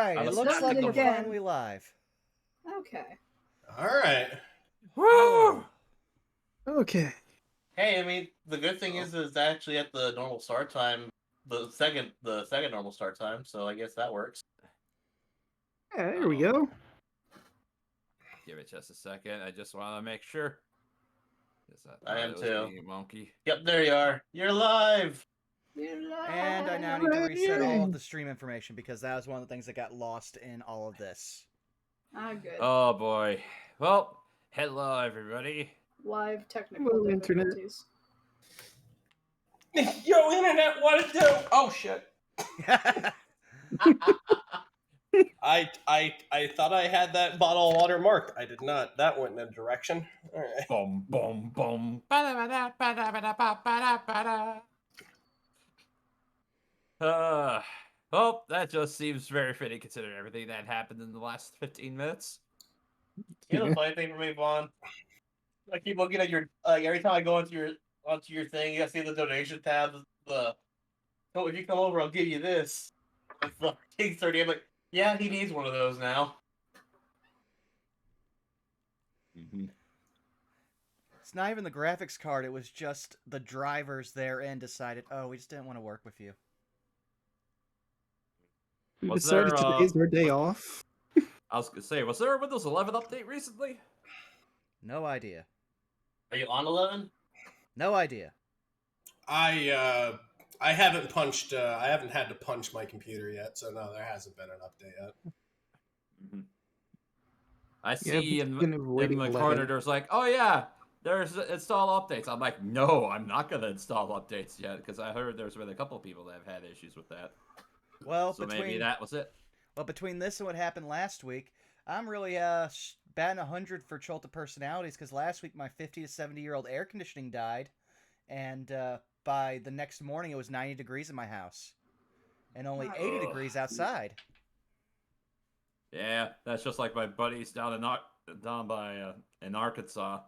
Alright, I'm it looks like we're again. finally live. Okay. All right. Woo! Okay. Hey, I mean, the good thing is it's actually at the normal start time, the second normal start time. So I guess that works. Yeah, there we go. Give it just a second. I just want to make sure. I am too. Monkey. Yep, there you are. You're live. And I now need to reset all of the stream information because that was one of the things that got lost in all of this. Good. Oh boy. Well, hello everybody. Live technical Hello, internet. difficulties. Yo, internet, what it do? Oh shit! I thought I had that bottle of water marked. I did not. That went in a direction. All right. Boom, boom, boom. Well, that just seems very fitting considering everything that happened in the last 15 minutes. You know the funny thing for me, Vaughn? I keep looking at your every time I go onto your thing, you see the donation tab. Oh, if you come over, I'll give you this. It's the King 30. I'm like, yeah, he needs one of those now. Mm-hmm. It's not even the graphics card, it was just the drivers therein decided, oh, we just didn't want to work with you. We Was decided there, today's our day off. I was gonna say, was there a Windows 11 update recently? No idea. Are you on 11? No idea. I haven't punched. I haven't had to punch my computer yet, so no, there hasn't been an update yet. Mm-hmm. I see in the 11. corner there's like, oh yeah, there's install updates. I'm like, no, I'm not gonna install updates yet because I heard there's been a couple of people that have had issues with that. Well, So maybe that was it. Well, between this and what happened last week, I'm really batting 100 for Chult personalities because last week my 50 to 70-year-old air conditioning died, and by the next morning it was 90 degrees in my house, and only 80 degrees outside. Yeah, that's just like my buddies down in Arkansas,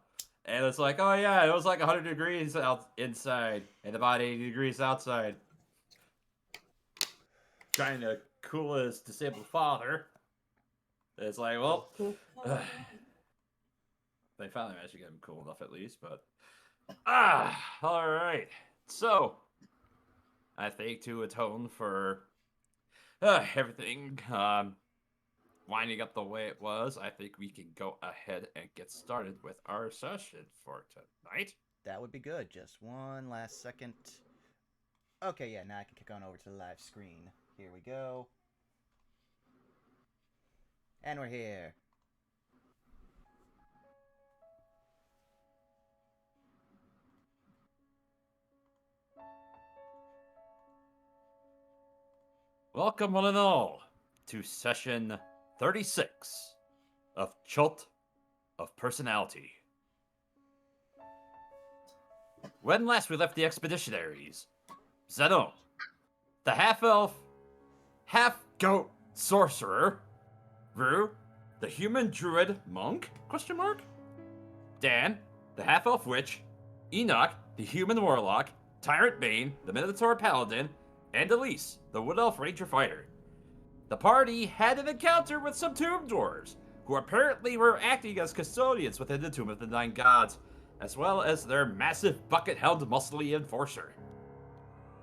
and it's like, oh yeah, it was like 100 degrees inside and about 80 degrees outside. Trying to cool his disabled father. It's like, well, they finally managed to get him cool enough at least, but all right. So, I think to atone for everything winding up the way it was, I think we can go ahead and get started with our session for tonight. That would be good. Just one last second. Okay, yeah, now I can kick on over to the live screen. Here we go. And we're here. Welcome one and all to session 36 of Chult of Personality. When last we left the expeditionaries, Zeno, the half-elf, half-goat sorcerer, Rue, the human druid monk, Dan, the half-elf witch, Enoch, the human warlock, Tyrant Bane, the Minotaur paladin, and Elise, the wood elf ranger fighter. The party had an encounter with some tomb dwarves, who apparently were acting as custodians within the Tomb of the Nine Gods, as well as their massive bucket-helmed muscly enforcer.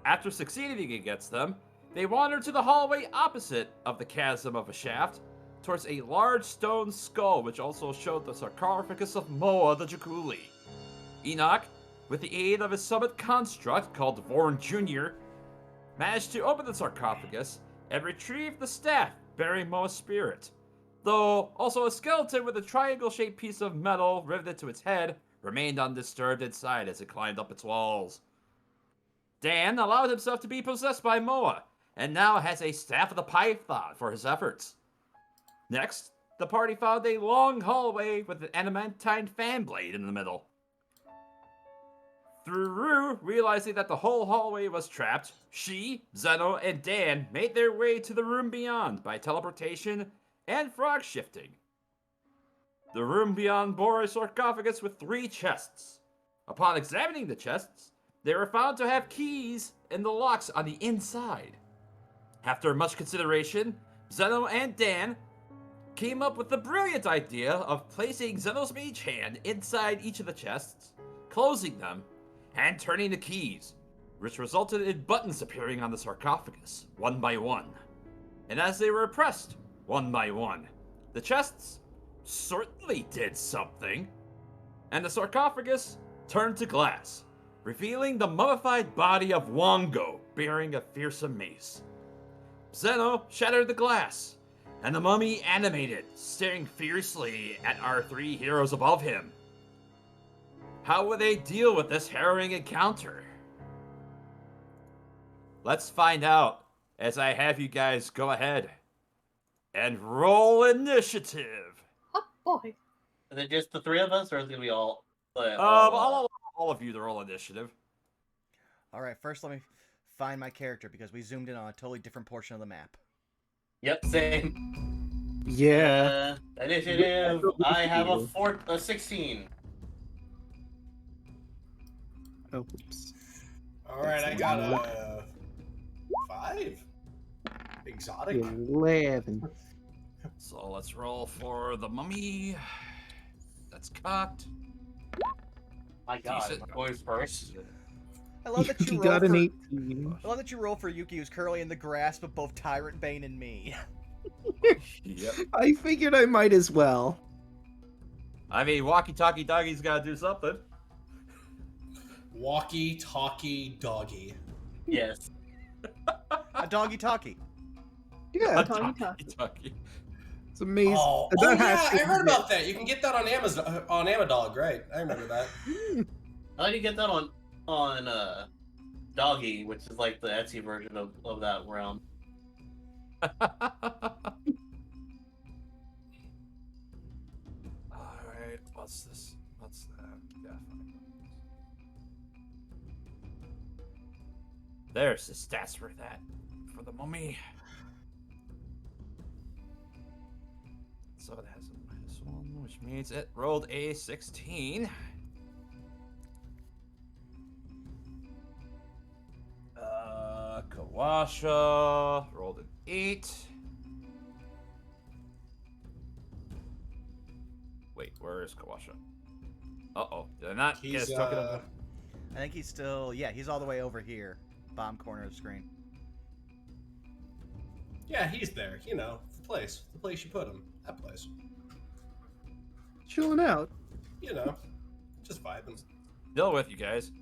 After succeeding against them, they wandered to the hallway opposite of the chasm of a shaft, towards a large stone skull which also showed the sarcophagus of Moa the Jakuli. Enoch, with the aid of his summit construct called Vorn Jr., managed to open the sarcophagus and retrieve the staff bearing Moa's spirit, though also a skeleton with a triangle-shaped piece of metal riveted to its head remained undisturbed inside as it climbed up its walls. Dan allowed himself to be possessed by Moa, and now has a Staff of the Python for his efforts. Next, the party found a long hallway with an adamantine fan blade in the middle. Through Rue realizing that the whole hallway was trapped, she, Zeno, and Dan made their way to the room beyond by teleportation and frog shifting. The room beyond bore a sarcophagus with 3 chests. Upon examining the chests, they were found to have keys in the locks on the inside. After much consideration, Zeno and Dan came up with the brilliant idea of placing Zeno's mage hand inside each of the chests, closing them, and turning the keys, which resulted in buttons appearing on the sarcophagus, one by one. And as they were pressed, one by one, the chests certainly did something, and the sarcophagus turned to glass, revealing the mummified body of Mongo bearing a fearsome mace. Zeno shattered the glass, and the mummy animated, staring fiercely at our three heroes above him. How would they deal with this harrowing encounter? Let's find out as I have you guys go ahead and roll initiative. Oh boy. Is it just the three of us, or is it gonna be all? I'll allow all of you to roll initiative. All right, first let me find my character because we zoomed in on a totally different portion of the map. Yep, same. Yeah. Initiative. I have a 16. Oh, oops. All right, I got a 5. Exotic. 11. So let's roll for the mummy. That's cocked. My God, Decent. boys first. I love that you He roll got an for. 18. I love that you roll for Yuki, who's currently in the grasp of both Tyrant Bane and me. Yep. I figured I might as well. I mean, walkie-talkie doggy's got to do something. Walkie talkie doggy. Yes. A doggy talkie. Yeah, Walkie-talkie. it's amazing. Oh, That yeah, has to I heard be- about that. You can get that on Amazon, on Amadog, right? I remember that. How do you get that on Doggy, which is like the Etsy version of that realm? Alright, what's this? What's that? Yeah. There's the stats for that. For the mummy. So it has a -1, which means it rolled a 16. Kawasha rolled an 8. Wait, where is Kawasha? Uh-oh, did I not get He's stuck in a... I think he's still. Yeah, he's all the way over here, bottom corner of the screen. Yeah, he's there. You know, the place you put him. That place. Chilling out. You know, just vibing. Still with you guys.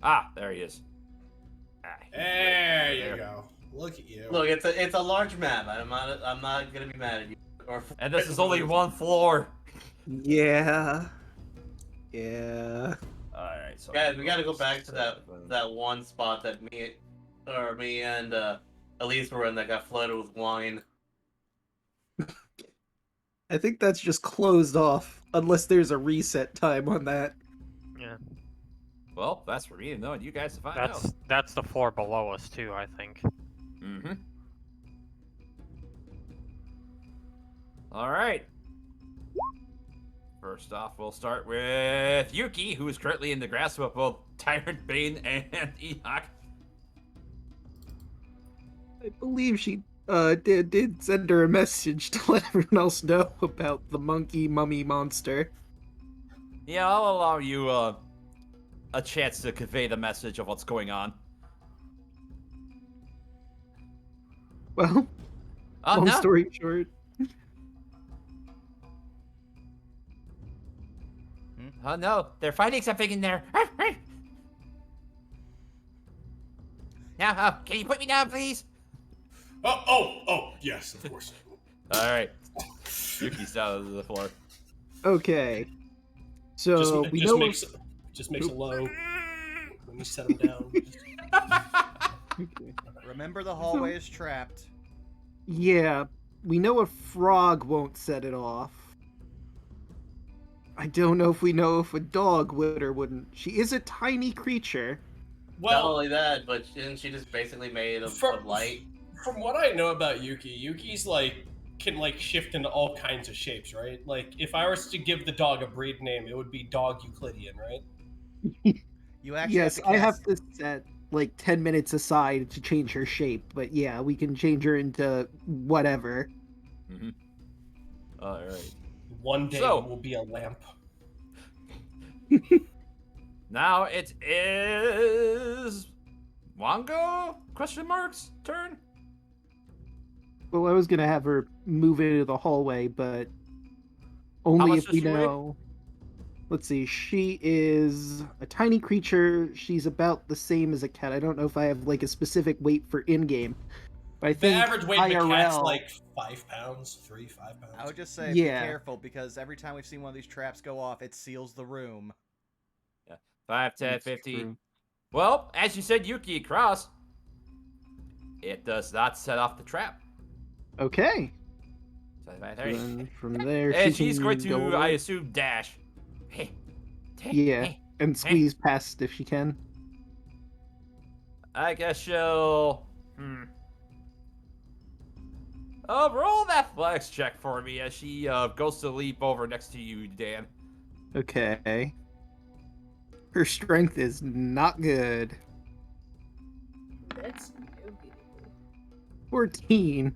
Ah, there he is. Ah, There you go. Look at you. Look, it's a large map. I'm not gonna be mad at you. And this is only one floor. Yeah. Yeah. Alright, so... Guys, we gotta go back to that one spot that me and Elise were in that got flooded with wine. I think that's just closed off, unless there's a reset time on that. Yeah, Well, that's for me to know, and you guys to find out. that's the floor below us too, I think. Mm-hmm. Alright. First off, we'll start with Yuki, who is currently in the grasp of both Tyrant Bane and Enoch. I believe she did send her a message to let everyone else know about the monkey mummy monster. Yeah, I'll allow you a chance to convey the message of what's going on. Well, Oh, long no. story short, Oh, no. They're finding something in there. Now, can you put me down, please? Oh, yes, of course. Alright. Yuki's down on the floor. okay. So we know Just makes a low when you set him down. okay. Remember, the hallway is trapped. Yeah, we know a frog won't set it off. I don't know if a dog would or wouldn't. She is a tiny creature. Not Well, only that, but isn't she just basically made of light? from what I know about Yuki's can shift into all kinds of shapes, right? Like if I was to give the dog a breed name, it would be Dog Euclidean, right? You actually Yes, have to I cast, have to set like 10 minutes aside to change her shape, but yeah, we can change her into whatever. Mm-hmm. All right. One day So- it will be a lamp. Now it is Mongo? Question marks turn. Well, I was gonna have her move into the hallway, but only much if does we she weigh? know. Let's see, she is a tiny creature. She's about the same as a cat. I don't know if I have like a specific weight for in-game, but I The think average weight of a cat's IRL like 5 pounds, 5 pounds. I would just say Yeah. be careful because every time we've seen one of these traps go off, it seals the room. 5, 10, That's 15. true. Well, as you said, Yuki across. It does not set off the trap. Okay. So, 5, So 30. then from there, And she she's can going go to, I away. assume, dash. Hey. Yeah, and squeeze past if she can. I guess she'll. Roll an athletics check for me as she goes to leap over next to you, Dan. Okay. Her strength is not good. That's no good. 14.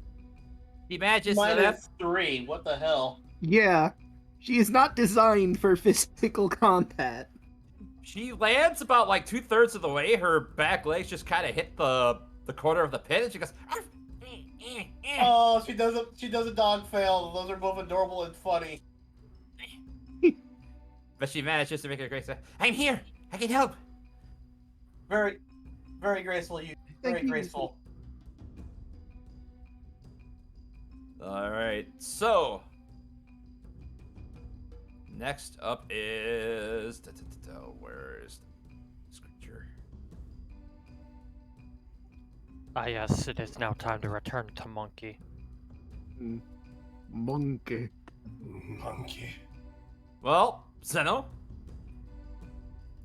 He manages to left. -3. What the hell? Yeah. She is not designed for physical combat. She lands about like 2/3 of the way. Her back legs just kind of hit the corner of the pit, and she goes. "Arf, Oh, she does a dog fail. Those are both adorable and funny. But she manages to make a great say, I'm here. I can help. Very, very graceful. You very Thank you. graceful. All right. So next up is where is this creature? Ah, yes, it is now time to return to Monkey. Monkey. Monkey. Well, Zeno,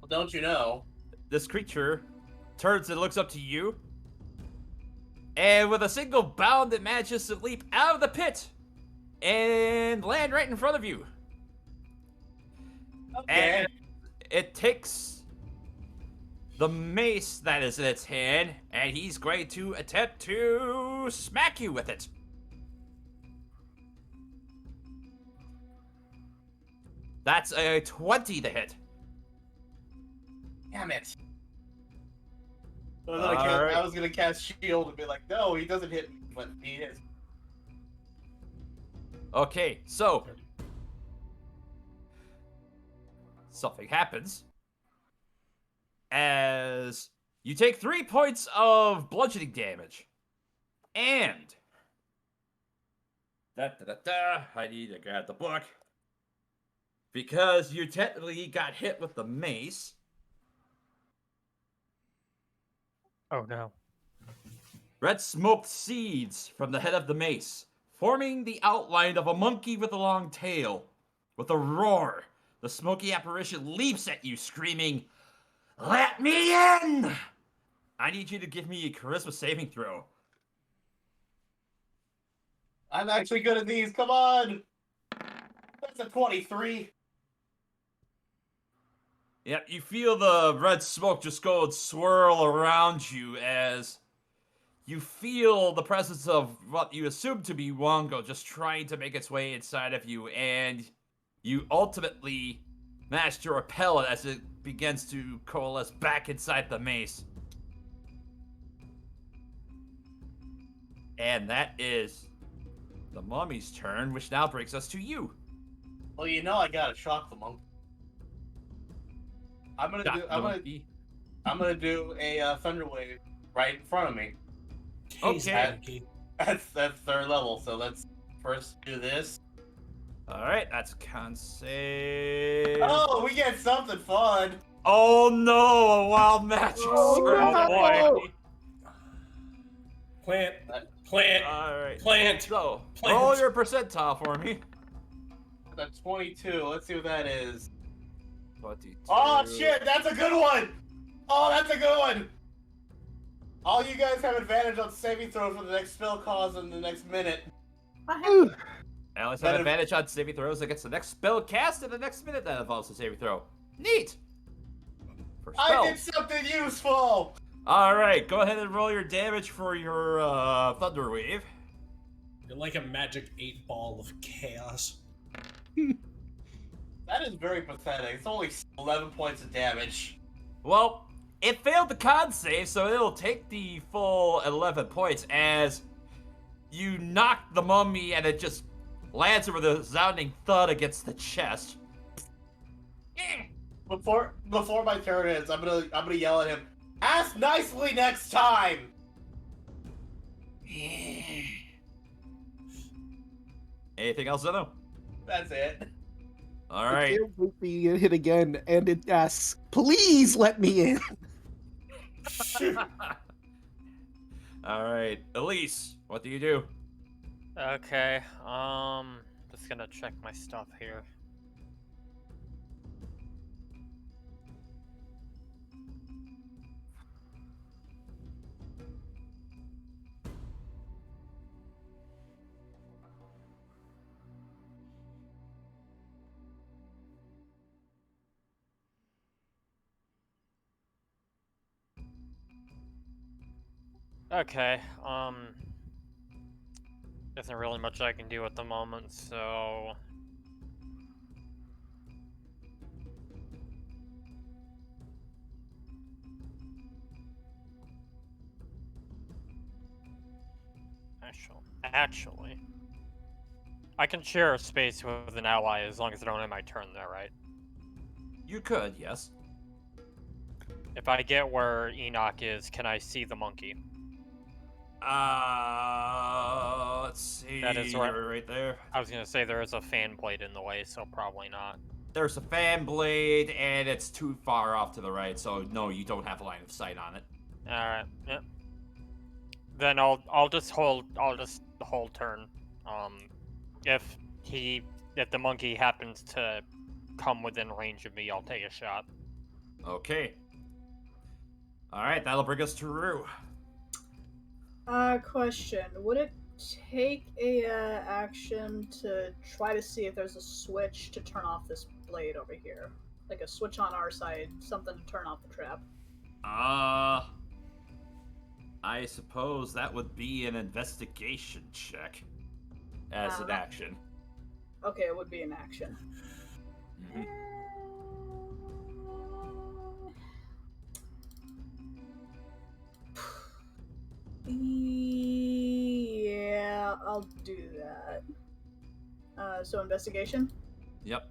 Well, don't you know? this creature turns and looks up to you, and with a single bound, it manages to leap out of the pit and land right in front of you. Okay. And it takes the mace that is in its hand, and he's going to attempt to smack you with it. That's a 20 to hit. Damn it. Alright. I was gonna cast shield and be like, no, he doesn't hit me, but he is. Okay, so something happens as you take 3 points of bludgeoning damage, and I need to grab the book because you technically got hit with the mace. Oh no. Red smoke seeds from the head of the mace, forming the outline of a monkey with a long tail. With a roar, the smoky apparition leaps at you, screaming, "Let me in!" I need you to give me a charisma saving throw. I'm actually good at these. Come on. That's a 23. Yep, you feel the red smoke just go and swirl around you as you feel the presence of what you assume to be Mongo just trying to make its way inside of you, and you ultimately manage to repel it as it begins to coalesce back inside the mace. And that is the mummy's turn, which now brings us to you. Well, you know I gotta shock the monkey. I'm gonna do a thunder wave right in front of me. Jeez, Okay. Monkey. That's third level, so let's first do this. Alright, that's con save. Oh, we get something fun. Oh no, a wild magic sword. no! Plant. Plant. Alright. Plant. So, Plant. roll your percentile for me. That's 22. Let's see what that is. 22. Oh shit, that's a good one. Oh, that's a good one. All you guys have advantage on saving throws for the next spell cause in the next minute. Ooh. Alice That have is- advantage on saving throws against the next spell cast in the next minute that involves a saving throw. Neat! For I spell. did something useful. All right, go ahead and roll your damage for your thunder wave. You're like a magic 8-ball of chaos. That is very pathetic. It's only 11 points of damage. Well, it failed the con save, so it'll take the full 11 points as you knock the mummy and it just lands with a resounding thud against the chest. Before my turn ends, I'm gonna yell at him. Ask nicely next time. Anything else, Zeno? That's it. All I right. can't wait for you to hit again, and it asks, "Please let me in." All right, Elise, what do you do? Okay, just gonna check my stuff here. Okay, isn't really much I can do at the moment, so... Actually, I can share a space with an ally as long as I don't end my turn there, right? You could, yes. If I get where Enoch is, can I see the monkey? Let's see. That is right. You're right there. I was gonna say there is a fan blade in the way, so probably not. There's a fan blade, and it's too far off to the right, so no, you don't have a line of sight on it. Alright, yep. Then I'll just hold turn. If the monkey happens to come within range of me, I'll take a shot. Okay. All right, that'll bring us to Rue. Question. Would it take a action to try to see if there's a switch to turn off this blade over here? Like a switch on our side, something to turn off the trap? I suppose that would be an investigation check as an action. Okay, it would be an action. Mhm. Yeah, I'll do that. So investigation? Yep.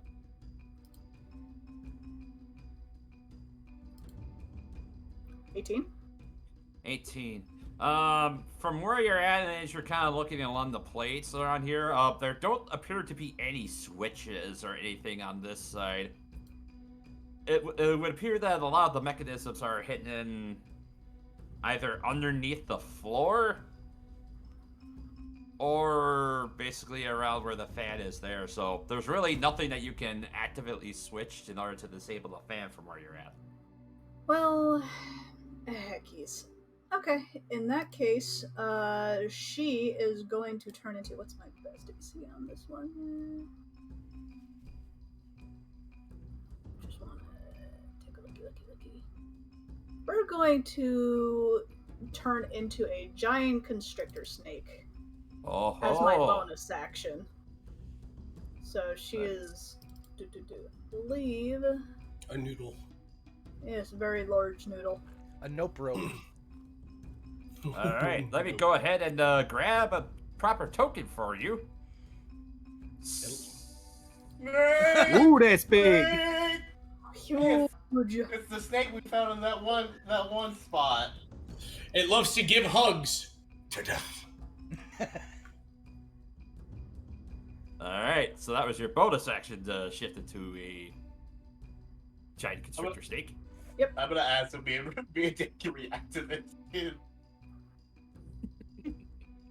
18? 18. From where you're at, and as you're kind of looking along the plates around here, there don't appear to be any switches or anything on this side. It would appear that a lot of the mechanisms are hidden either underneath the floor or basically around where the fan is there. So there's really nothing that you can actively switch in order to disable the fan from where you're at. Well, heckies. Okay, in that case, she is going to turn into... What's my best AC on this one? Just want to take a looky. We're going to turn into a giant constrictor snake Oh, as my bonus action. So she is... I believe... A noodle. Yes, very large noodle. A nope rope. All right, let me go ahead and grab a proper token for you. Ooh, that's big. Huge. It's the snake we found in that one spot. It loves to give hugs to death. All right, so that was your bonus action to shift into a giant constrictor snake. I'm gonna ask him being a dick to react to this.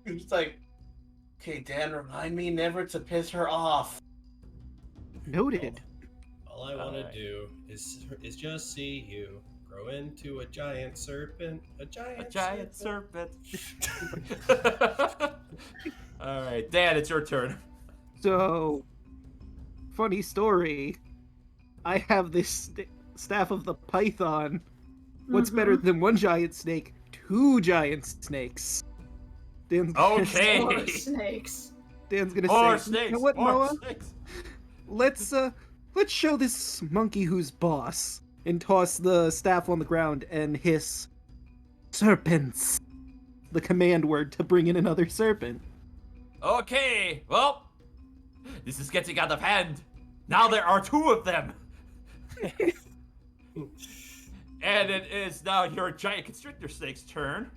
It's like, okay, Dan, remind me never to piss her off. Noted. All I want to do is just see you grow into a giant serpent. A giant serpent. All right, Dan, it's your turn. So, funny story. I have this staff of the Python What's better than one giant snake? Two giant snakes. Dan's gonna Okay. More snakes. Dan's gonna More say, snakes. you know what, more Moa? snakes. Let's show this monkey who's boss, and toss the staff on the ground and hiss, serpents, the command word to bring in another serpent. Okay. Well, this is getting out of hand. Now there are two of them. And it is now your giant constrictor snake's turn.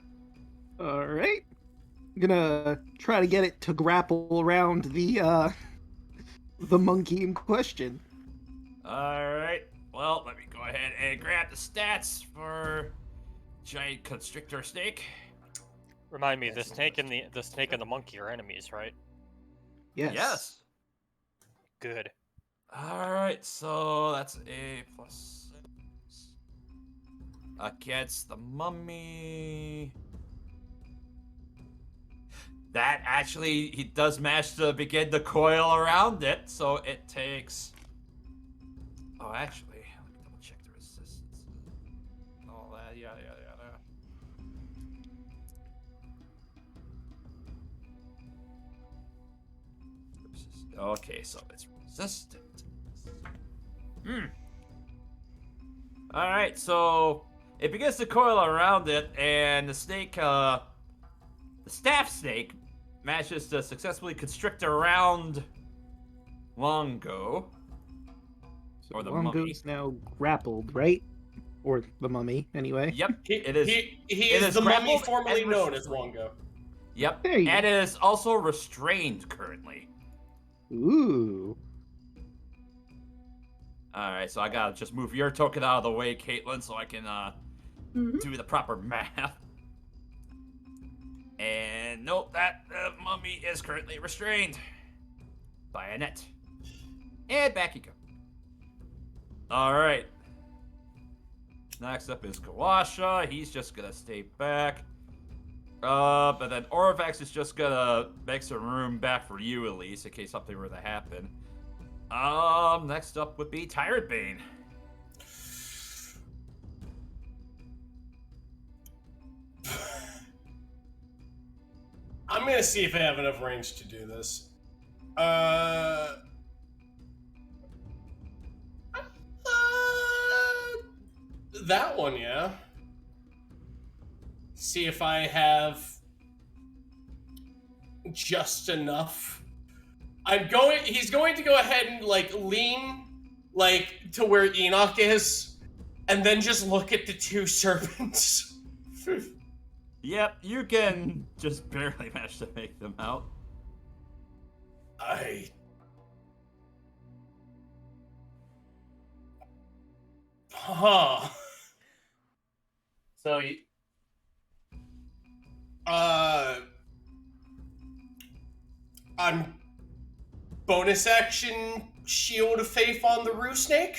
All right, I'm gonna try to get it to grapple around the monkey in question. Alright, well, let me go ahead and grab the stats for giant constrictor snake. Remind me, the snake and the monkey are enemies, right? Yes. Good. Alright, so that's a +6 against the mummy. That actually, he does manage to begin to coil around it, so it takes... Oh, actually, let me double check the resistance. All that, yada, yada, yada. Okay, so it's resistant. Alright, so it begins to coil around it, and the snake, the staff snake, manages to successfully constrict around Mongo. So Or the mummy. Mongo's now grappled, right? Or the mummy, anyway. Yep, He, it is. He it is the mummy grappled formerly and known as restrained. Mongo. Yep, There you and go. it is also restrained currently. Ooh. Alright, so I gotta just move your token out of the way, Caitlin, so I can do the proper math. And nope, that mummy is currently restrained by a net. And back you go. Alright. Next up is Kawasha. He's just gonna stay back. But then Orvax is just gonna make some room back for you, Elise, in case something were to happen. Next up would be Tyrant Bane. I'm gonna see if I have enough range to do this. That one, yeah. See if I have just enough. He's going to go ahead and lean to where Enoch is, and then just look at the two serpents. Yep, you can just barely manage to make them out. Huh. So you, I'm bonus action Shield of Faith on the Roo Snake.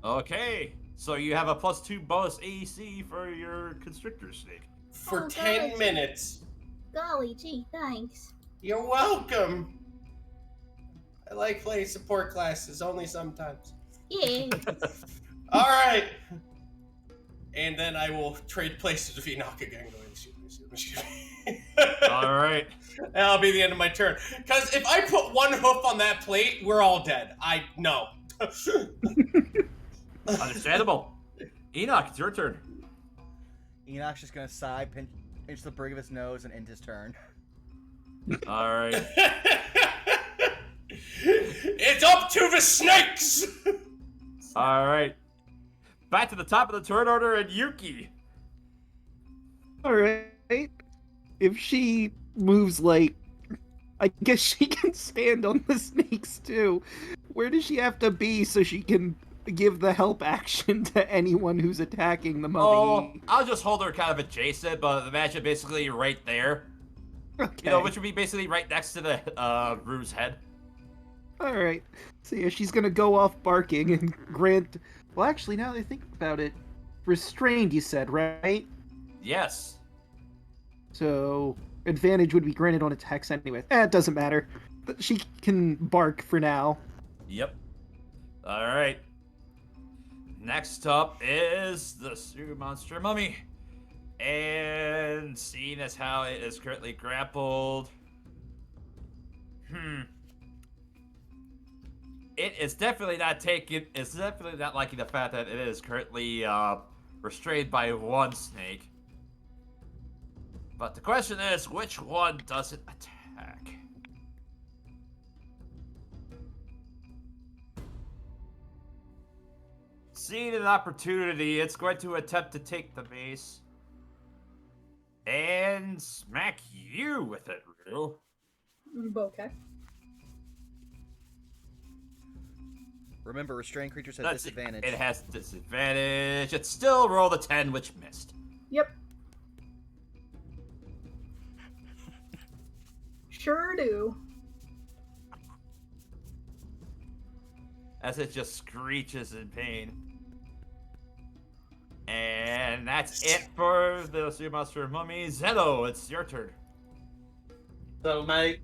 Okay, so you have a +2 bonus AEC for your Constrictor Snake. For Oh, 10 God. minutes. Golly gee, thanks. You're welcome. I like playing support classes, only sometimes. Yeah. Alright. And then I will trade places with Enoch again. Going, excuse me. Alright. That'll be the end of my turn. Because if I put one hoof on that plate, we're all dead. I know. Understandable. Enoch, it's your turn. Enoch's just gonna sigh, pinch the brig of his nose, and end his turn. Alright. It's up to the snakes! Alright. Back to the top of the turn order, and Yuki. Alright. If she moves I guess she can stand on the snakes too. Where does she have to be so she can give the help action to anyone who's attacking the mummy? Oh, I'll just hold her kind of adjacent, but imagine basically right there. Okay. You know, which would be basically right next to the Rue's head. Alright. So yeah, she's gonna go off barking and grant... Well, actually, now that I think about it, restrained, you said, right? Yes. So, advantage would be granted on attacks anyway. It doesn't matter. But she can bark for now. Yep. Alright. next up is the Sewer Monster Mummy. And seeing as how it is currently grappled... It is definitely not taking... It's definitely not liking the fact that it is currently restrained by one snake. But the question is, which one does it attack? Seeing an opportunity, it's going to attempt to take the mace and smack you with it, Rue. Okay. Remember, restrained creatures have That's disadvantage. It has disadvantage. It still rolled a 10, which missed. Yep. Sure do. As it just screeches in pain. And that's it for the Sewer Monster Mummy. Zeno, it's your turn. So my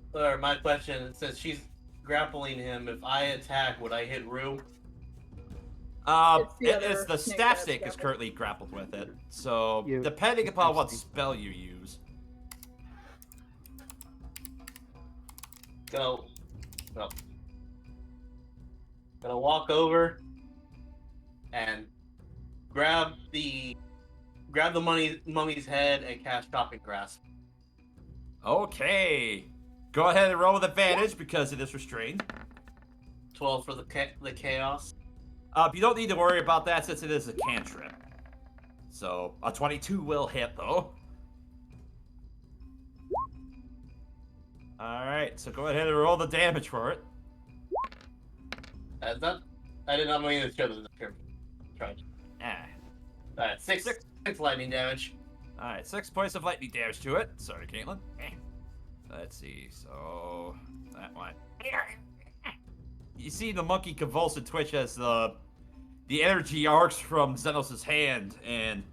question, since she's grappling him, if I attack, would I hit Rue? It's the It other is the snake staff that's snake is grappled. currently grappled with it. So You- depending upon what Interesting. spell you use. Gonna walk over and grab the mummy's head and cast Shopping Grasp. Okay. Go ahead and roll with advantage because it is restrained. 12 for the chaos. You don't need to worry about that since it is a cantrip. So a 22 will hit though. Alright, so go ahead and roll the damage for it. I did not mean to show this here. Try. Ah. Alright, six lightning damage. Alright, 6 points of lightning damage to it. Sorry, Caitlin. Let's see, so that one. You see the monkey convulse and twitch as the energy arcs from Xenos' hand, and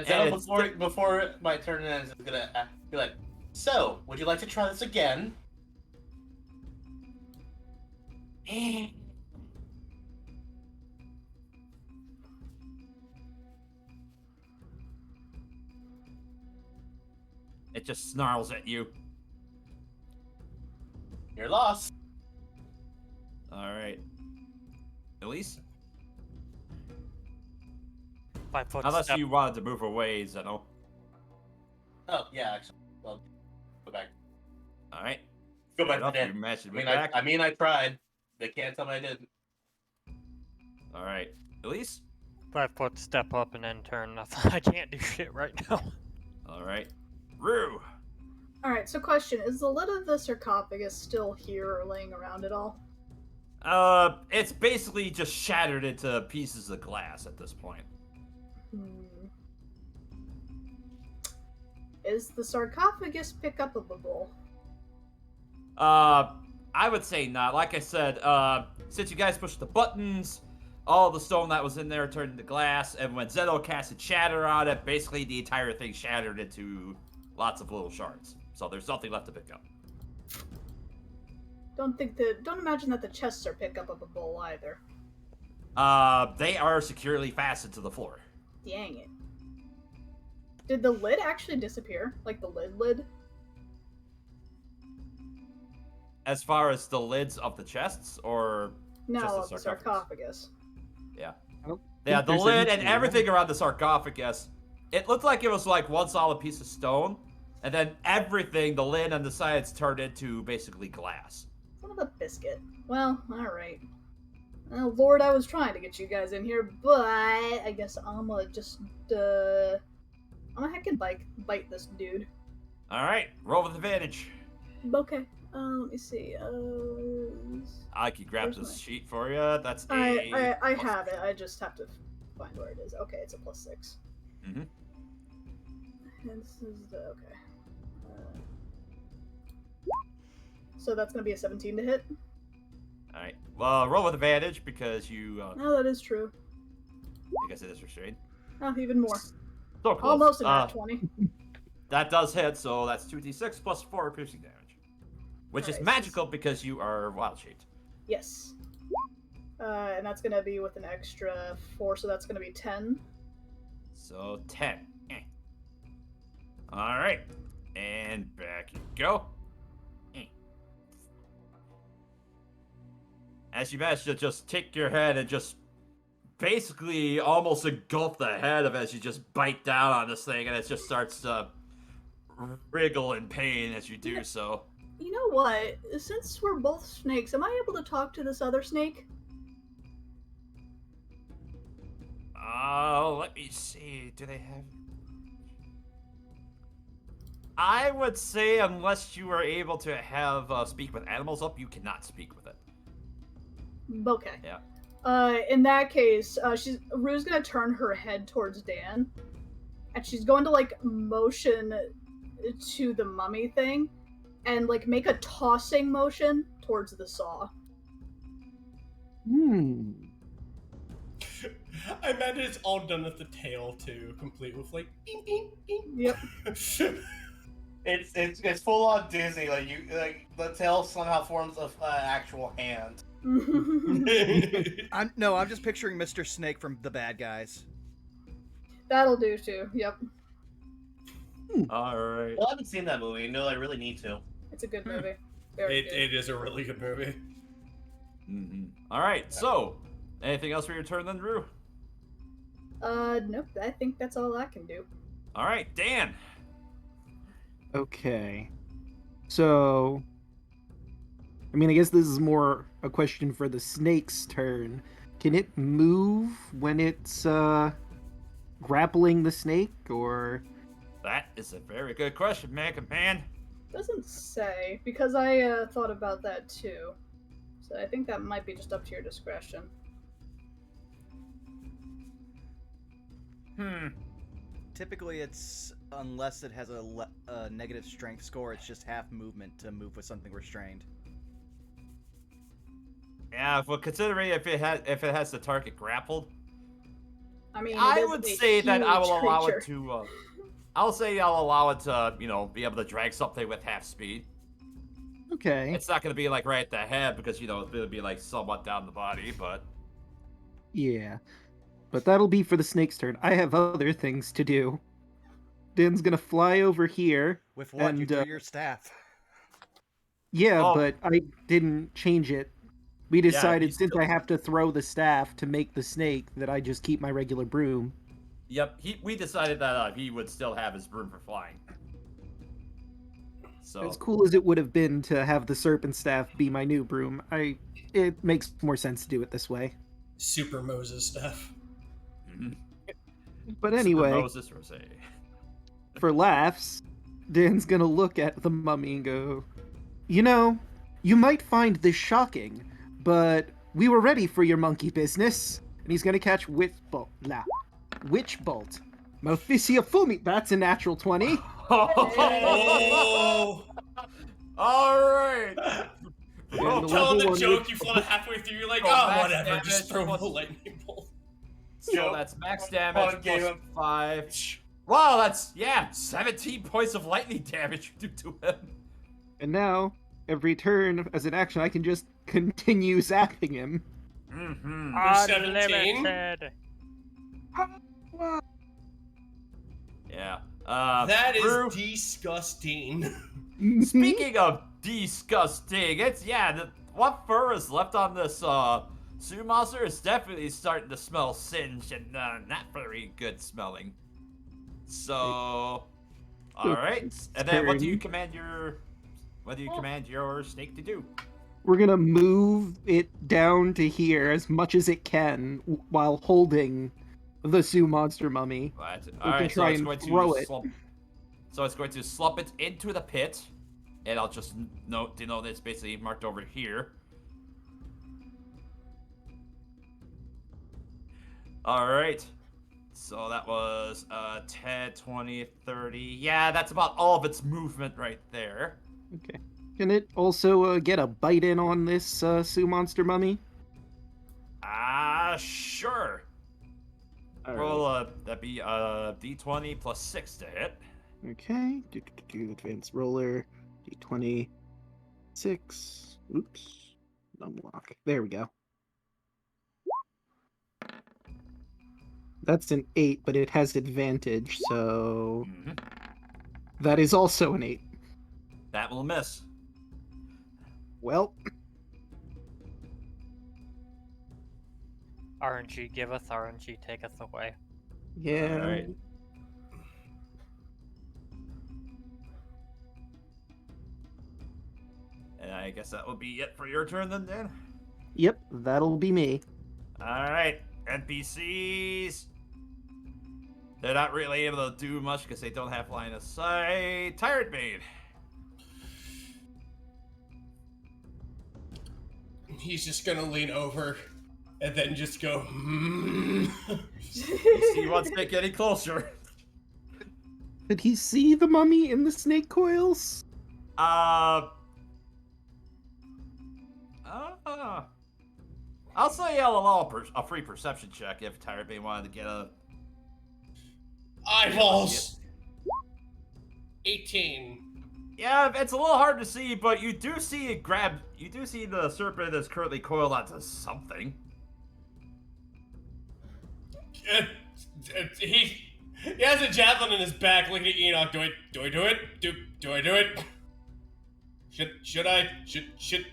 Zeno, it's- before my turn ends, is gonna be like, "So, would you like to try this again?" it just snarls at you. You're lost. Alright. Elise? 5 foot Unless step. you wanted to move away, Zeno. Oh yeah, actually, well, go back. Alright. Go back Enough, to you Dan. matched it I mean, back. I tried. They can't tell me I didn't. Alright. Elise? 5 foot step up and then turn. I can't do shit right now. Alright. Rue! Alright, so question, is the lid of the sarcophagus still here or laying around at all? It's basically just shattered into pieces of glass at this point. Is the sarcophagus pick-upable? I would say not. Like I said, since you guys pushed the buttons, all the stone that was in there turned into glass, and when Zeno casted Shatter on it, basically the entire thing shattered into lots of little shards. So there's nothing left to pick up. Don't imagine that the chests are pick-upable either. They are securely fastened to the floor. Dang it. Did the lid actually disappear? Like the lid? As far as the lids of the chests, or No, just of the sarcophagus. yeah, I don't yeah, think the there's lid and anything everything around the sarcophagus. It looked like it was like one solid piece of stone, and then everything, the lid and the sides, turned into basically glass. Son of a biscuit. Well, alright. Oh, Lord, I was trying to get you guys in here, but I guess I'm gonna just, I'm gonna heckin' bite this dude. All right, roll with advantage. Okay, let me see. I can grab Where's this my- sheet for you. That's I plus- have it. I just have to find where it is. Okay, it's a +6. Mhm. And this is the okay. So that's gonna be a 17 to hit. All right. Well, roll with advantage because you. No, that is true. I guess it is restrained. Oh, even more. So close. Almost a nat 20. That does hit, so that's 2d6 plus 4 piercing damage, which is Alright, magical because you are wild shaped. Yes. And that's gonna be with an extra 4, so that's gonna be 10. So 10. All right, and back you go. As you manage to just take your head and just basically almost engulf the head of it as you just bite down on this thing, and it just starts to wriggle in pain as you do so. You know what? Since we're both snakes, am I able to talk to this other snake? Let me see. Do they have... I would say unless you are able to have speak with animals up, you cannot speak with it. Okay. Yeah. In that case, Rue's gonna turn her head towards Dan, and she's going to like motion to the mummy thing, and like make a tossing motion towards the saw. I imagine it's all done with the tail too, complete with like beep beep beep. Yep. It's full on Disney. The tail somehow forms an actual hand. I'm just picturing Mr. Snake from The Bad Guys. That'll do too. Yep. All right. Well, I haven't seen that movie. No, I really need to. It's a good movie. Very good. It is a really good movie. Mm-hmm. All right. So, anything else for your turn then, Drew? Nope. I think that's all I can do. All right, Dan. Okay. So, I mean, I guess this is more a question for the snake's turn. Can it move when it's grappling the snake, or? That is a very good question, Mega Man. Doesn't say, because I thought about that too. So I think that might be just up to your discretion. Typically, it's unless it has a negative strength score, it's just half movement to move with something restrained. Yeah, well, considering if it has the target grappled, I mean, I it is would a say that I will huge allow it creature. to. I'll say I'll allow it to, be able to drag something with half speed. Okay. It's not going to be like right at the head because it's going to be like somewhat down the body, but Yeah. But that'll be for the snake's turn. I have other things to do. Dan's gonna fly over here. With what? You And, threw your staff. Yeah, Oh. but I didn't change it. We you decided since still- I have to throw the staff to make the snake that I just keep my regular broom. Yep, we decided that he would still have his broom for flying. So As cool as it would have been to have the serpent staff be my new broom, it makes more sense to do it this way. Super Moses stuff. Mhm. But Super anyway, Moses Rose. for laughs, Dan's gonna look at the mummy and go, you might find this shocking, but we were ready for your monkey business. And he's gonna catch Witch Bolt. Maleficia Fumi. That's a natural 20. Oh! All right. And the Telling level the one joke, Witch you Bolt- float halfway through, you're like, Oh, oh, max whatever, damage just throw plus- the lightning bolt. So that's max damage Fun game plus of- 5. Wow, that's 17 points of lightning damage you do to him. And now, every turn as an action, I can just continue zapping him. Mm-hmm. For 17? Unlimited. Yeah. That is Brew, disgusting. speaking of disgusting, what fur is left on this Sue monster is definitely starting to smell singed and not very good smelling. So, all right. And then what do you command your snake to do? We're gonna move it down to here as much as it can while holding the Sioux monster mummy. Right. We All can right. So try it's and going to throw it. So it's going to slump it into the pit, and I'll just denote it's basically marked over here. All right. So that was 10, 20, 30. Yeah, that's about all of its movement right there. Okay. Can it also get a bite in on this Sioux monster mummy? Sure. All Roll that'd be d20 plus 6 to hit. Okay. Do advanced roller. D20. 6. Oops. Unlock. There we go. that's an 8, but it has advantage, so Mhm. that is also an 8. That will miss. Well, RNG giveth, RNG taketh away. yeah. Alright. And I guess that will be it for your turn then, Dan. Yep, that'll be me. Alright, NPCs. They're not really able to do much because they don't have line of sight. Tyrant Bane. He's just gonna lean over and then just go. He wants to get any closer. Did he see the mummy in the snake coils? I'll say I'll allow a free perception check if Tyrant Bane wanted to get a. Eyeballs. 18. Yeah, it's a little hard to see, but you do see it grab. You do see the serpent that's currently coiled onto something. He has a javelin in his back, looking at Enoch. Do I do it? Do I do it? Should I? Should?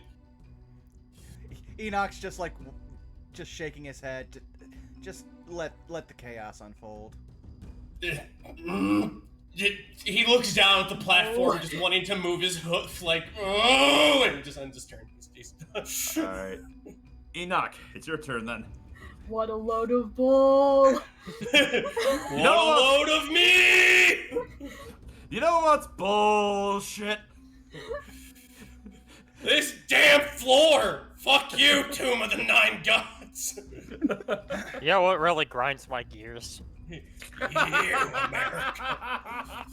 Enoch's just like, just shaking his head. Just let the chaos unfold. He looks down at the platform, just wanting to move his hoof, like, oh, and just ends his turn. All right, Enoch, it's your turn then. What a load of bull! What a load of me! You know what's bullshit? This damn floor! Fuck you, Tomb of the Nine Gods! Yeah, what really grinds my gears? Here, America.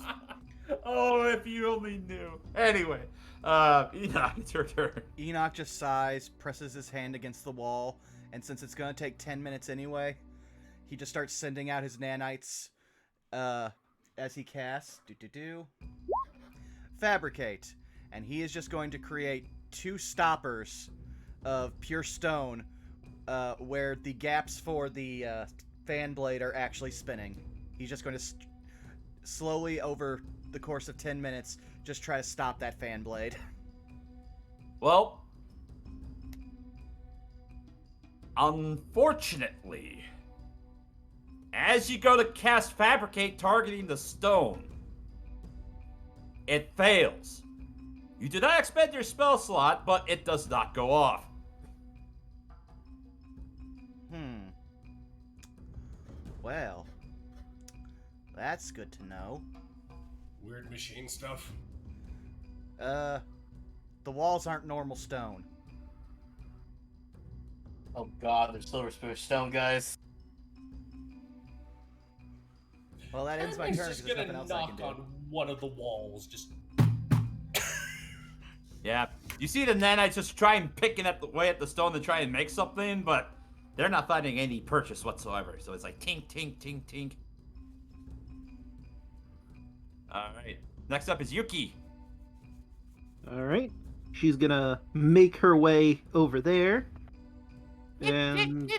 Oh, if you only knew. Anyway, Enoch, it's your turn. Enoch just sighs, presses his hand against the wall, and since it's gonna take 10 minutes anyway, he just starts sending out his nanites as he casts. Fabricate. And he is just going to create 2 stoppers of pure stone where the gaps for the fan blade are actually spinning. He's just going to slowly, over the course of 10 minutes, just try to stop that fan blade. Well, unfortunately, as you go to cast Fabricate targeting the stone, it fails. You do not expend your spell slot, but it does not go off. Well, that's good to know. Weird machine stuff. The walls aren't normal stone. Oh god, there's silver spruce stone, guys. Well, that ends my Everyone's turn just because there's gonna nothing else I can knock do. on one of the walls, just. Yeah, you see the nanites just try and picking away at the stone to try and make something, but they're not finding any purchase whatsoever. So it's like tink, tink, tink, tink. All right. Next up is Yuki. Alright. She's gonna make her way over there. And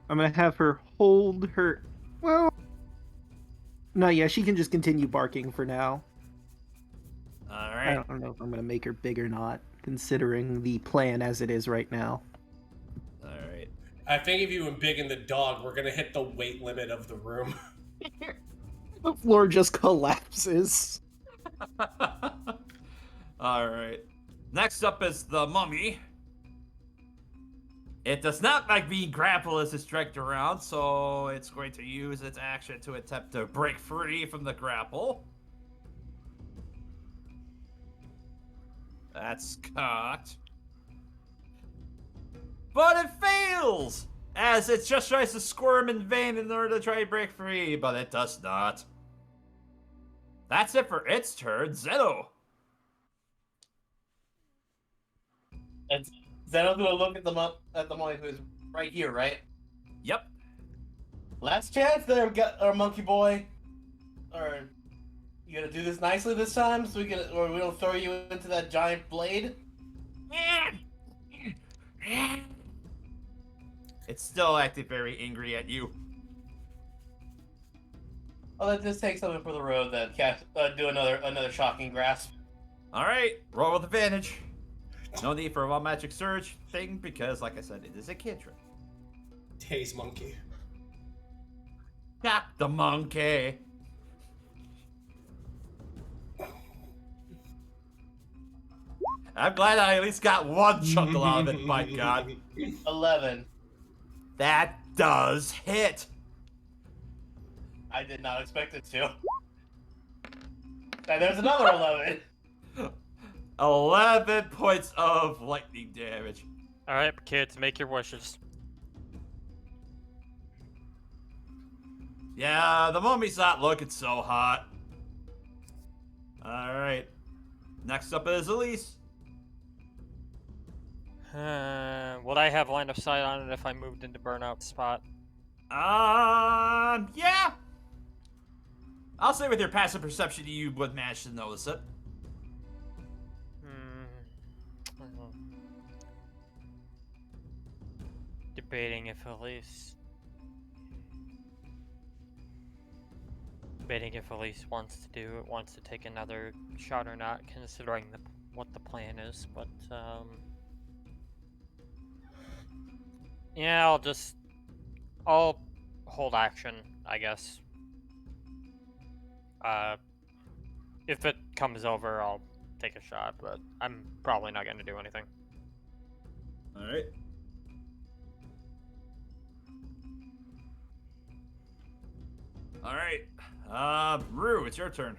I'm gonna have her hold her. Well, no, yeah, she can just continue barking for now. All I right. don't know if I'm gonna make her big or not, considering the plan as it is right now. All right. I think if you embiggen the dog, we're gonna hit the weight limit of the room. The floor just collapses. All right. Next up is the mummy. It does not like being grappled as it's dragged around, so it's going to use its action to attempt to break free from the grapple. That's cocked. But it fails! As it just tries to squirm in vain in order to try to break free, but it does not. That's it for its turn. Zeno. And Zeno's gonna look at the mummy who's right here, right? Yep. Last chance there, monkey boy. Or you gonna do this nicely this time, so or we don't throw you into that giant blade? It's still acting very angry at you. Oh, let's just take something for the road then. Do another shocking grasp. Alright, roll with advantage. No need for a wild magic surge thing because, like I said, it is a cantrip. Tase monkey. Got the monkey. I'm glad I at least got one chuckle out of it, my god. 11. That does hit. I did not expect it to. And there's another 11. 11 points of lightning damage. Alright, kids, make your wishes. Yeah, the mummy's not looking so hot. Alright. Next up is Elise. Would I have line of sight on it if I moved into burnout spot? Yeah. I'll say with your passive perception, you would manage to notice it. Debating if Elise wants to do it, wants to take another shot or not, considering what the plan is. But yeah, I'll hold action, I guess. If it comes over, I'll take a shot, but I'm probably not going to do anything. Alright. Alright. Rue, it's your turn.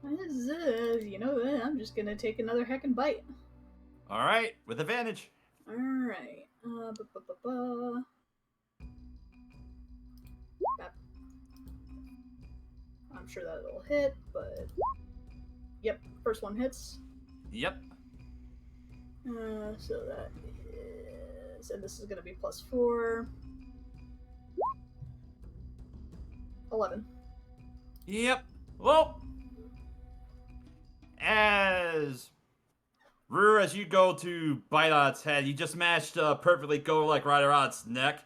You know what? I'm just gonna take another heckin' bite. Alright, with advantage. Alright. I'm sure that'll hit, but... Yep, first one hits. Yep. So that is... And this is gonna be +4. 11. Yep. Well, as you go to bite on its head, you just managed to perfectly go like right around its neck,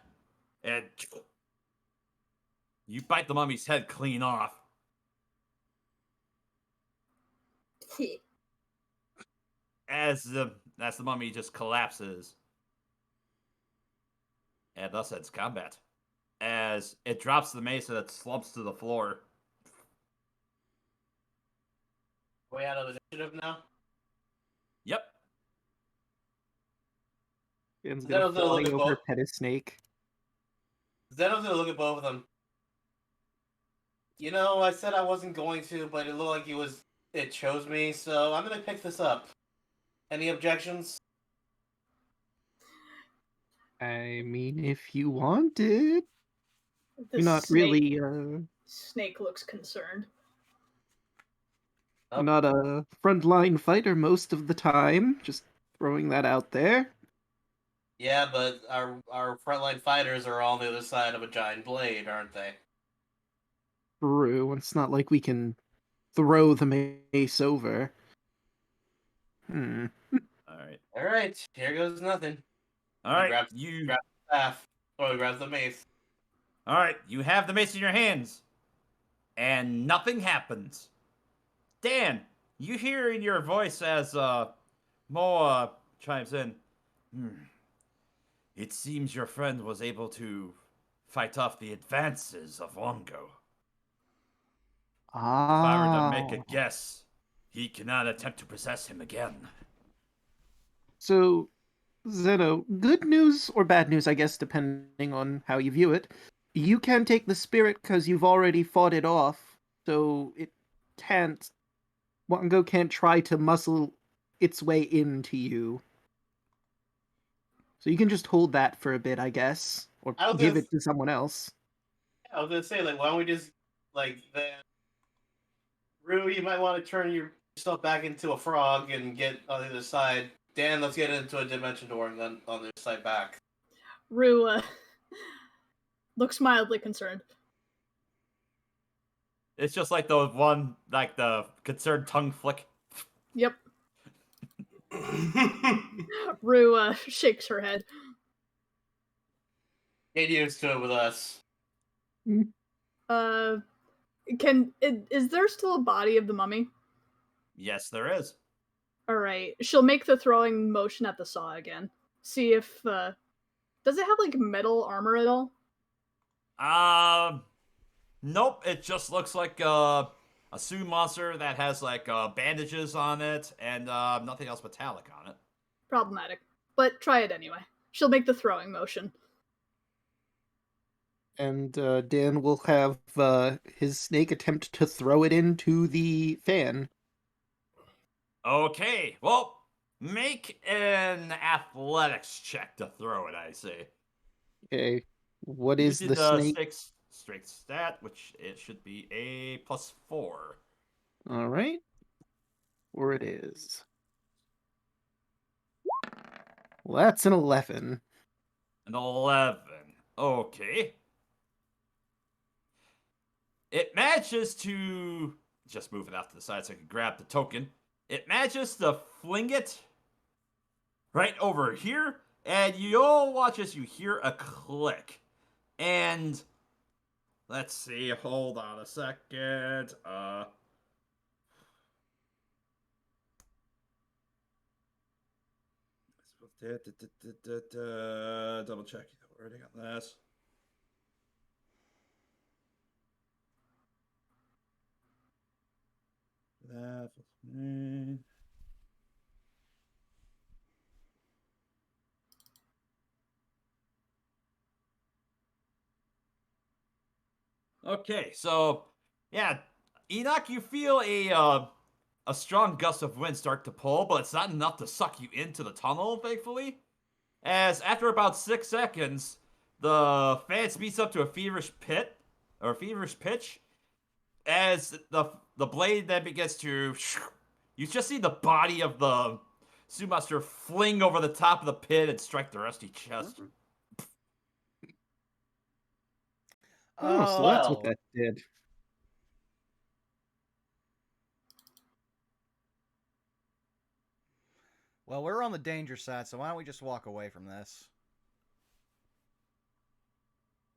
and you bite the mummy's head clean off. As the mummy just collapses, and thus ends combat. As it drops the mace and it slumps to the floor. We out of initiative now? Yep. Dan's Zeno's gonna gonna look fly at over both. pet a snake. Zeno's gonna look at both of them. You know, I said I wasn't going to, but it looked like it chose me, so I'm gonna pick this up. Any objections? I mean, if you wanted. The You're not snake, really, Snake looks concerned. Oh. not a frontline fighter most of the time. Just throwing that out there. Yeah, but our frontline fighters are all on the other side of a giant blade, aren't they? True. It's not like we can throw the mace over. Alright, here goes nothing. Alright, grabs the staff. Or he grabs the mace. Alright, you have the mace in your hands. And nothing happens. Dan, you hear in your voice as Moa chimes in. It seems your friend was able to fight off the advances of Mongo. If I were to make a guess, he cannot attempt to possess him again. So, Zeno, good news or bad news, I guess, depending on how you view it. You can take the spirit because you've already fought it off, so it can't... Mongo can't try to muscle its way into you. So you can just hold that for a bit, I guess. Or give it to someone else. I was gonna say, like, why don't we just, like, then... Rue, you might want to turn yourself back into a frog and get on the other side. Dan, let's get into a dimension door and then on the other side back. Rue looks mildly concerned. It's just like the concerned tongue flick. Yep. Rue shakes her head. Get used to it with us. Is there still a body of the mummy? Yes, there is. Alright. She'll make the throwing motion at the saw again. See if, does it have, like, metal armor at all? Nope. It just looks like a suit monster that has like bandages on it and nothing else metallic on it. Problematic. But try it anyway. She'll make the throwing motion. And Dan will have his snake attempt to throw it into the fan. Okay. Well, make an athletics check to throw it. I say. Okay. What is Using the snake? strength stat, which it should be a +4. All right. Or it is. Well, that's an 11. An 11. Okay. It manages to just move it out to the side so I can grab the token. It manages to fling it right over here, and you all watch as you hear a click. And let's see, hold on a second. Double check the wording on this. That was me. Okay, so yeah, Enoch, you feel a strong gust of wind start to pull, but it's not enough to suck you into the tunnel, thankfully. As after about 6 seconds, the fan speeds up to a feverish pitch, as the blade then begins to, you just see the body of the Sumaster fling over the top of the pit and strike the rusty chest. Oh, so that's what Oh. that did. Well, we're on the danger side, so why don't we just walk away from this?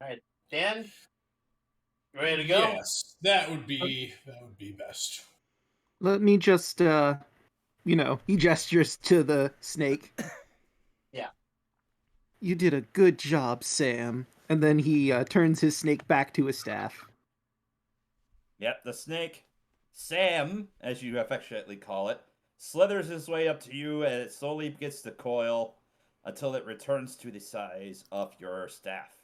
Alright, Dan? You ready to go? Yes, that would be best. Let me just, he gestures to the snake. Yeah. You did a good job, Sam. And then he turns his snake back to his staff. Yep, the snake, Sam, as you affectionately call it, slithers his way up to you and it slowly begins to coil until it returns to the size of your staff.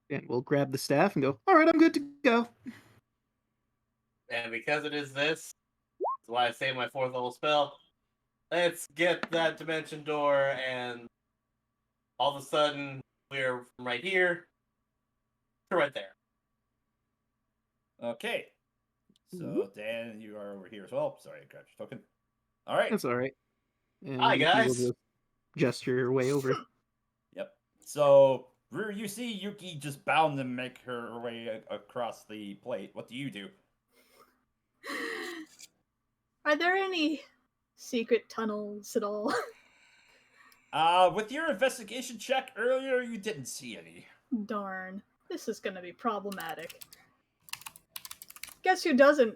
And we'll grab the staff and go, all right, I'm good to go. And because it is this, that's why I say my 4th level spell. Let's get that dimension door, and all of a sudden, we're from right here to right there. Okay. So, Dan, you are over here as well. Sorry, I grabbed your token. All right. That's all right. And Hi, Yuki will guys. just gesture your way over. Yep. So, Rue, you see Yuki just bound to make her way across the plate. What do you do? Are there any secret tunnels at all? With your investigation check earlier, you didn't see any. Darn. This is gonna be problematic. Guess who doesn't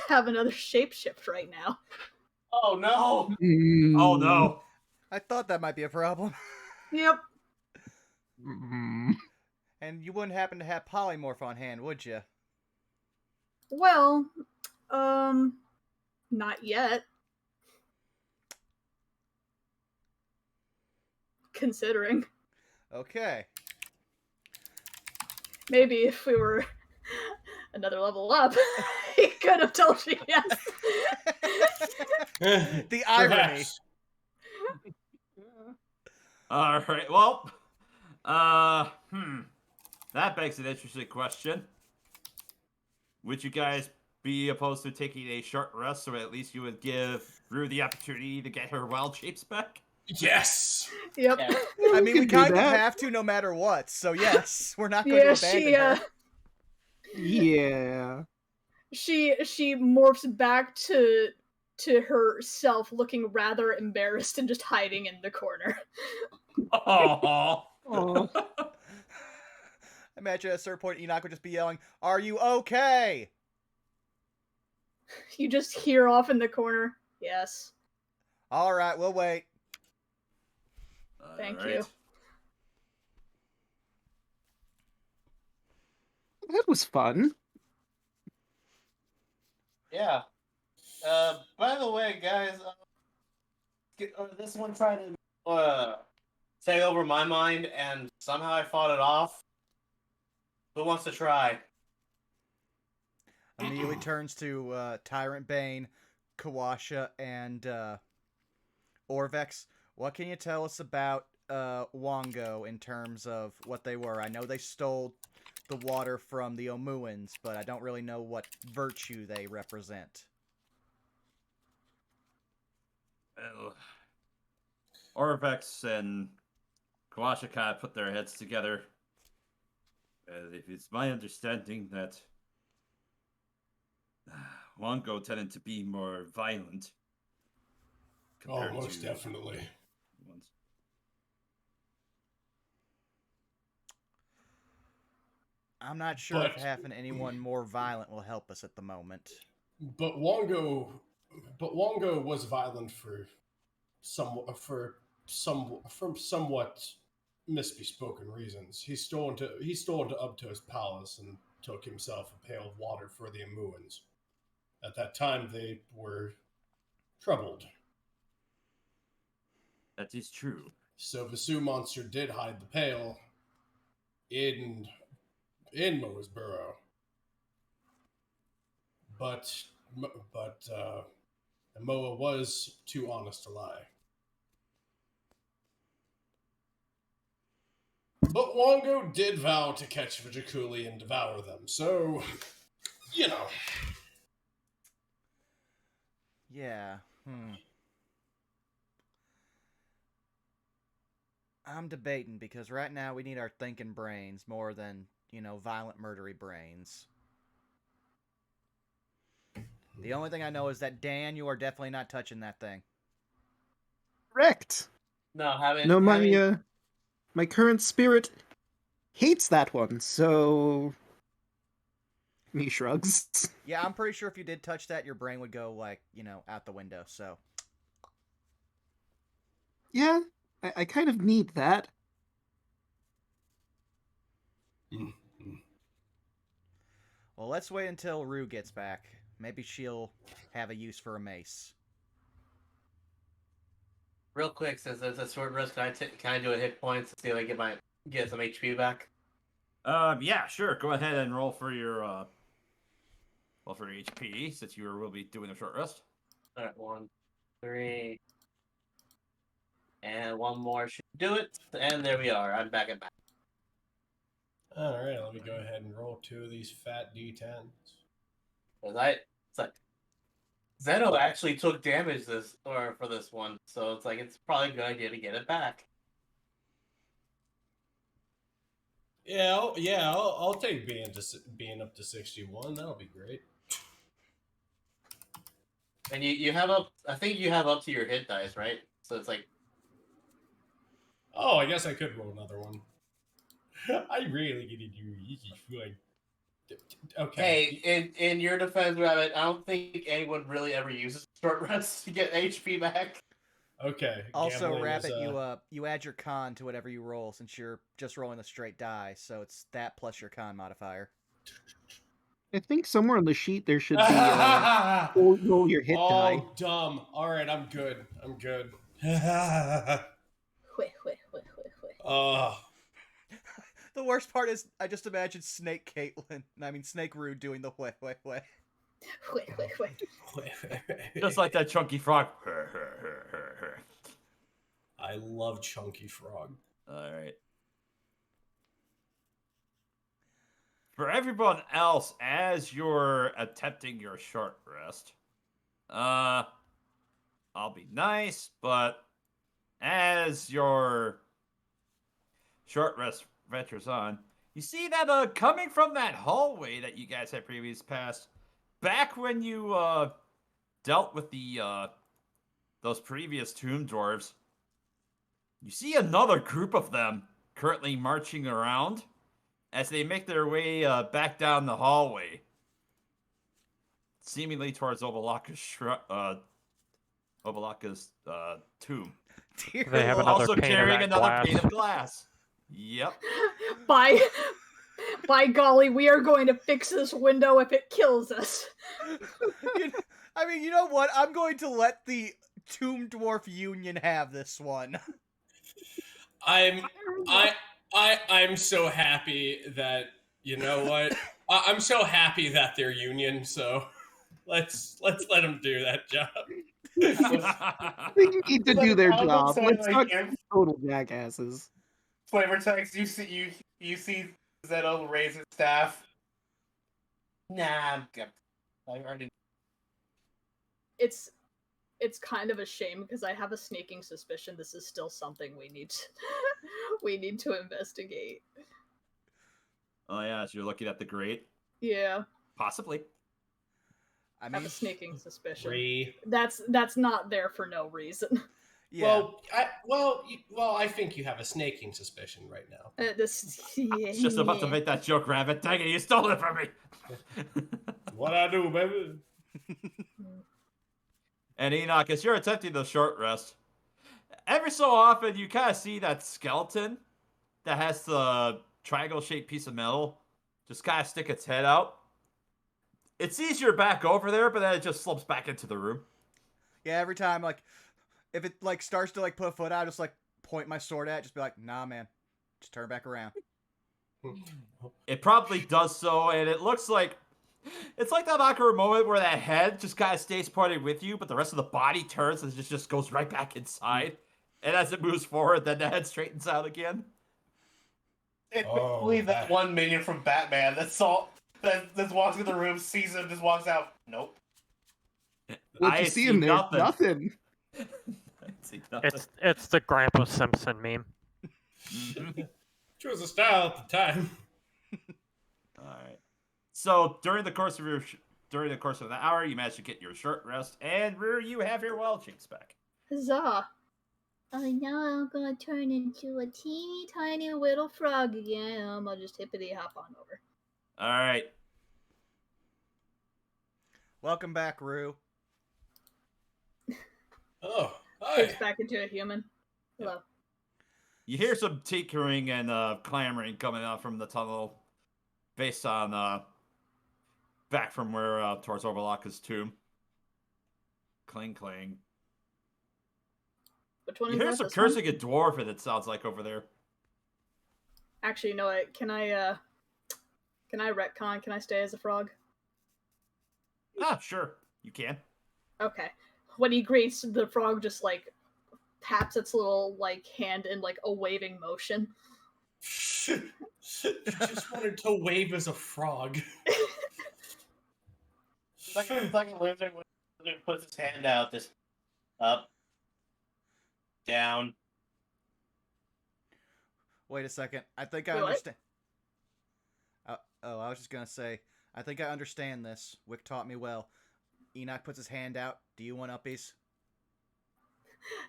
have another shapeshift right now? Oh no! Oh no. I thought that might be a problem. Yep. And you wouldn't happen to have polymorph on hand, would you? Well, not yet. Considering. Okay. Maybe if we were another level up, he could have told you yes. The irony. Perhaps. All right. Well, that begs an interesting question. Would you guys be opposed to taking a short rest so at least you would give Rue the opportunity to get her wild shapes back? Yes. Yep. Yeah. I mean, we could do kind of that. have to no matter what, so yes, we're not going to Yeah, abandon her. Yeah. she morphs back to to herself, looking rather embarrassed and just hiding in the corner. Oh. Oh, Imagine at a certain point, Enoch would just be yelling, "Are you okay?" You just hear off in the corner, yes. All right, we'll wait. Thank All you. right. that was fun. Yeah. By the way, guys, this one tried to take over my mind, and somehow I fought it off. Who wants to try? Immediately turns to Tyrant Bane, Kawasha, and Orvex. What can you tell us about Wongo in terms of what they were? I know they stole the water from the Omuans, but I don't really know what virtue they represent. Well, Orvex and Kawashika put their heads together. It's my understanding that Mongo tended to be more violent. Oh, compared most to definitely. ones. I'm not sure But- if having anyone more violent will help us at the moment. But Wongo was violent for somewhat misbespoken reasons. He stole into Ubto's palace and took himself a pail of water for the Amuans. At that time, they were troubled. That is true. So Vasu Monster did hide the pail in Moa's burrow. But Moa was too honest to lie. But Wongo did vow to catch Vajikuli and devour them, so, you know. Yeah. I'm debating because right now we need our thinking brains more than, violent murdery brains. The only thing I know is that, Dan, you are definitely not touching that thing. Correct. No, haven't. No, haven't- my current spirit hates that one, so he shrugs. Yeah, I'm pretty sure if you did touch that, your brain would go, out the window, so. Yeah, I kind of need that. Well, let's wait until Rue gets back. Maybe she'll have a use for a mace. Real quick, since there's a short rest, can I do a hit points to see if I get some HP back? Yeah, sure. Go ahead and roll for your HP since will be doing a short rest. All right, 1, 3, and one more should do it. And there we are. I'm back at back. All right, let me go ahead and roll 2 of these fat D10s. It's like Zeno actually took damage for this one, so it's probably a good idea to get it back. Yeah, I'll take being up to 61. That'll be great. And you have up. I think you have up to your hit dice, right? So it's like. Oh, I guess I could roll another one. I really get to do easy fun. Okay. Hey, in your defense, Rabbit, I don't think anyone really ever uses short rests to get HP back. Okay. Also, gambling Rabbit, is, you add your con to whatever you roll since you're just rolling a straight die, so it's that plus your con modifier. I think somewhere on the sheet there should be roll your hit die. Oh, dumb. All right, I'm good. The worst part is I just imagine Snake Rue doing the wheh. Just like that chunky frog. I love Chunky Frog. All right. For everyone else, as you're attempting your short rest, I'll be nice, but as your short rest ventures on, you see that coming from that hallway that you guys had previously passed, back when you dealt with the those previous tomb dwarves, you see another group of them currently marching around as they make their way back down the hallway, seemingly towards Obalaka's tomb. Dear They have Lord. another Also pane of carrying that another glass. pane of glass. Yep. By golly, we are going to fix this window if it kills us. I mean, you know what? I'm going to let the Tomb Dwarf Union have this one. I'm so happy that you know what. I'm so happy that they're union. So let's let them do that job. They need to do their I would job. say, Let's like, not if- be total jackasses. Flavor text, you see Zeno raise his staff. Nah, I'm good. I already. It's kind of a shame because I have a sneaking suspicion this is still something we need to investigate. Oh yeah, so you're looking at the grate? Yeah, Possibly. I I mean, have a sneaking suspicion. Three. That's not there for no reason. yeah. Well, I think you have a snaking suspicion right now. I was just about to make that joke, Rabbit. Dang it, you stole it from me! What I do, baby? And Enoch, as you're attempting the short rest, every so often you kind of see that skeleton that has the triangle-shaped piece of metal just kind of stick its head out. It sees you're back over there, but then it just slips back into the room. Yeah, every time, like, if it, like, starts to, like, put a foot out, just, like, point my sword at it, just be like, nah, man. Just turn back around. It probably does so, and it looks like... It's like that awkward moment where that head just kind of stays pointed with you, but the rest of the body turns and just goes right back inside. And as it moves forward, then the head straightens out again. It's Oh, basically that that- one minion from Batman that walks in the room, sees him, just walks out. Nope. What I you see in there? Nothing. I see nothing. It's the Grandpa Simpson meme. Which was a style at the time. All right. So during the course of the hour, you managed to get your short rest, and Ruru, you have your wild shapes back. Huzzah! Now I'm gonna turn into a teeny tiny little frog again. I'll just hippity hop on over. All right. Welcome back, Rue. Oh, Turns hi. back into a human. Hello. You hear some tinkering and clamoring coming out from the tunnel, based on back from where towards Overlocka's tomb. Clang clang. Which one You is hear that? some This one? cursing a dwarf, and it sounds like over there. Actually, you know what? Can I retcon? Can I stay as a frog? Ah, sure, you can. Okay. When he greets, the frog just like taps its little like hand in like a waving motion. You just wanted to wave as a frog. It's like a lizard puts his hand out, just up, down. Wait a second. I think I Wait, what? understand. I was just gonna say, I think I understand this. Wick taught me well. Enoch puts his hand out. Do you want uppies?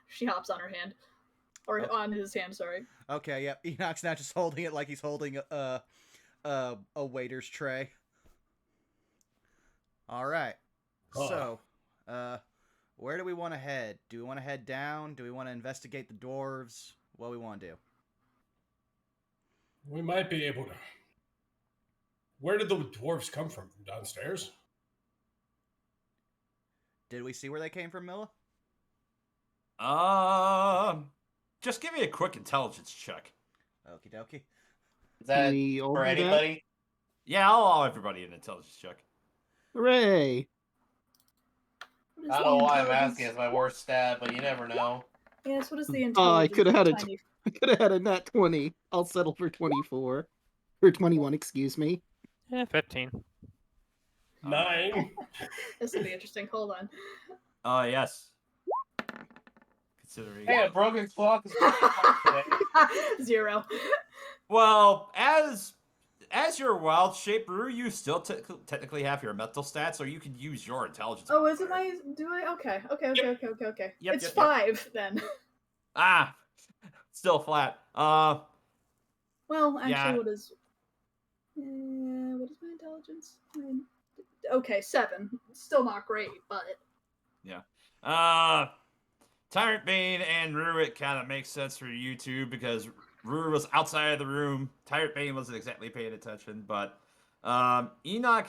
She hops on her hand. Or Okay. on his hand, sorry. Okay, yep. Enoch's not just holding it like he's holding a waiter's tray. All right. So, where do we want to head? Do we want to head down? Do we want to investigate the dwarves? What do we want to do? We might be able to. Where did the dwarves come from? From downstairs? Did we see where they came from, Milla? Just give me a quick intelligence check. Okie dokie. Is that We all for do that? anybody? Yeah, I'll allow everybody an intelligence check. Hooray! What is I the don't know why I'm intelligence? asking. It's my worst stat, but you never know. Yes, what is the I intelligence? could have had a tiny- I could have had a nat 20. I'll settle for 24. Or 21, excuse me. 15. 9. This will be interesting. Hold on. Yes. Considering. Hey, a broken clock is 0. Well, as as your wild shape, Rue, you still technically have your mental stats, so you can use your intelligence. Oh, is it modifier. do I? Okay. Yep, It's yep. 5 then. Ah, still flat. Well, actually, Yeah. what is my intelligence? Okay, 7. Still not great, but Yeah. Tyrant Bane and Rue, it kind of makes sense for you two because Rue was outside of the room. Tyrant Bane wasn't exactly paying attention, but Enoch,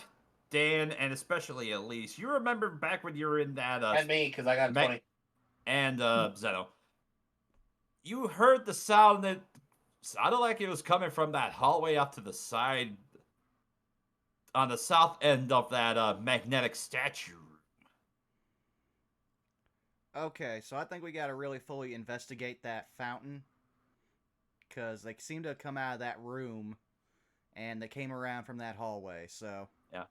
Dan, and especially Elise, you remember back when you were in that And me, because I got 20. and Zeno. You heard the sound that sounded like it was coming from that hallway up to the side on the south end of that magnetic statue. Okay, so I think we gotta really fully investigate that fountain. Because they seem to have come out of that room, and they came around from that hallway, so... Yeah.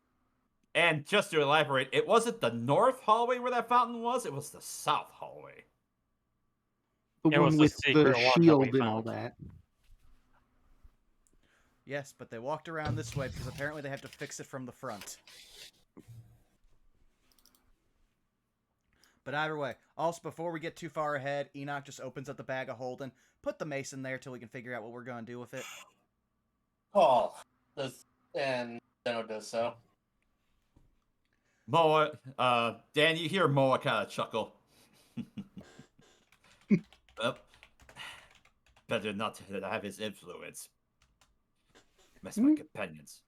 And just to elaborate, it wasn't the north hallway where that fountain was, it was the south hallway. The It was one the with secret the one that we shield and all found. that. Yes, but they walked around this way because apparently they have to fix it from the front. But either way, also before we get too far ahead, Enoch just opens up the bag of holding. Put the mace in there till we can figure out what we're going to do with it. Paul does, and Zeno does so. Moa, Dan, you hear Moa kind of chuckle. Well, better not to have his influence. Mess my companions.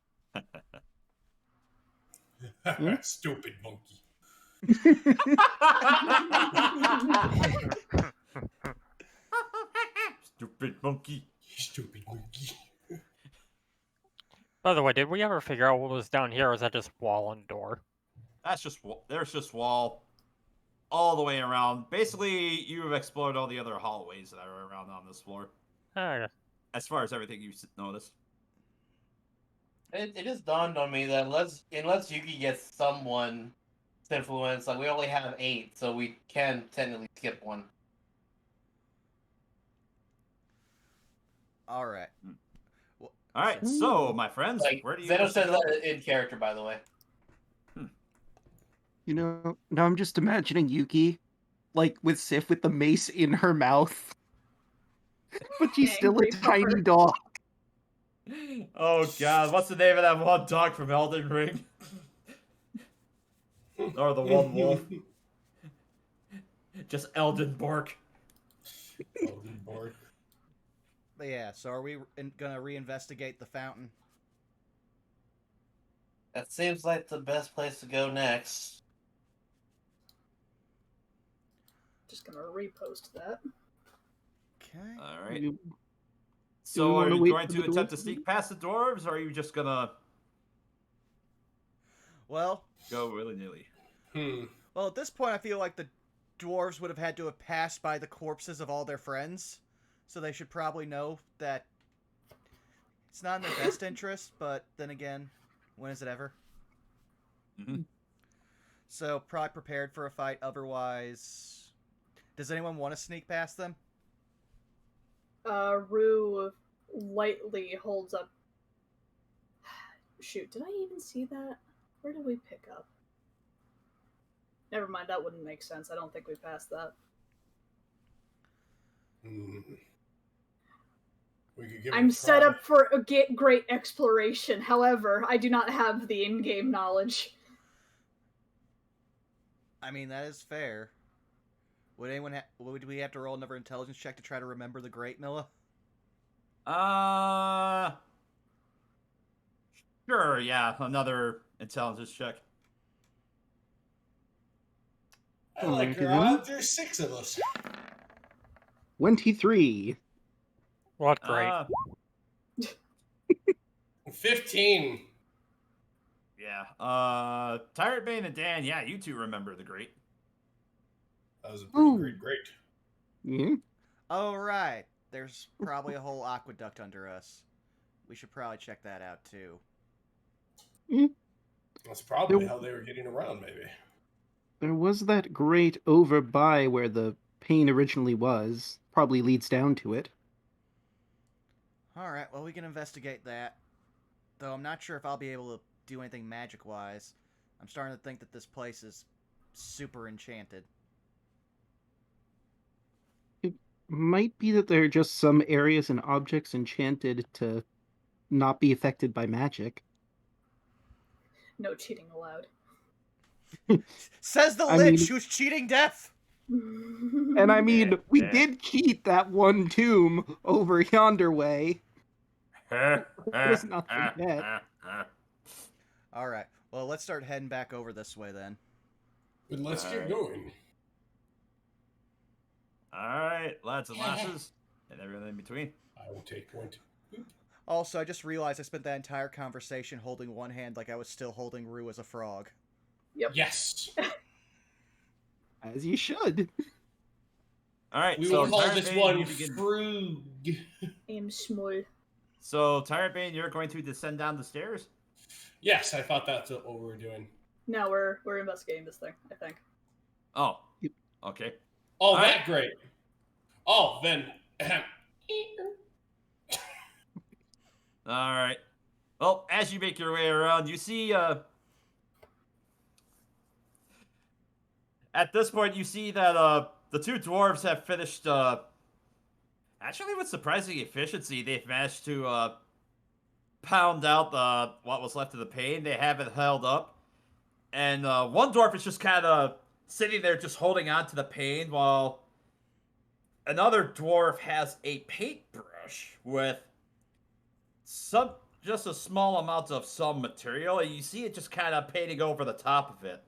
Stupid monkey. Stupid monkey. Stupid monkey. By the way, did we ever figure out what was down here, or is that just wall and door? That's just there's just wall all the way around. Basically, you've explored all the other hallways that are around on this floor. Okay. As far as everything you've noticed. It just dawned on me that unless Yuki gets someone's influence, like we only have 8, so we can technically skip one. Alright. All right, so my friends, Like where do you Zeno wish to says go? that in character, by the way. You know, now I'm just imagining Yuki, like, with Sif with the mace in her mouth. But she's still a Angry tiny fucker. dog. Oh god, what's the name of that one dog from Elden Ring? Or the one wolf? Just Elden Bork. Elden Borg. But yeah, so are we gonna reinvestigate the fountain? That seems like the best place to go next. just gonna repost that. Okay. All right. You- So we are wanna you wait going for to the attempt to dwarves? sneak past the dwarves, or are you just gonna Well, go willy-nilly? well, at this point, I feel like the dwarves would have had to have passed by the corpses of all their friends, so they should probably know that it's not in their best interest. But then again, when is it ever? Mm-hmm. So probably prepared for a fight. Otherwise, does anyone want to sneak past them? Rue lightly holds up. Shoot, did I even see that? Where did we pick up? Never mind, that wouldn't make sense. I don't think we passed that. We could give I'm it a set try. up for a great exploration. However, I do not have the in-game knowledge. I mean, that is fair. Would anyone would we have to roll another intelligence check to try to remember the Great Milla? Sure, yeah, another intelligence check. I like your odds. There's 6 of us. 23. What great. 15. Yeah. Tyrant Bane and Dan, yeah, you two remember the great. That was a pretty Ooh. great. Yeah. Oh, right. There's probably a whole aqueduct under us. We should probably check that out, too. That's probably how they were getting around, maybe. There was that grate over by where the pain originally was. Probably leads down to it. Alright, well, we can investigate that. Though I'm not sure if I'll be able to do anything magic-wise. I'm starting to think that this place is super enchanted. It might be that there are just some areas and objects enchanted to not be affected by magic. No cheating allowed. Says the I Lich mean- who's cheating death! And I mean, we Yeah. did cheat that one tomb over yonder way. Let's not forget. Alright, well, let's start heading back over this way then. But let's get Alright. going. Alright, lads and lasses, and everything in between. I will take point. Also, I just realized I spent that entire conversation holding one hand like I was still holding Rue as a frog. Yes. As you should. Alright, We so will call Tyrant this Bane, one you begin- Frug. I'm small. So, Tyrant Bane, you're going to descend down the stairs? Yes, I thought that's what we were doing. No, we're investigating this thing, I think. Oh, okay. Oh, All that right. great. Oh, then. Alright. Well, as you make your way around, you see, at this point, you see that, the two dwarves have finished, actually with surprising efficiency, they've managed to, pound out what was left of the pane. They have it held up. And, one dwarf is just kind of sitting there just holding on to the pane while another dwarf has a paintbrush with just a small amount of some material, and you see it just kind of painting over the top of it.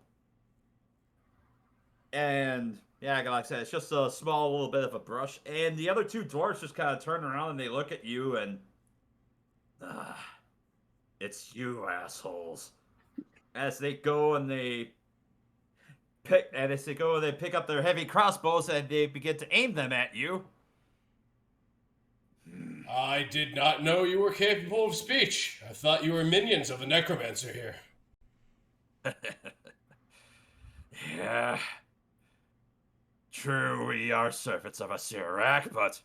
And yeah, like I said, it's just a small little bit of a brush. And the other two dwarves just kind of turn around and they look at you and, it's you assholes. As they go and they pick up their heavy crossbows and they begin to aim them at you. I did not know you were capable of speech. I thought you were minions of the necromancer here. Yeah. True, we are servants of a Sirak, but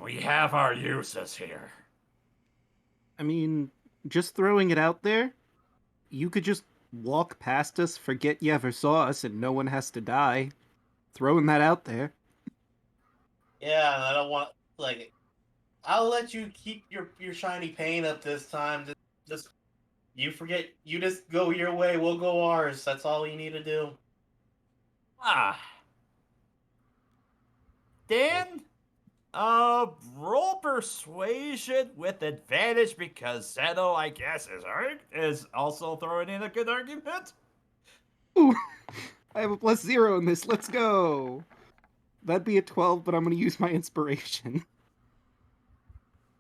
we have our uses here. I mean, just throwing it out there, you could just walk past us, forget you ever saw us, and no one has to die. Throwing that out there. Yeah, I don't want I'll let you keep your shiny paint up this time. Just you forget. You just go your way. We'll go ours. That's all you need to do. Dan, roll persuasion with advantage because Zeno, I guess, is also throwing in a good argument. Ooh, I have a +0 in this. Let's go. That'd be a 12, but I'm going to use my inspiration.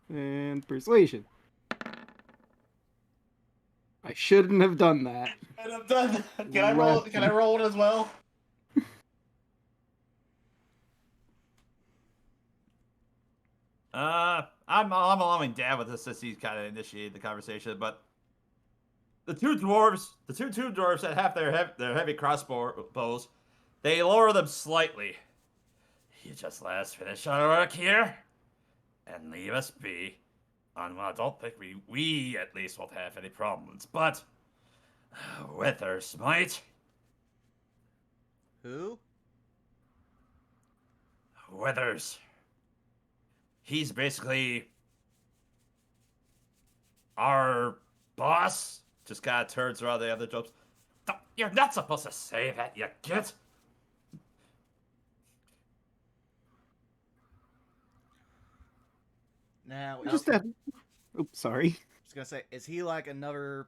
And persuasion. I shouldn't have done that. And I'm done. Can I roll? Can I roll it as well? I'm allowing Dan with this since he's kind of initiated the conversation, but the two dwarves that have their heavy crossbows, they lower them slightly. You just let us finish our work here and leave us be. And well, I don't think we at least won't have any problems, but Withers might. Who? Withers. He's basically our boss. Just kind of turns around the other jobs. You're not supposed to say that, you git. Now, We just have... Oops, sorry. I was gonna say, is he like another,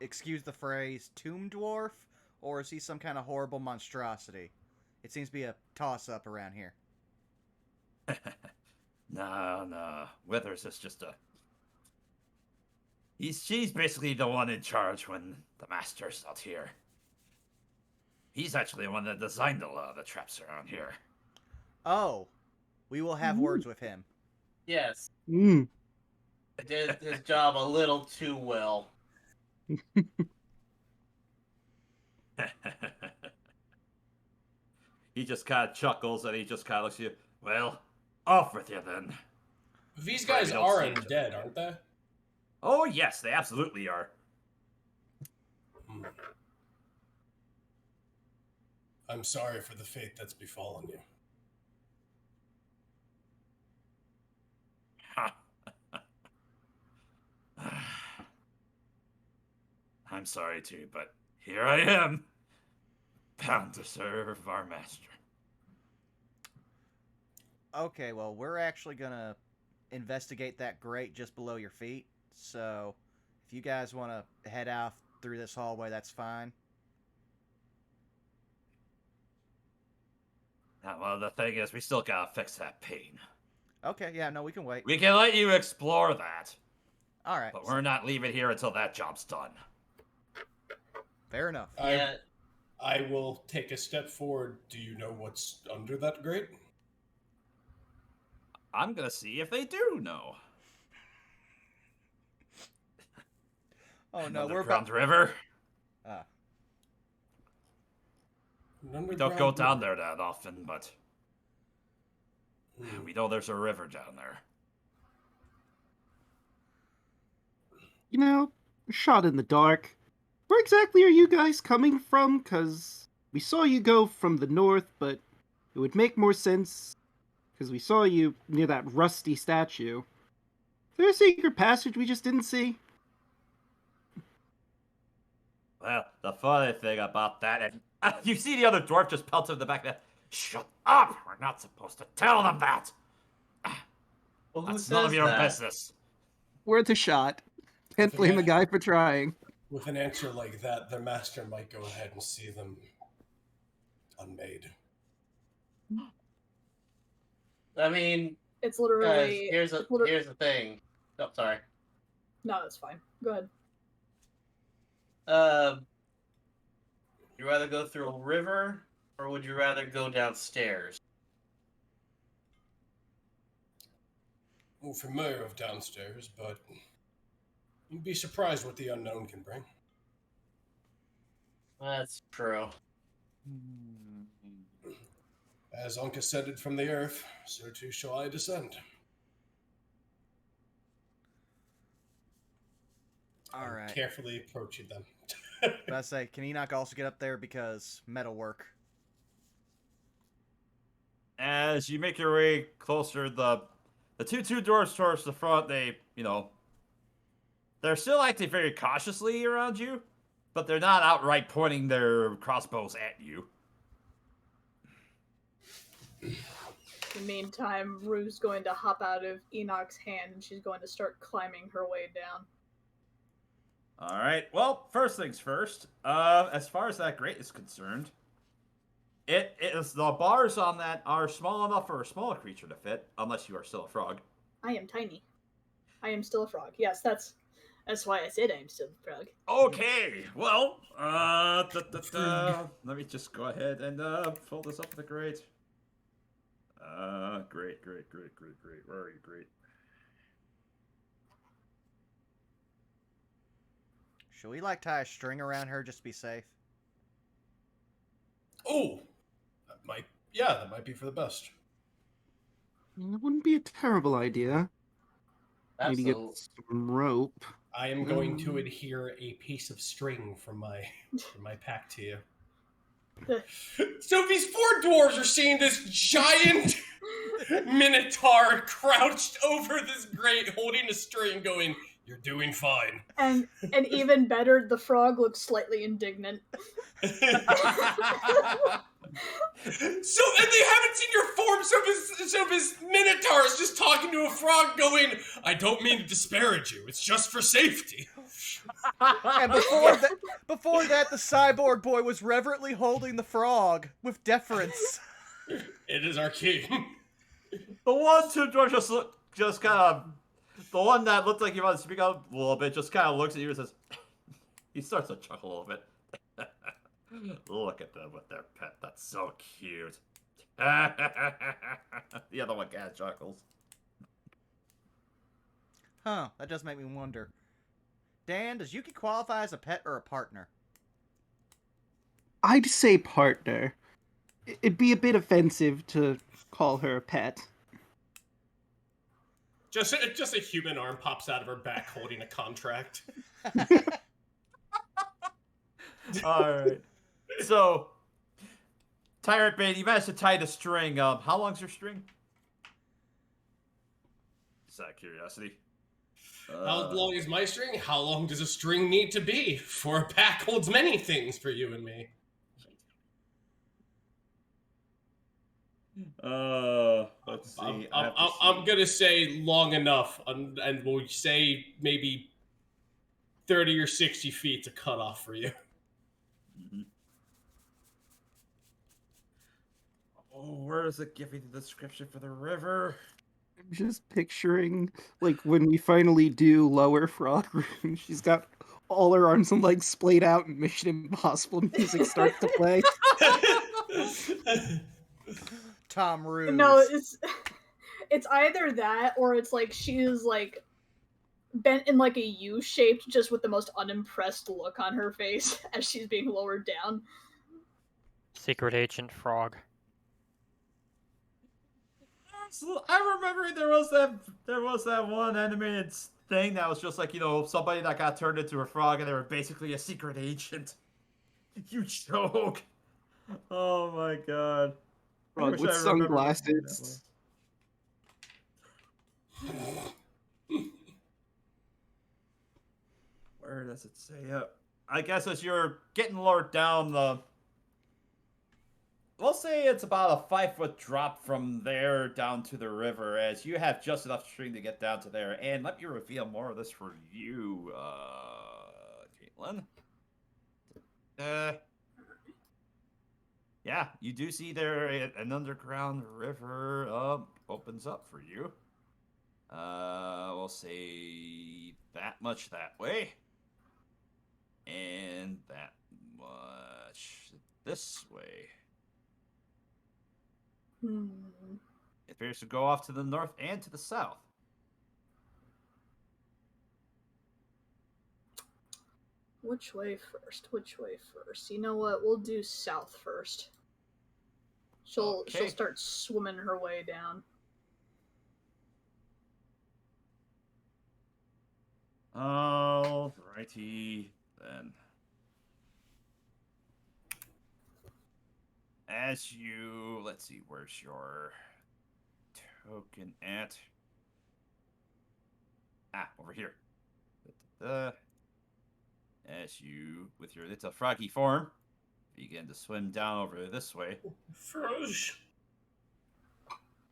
excuse the phrase, tomb dwarf? Or is he some kind of horrible monstrosity? It seems to be a toss-up around here. No. Withers is just a... She's basically the one in charge when the master's not here. He's actually the one that designed a lot of the traps around here. Oh, we will have words with him. Yes. Mm. Did his job a little too well. He just kind of chuckles and he just kind of looks at you. Well, off with you then. These Right, guys we don't are see each other. undead, aren't they? Oh, yes, they absolutely are. I'm sorry for the fate that's befallen you. I'm sorry too, but here I am, bound to serve our master. Okay, well, we're actually gonna investigate that grate just below your feet. So, if you guys want to head out through this hallway, that's fine. Well, the thing is, we still gotta fix that pain. Okay, yeah, no, we can wait. We can let you explore that, All right, but we're not leaving here until that job's done. fair enough. Yeah. I will take a step forward. Do you know what's under that grate? I'm gonna see if they do know. Oh An no, we're underground about. river. We don't go down there that often, but we know there's a river down there. You know, shot in the dark. Where exactly are you guys coming from? Because we saw you go from the north, but it would make more sense because we saw you near that rusty statue. Is there a secret passage we just didn't see? Well, the funny thing about that is, you see the other dwarf just pelt in the back of that. Shut up! We're not supposed to tell them that! Well, who That's says none of your that? business. Worth a shot. Can't blame the guy for trying. With an answer like that, their master might go ahead and see them unmade. I mean, It's guys, literally. here's the thing. Oh, sorry. No, that's fine. Go ahead. You rather go through a river, or would you rather go downstairs? Well, familiar of downstairs, but you'd be surprised what the unknown can bring. That's true. As Ankh ascended from the earth, so too shall I descend. All I'm right. carefully approaching them. But I say, can Enoch also get up there because metalwork? As you make your way closer, the two doors towards the front, they, they're still acting very cautiously around you, but they're not outright pointing their crossbows at you. In the meantime, Rue's going to hop out of Enoch's hand and she's going to start climbing her way down. All right. Well, first things first. As far as that grate is concerned, it is the bars on that are small enough for a smaller creature to fit, unless you are still a frog. I am tiny. I am still a frog. Yes, that's why I said I am still a frog. Okay. Well, let me just go ahead and fill this up with the grate. Great. Where are you, great? Should we tie a string around her just to be safe? Oh, that might be for the best. It wouldn't be a terrible idea. Maybe get Absolutely. some rope. I am going to adhere a piece of string from my pack to you. So these four dwarves are seeing this giant minotaur crouched over this grate, holding a string, going, "You're doing fine." And even better, the frog looks slightly indignant. So, and they haven't seen your form, so his minotaur is just talking to a frog, going, "I don't mean to disparage you. It's just for safety." And before that, the cyborg boy was reverently holding the frog with deference. It is our king. The one two dwarves just kind of, the one that looked like he wanted to speak up a little bit, just kind of looks at you and says, he starts to chuckle a little bit. Look at them with their pet. That's so cute. The other one kind of chuckles. Huh, that does make me wonder. Dan, does Yuki qualify as a pet or a partner? I'd say partner. It'd be a bit offensive to call her a pet. Just a human arm pops out of her back holding a contract. All right. So, Tyrant Bane, you managed to tie the string. How long's your string? Just out of curiosity. How long is my string? How long does a string need to be? For a pack holds many things for you and me. Let's see. I'm gonna say long enough, and we'll say maybe 30 or 60 feet to cut off for you. Mm-hmm. Oh, where does it give me the description for the river? I'm just picturing, like, when we finally do Lower Frog Room, she's got all her arms and legs splayed out and Mission Impossible music starts to play. Tom Ruse. No, it's either that or it's like she's like bent in like a U shaped, just with the most unimpressed look on her face as she's being lowered down. Secret Agent Frog. I remember there was that one animated thing that was just like, you know, somebody that got turned into a frog and they were basically a secret agent. You joke. Oh my god. Frog with sunglasses. Where does it say? I guess as you're getting lowered down, we'll say it's about a 5-foot drop from there down to the river, as you have just enough string to get down to there. And let me reveal more of this for you, Caitlin. Yeah, you do see there an underground river opens up for you. We'll say that much that way. And that much this way. It appears to go off to the north and to the south. Which way first? Which way first? You know what? We'll do south first. She'll start swimming her way down. Alrighty then. As you, let's see, where's your token at? Ah, over here. As you, with your little froggy form, begin to swim down over this way. Frog.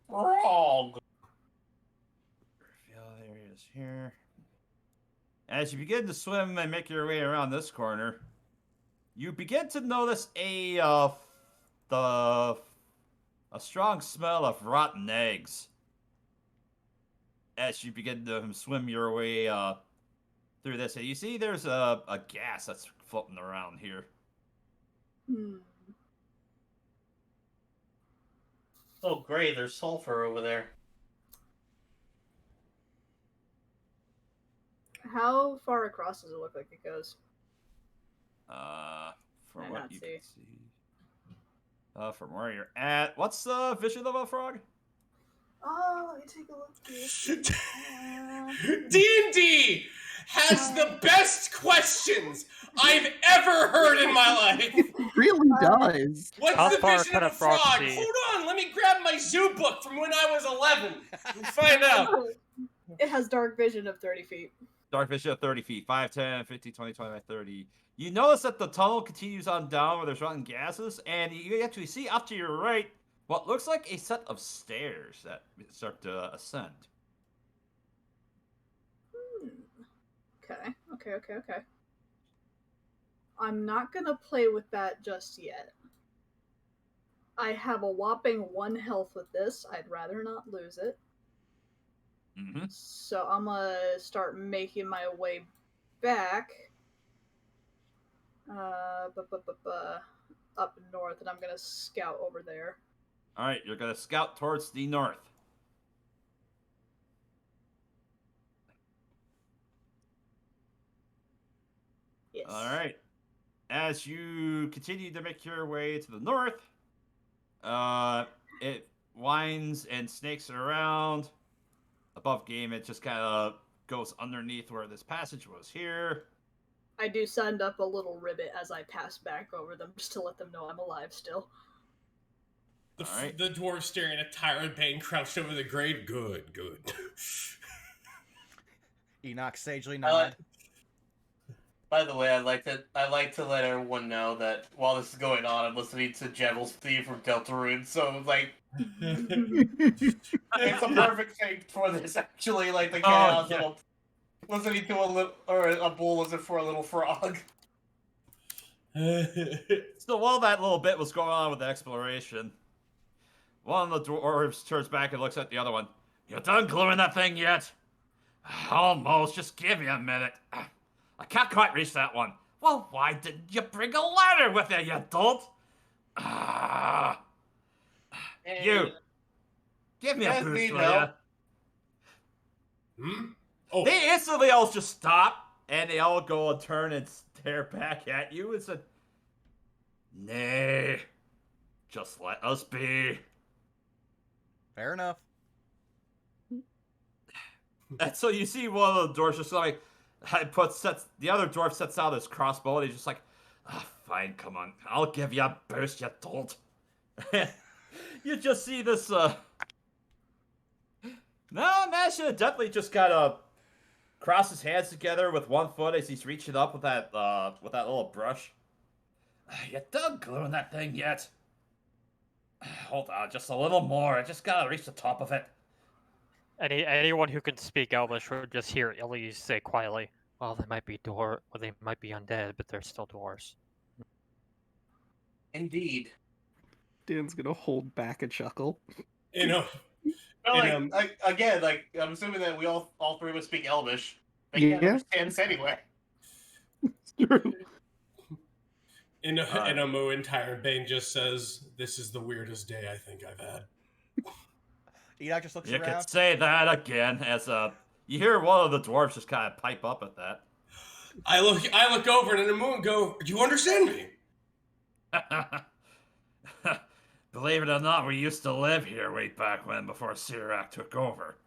Frog. There he is here. As you begin to swim and make your way around this corner, you begin to notice a strong smell of rotten eggs. As you begin to swim your way through this, you see there's a gas that's floating around here. Oh, great! There's sulfur over there. How far across does it look like it goes? From what you can see. From where you're at. What's the vision of a frog? Oh, let me take a look here. D&D has the best questions I've ever heard in my life. It really does. What's How the far vision could of a a frog frog? see? Hold on, let me grab my zoo book from when I was 11. We'll find out. It has dark vision of 30 feet. Dark vision of 30 feet. 5, 10, 15, 20, 25, 30. You notice that the tunnel continues on down where there's rotten gases, and you actually see off to your right what looks like a set of stairs that start to ascend. Okay. I'm not gonna play with that just yet. I have a whopping 1 health with this. I'd rather not lose it. Mm-hmm. So I'm gonna start making my way back. Up north, and I'm gonna scout over there. Alright, you're going to scout towards the north. Yes. Alright. As you continue to make your way to the north, it winds and snakes around above game, it just kind of goes underneath where this passage was here. I do send up a little ribbit as I pass back over them, just to let them know I'm alive still. Alright. The dwarf staring at Tyrant Bane crouched over the grave. Good. Enoch sagely nod. By the way, I like to let everyone know that while this is going on, I'm listening to Jevel's theme from Deltarune, so like it's a perfect thing for this actually, like the chaos little listening to a bull listen for a little frog. So while that little bit was going on with the exploration, one of the dwarves turns back and looks at the other one. You done gluing that thing yet? Almost. Just give me a minute. I can't quite reach that one. Well, why didn't you bring a ladder with you, you dolt? You. Give me a boost, will ya? Oh. They instantly all just stop, and they all go and turn and stare back at you and said, Nay, just let us be. Fair enough. And so you see one of the dwarves just like, the other dwarf sets out his crossbow, and he's just like, fine, come on, I'll give you a boost, you dolt. You just see this, No, Nash definitely just gotta cross his hands together with one foot as he's reaching up with that little brush. You done gluing that thing yet? Hold on, just a little more. I just gotta reach the top of it. Anyone who can speak Elvish would just hear Elise say quietly, "Well, they might be they might be undead, but they're still dwarves." Indeed. Dan's gonna hold back a chuckle. You know, No, again, I'm assuming that we all three of us speak Elvish. They can't understand this anyway. It's true. Inamu and Tyrant Bane just says, "This is the weirdest day I think I've had." Enoch just looks You around. could say that again, as you hear one of the dwarves just kind of pipe up at that. I look over at Inamu and go, "Do you understand me?" Believe it or not, we used to live here way back when, before Sirac took over.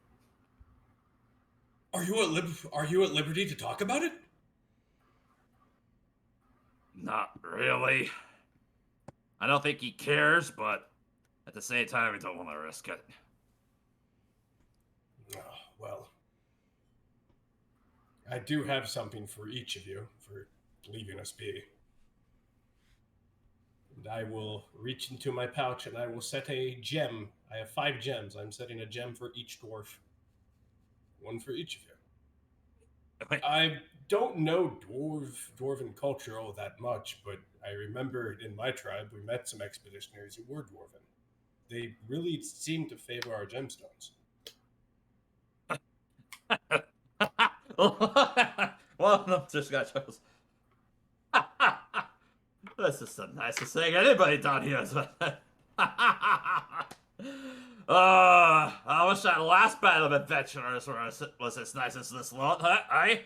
Are you at liberty to talk about it? Not really. I don't think he cares, but at the same time, we don't want to risk it. Oh, well, I do have something for each of you for leaving us be. And I will reach into my pouch and I will set a gem. I have 5 gems. I'm setting a gem for each dwarf. One for each of you. I don't know dwarven culture all that much, but I remember in my tribe we met some expeditionaries who were dwarven. They really seem to favor our gemstones. One of them just got chuckles. This is the nicest thing anybody down here has. I wish that last band of adventurers was as nice as this lot, huh? Eh?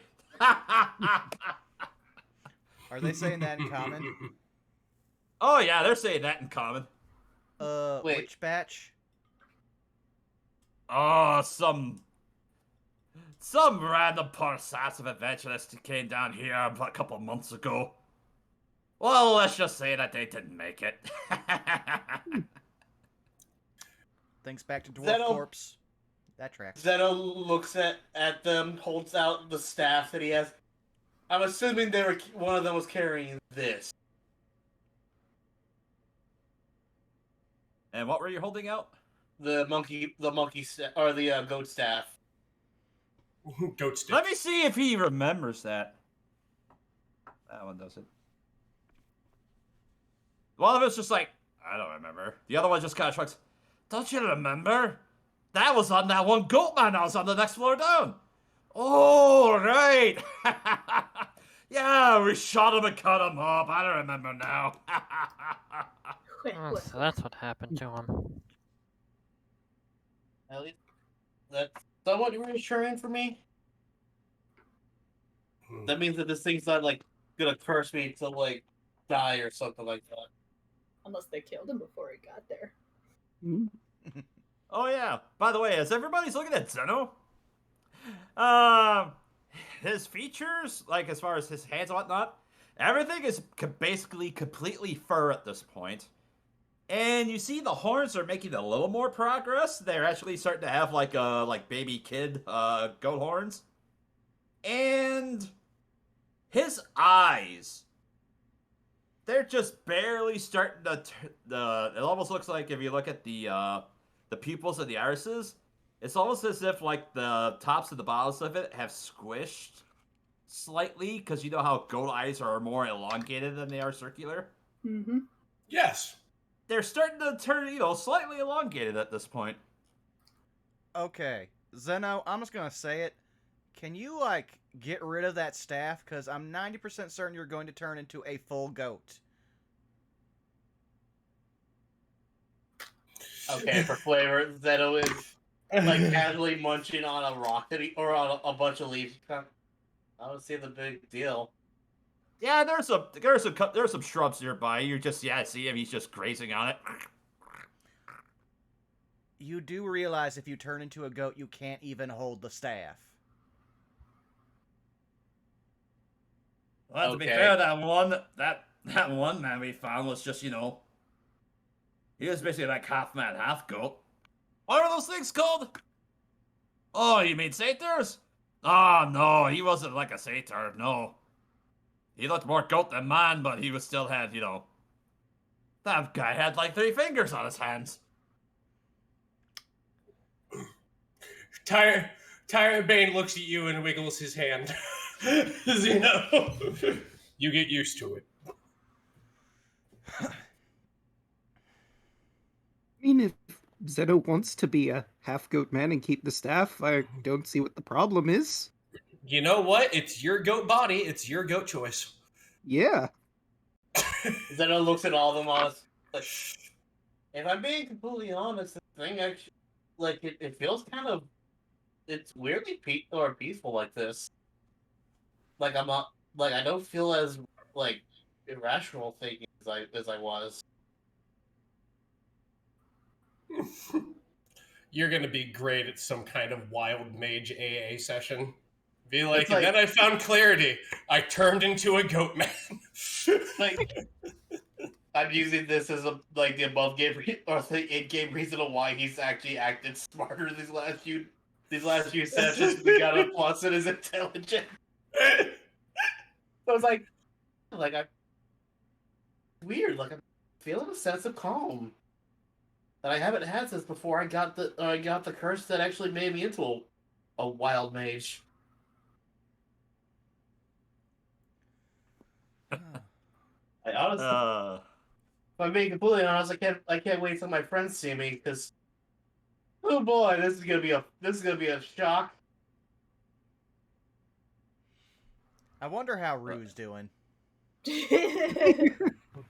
Are they saying that in common? Oh yeah, they're saying that in common. Wait. Which batch? Oh, some random poor-sass of adventurers that came down here a couple months ago. Well, let's just say that they didn't make it. Thinks back to Dwarf Zeno- Corpse. That tracks. Zeno looks at them, holds out the staff that he has. I'm assuming one of them was carrying this. And what were you holding out? The monkey or the goat staff. Goat stick. Let me see if he remembers that. That one doesn't. One of us just like, I don't remember. The other one just kind of shrugs. Don't you remember? That was on that one goat man I was on the next floor down. Oh, right. Yeah, we shot him and cut him up. I don't remember now. Oh, so that's what happened to him. At least that's somewhat reassuring for me. That means that this thing's not gonna curse me to die or something like that. Unless they killed him before he got there. Oh yeah. By the way, is everybody's looking at Zeno? Um, his features, like as far as his hands and whatnot, everything is basically completely fur at this point. And you see the horns are making a little more progress. They're actually starting to have like baby kid goat horns. And his eyes, they're just barely starting to it almost looks like if you look at the pupils of the irises, it's almost as if like the tops of the bottoms of it have squished slightly, because you know how goat eyes are more elongated than they are circular. Mm-hmm. Yes. They're starting to turn, slightly elongated at this point. Okay, Zeno, I'm just gonna say it. Can you, like, get rid of that staff? Because I'm 90% certain you're going to turn into a full goat. Okay, for flavor, Zeno is like casually munching on a rocket or on a bunch of leaves. I don't see the big deal. Yeah, there's some shrubs nearby. You just see him. He's just grazing on it. You do realize if you turn into a goat, you can't even hold the staff. Well, to be Okay. fair, that one man we found was just, he was basically like half man, half goat. What are those things called? Oh, you mean satyrs? Oh, no, he wasn't like a satyr, no. He looked more goat than man, but he was still had, that guy had like 3 fingers on his hands. Tyrant Bane looks at you and wiggles his hand. Zeno, you get used to it. I mean, if Zeno wants to be a half-goat man and keep the staff, I don't see what the problem is. You know what? It's your goat body. It's your goat choice. Yeah. Zeno looks at all of them honest. Like, if I'm being completely honest, the thing actually, like, it feels kind of, it's weirdly peaceful like this. Like, I'm not, like, I don't feel as, like, irrational thinking as I was. You're going to be great at some kind of wild mage AA session. Be like, It's like- and then I found clarity. I turned into a goat man. Like, I'm using this as the above game or the in-game reason of why he's actually acted smarter these last few sessions. We got a plus in his intelligence. So it's like I weird. Like, I'm feeling a sense of calm that I haven't had since before I got the curse that actually made me into a wild mage. I honestly, if I'm being completely honest, I can't wait till my friends see me, because oh boy, this is gonna be a shock. I wonder how Rue's doing.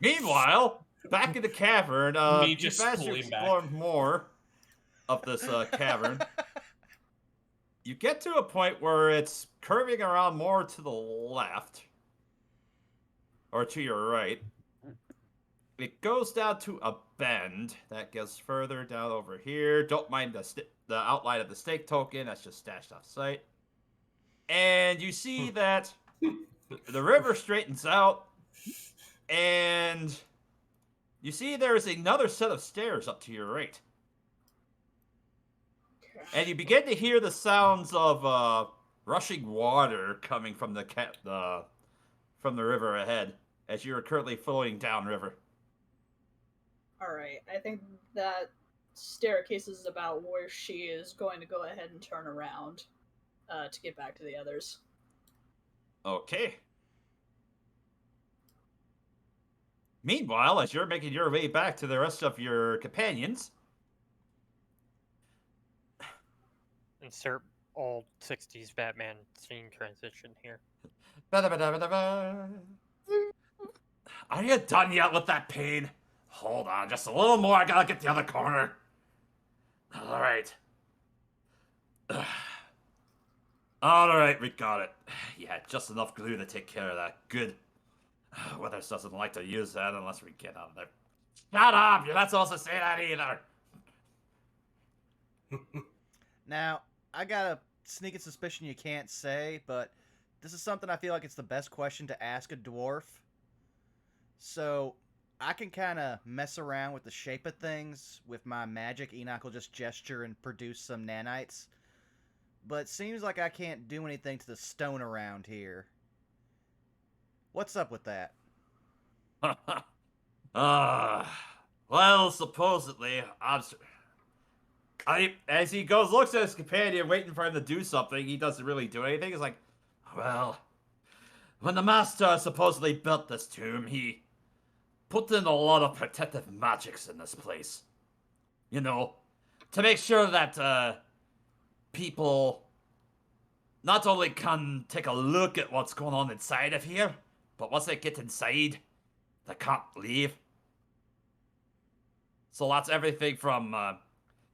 Meanwhile, back in the cavern, Me just as you pulling back. explore more of this cavern, you get to a point where it's curving around more to the left, or to your right. It goes down to a bend that goes further down over here. Don't mind the outline of the stake token. That's just stashed off site. And you see that the river straightens out, and you see there is another set of stairs up to your right. And you begin to hear the sounds of rushing water coming from the river ahead, as you are currently flowing downriver. Alright, I think that staircase is about where she is going to go ahead and turn around to get back to the others. Okay. Meanwhile, as you're making your way back to the rest of your companions, Insert old 60s Batman scene transition here. are you done yet with that pain? Hold on, just a little more. I gotta get the other corner. All right. All right, we got it. Yeah, just enough glue to take care of that. Good. Weathers doesn't like to use that unless we get out of there. Shut up! You're not supposed to say that either. Now, I gotta sneaking suspicion you can't say, but this is something I feel like it's the best question to ask a dwarf. So I can kind of mess around with the shape of things with my magic. Enoch will just gesture and produce some nanites. But it seems like I can't do anything to the stone around here. What's up with that? Well, supposedly, as he goes, looks at his companion, waiting for him to do something. He doesn't really do anything. He's like, well, when the master supposedly built this tomb, he put in a lot of protective magics in this place. You know, to make sure that people not only can take a look at what's going on inside of here, but once they get inside, they can't leave. So that's everything from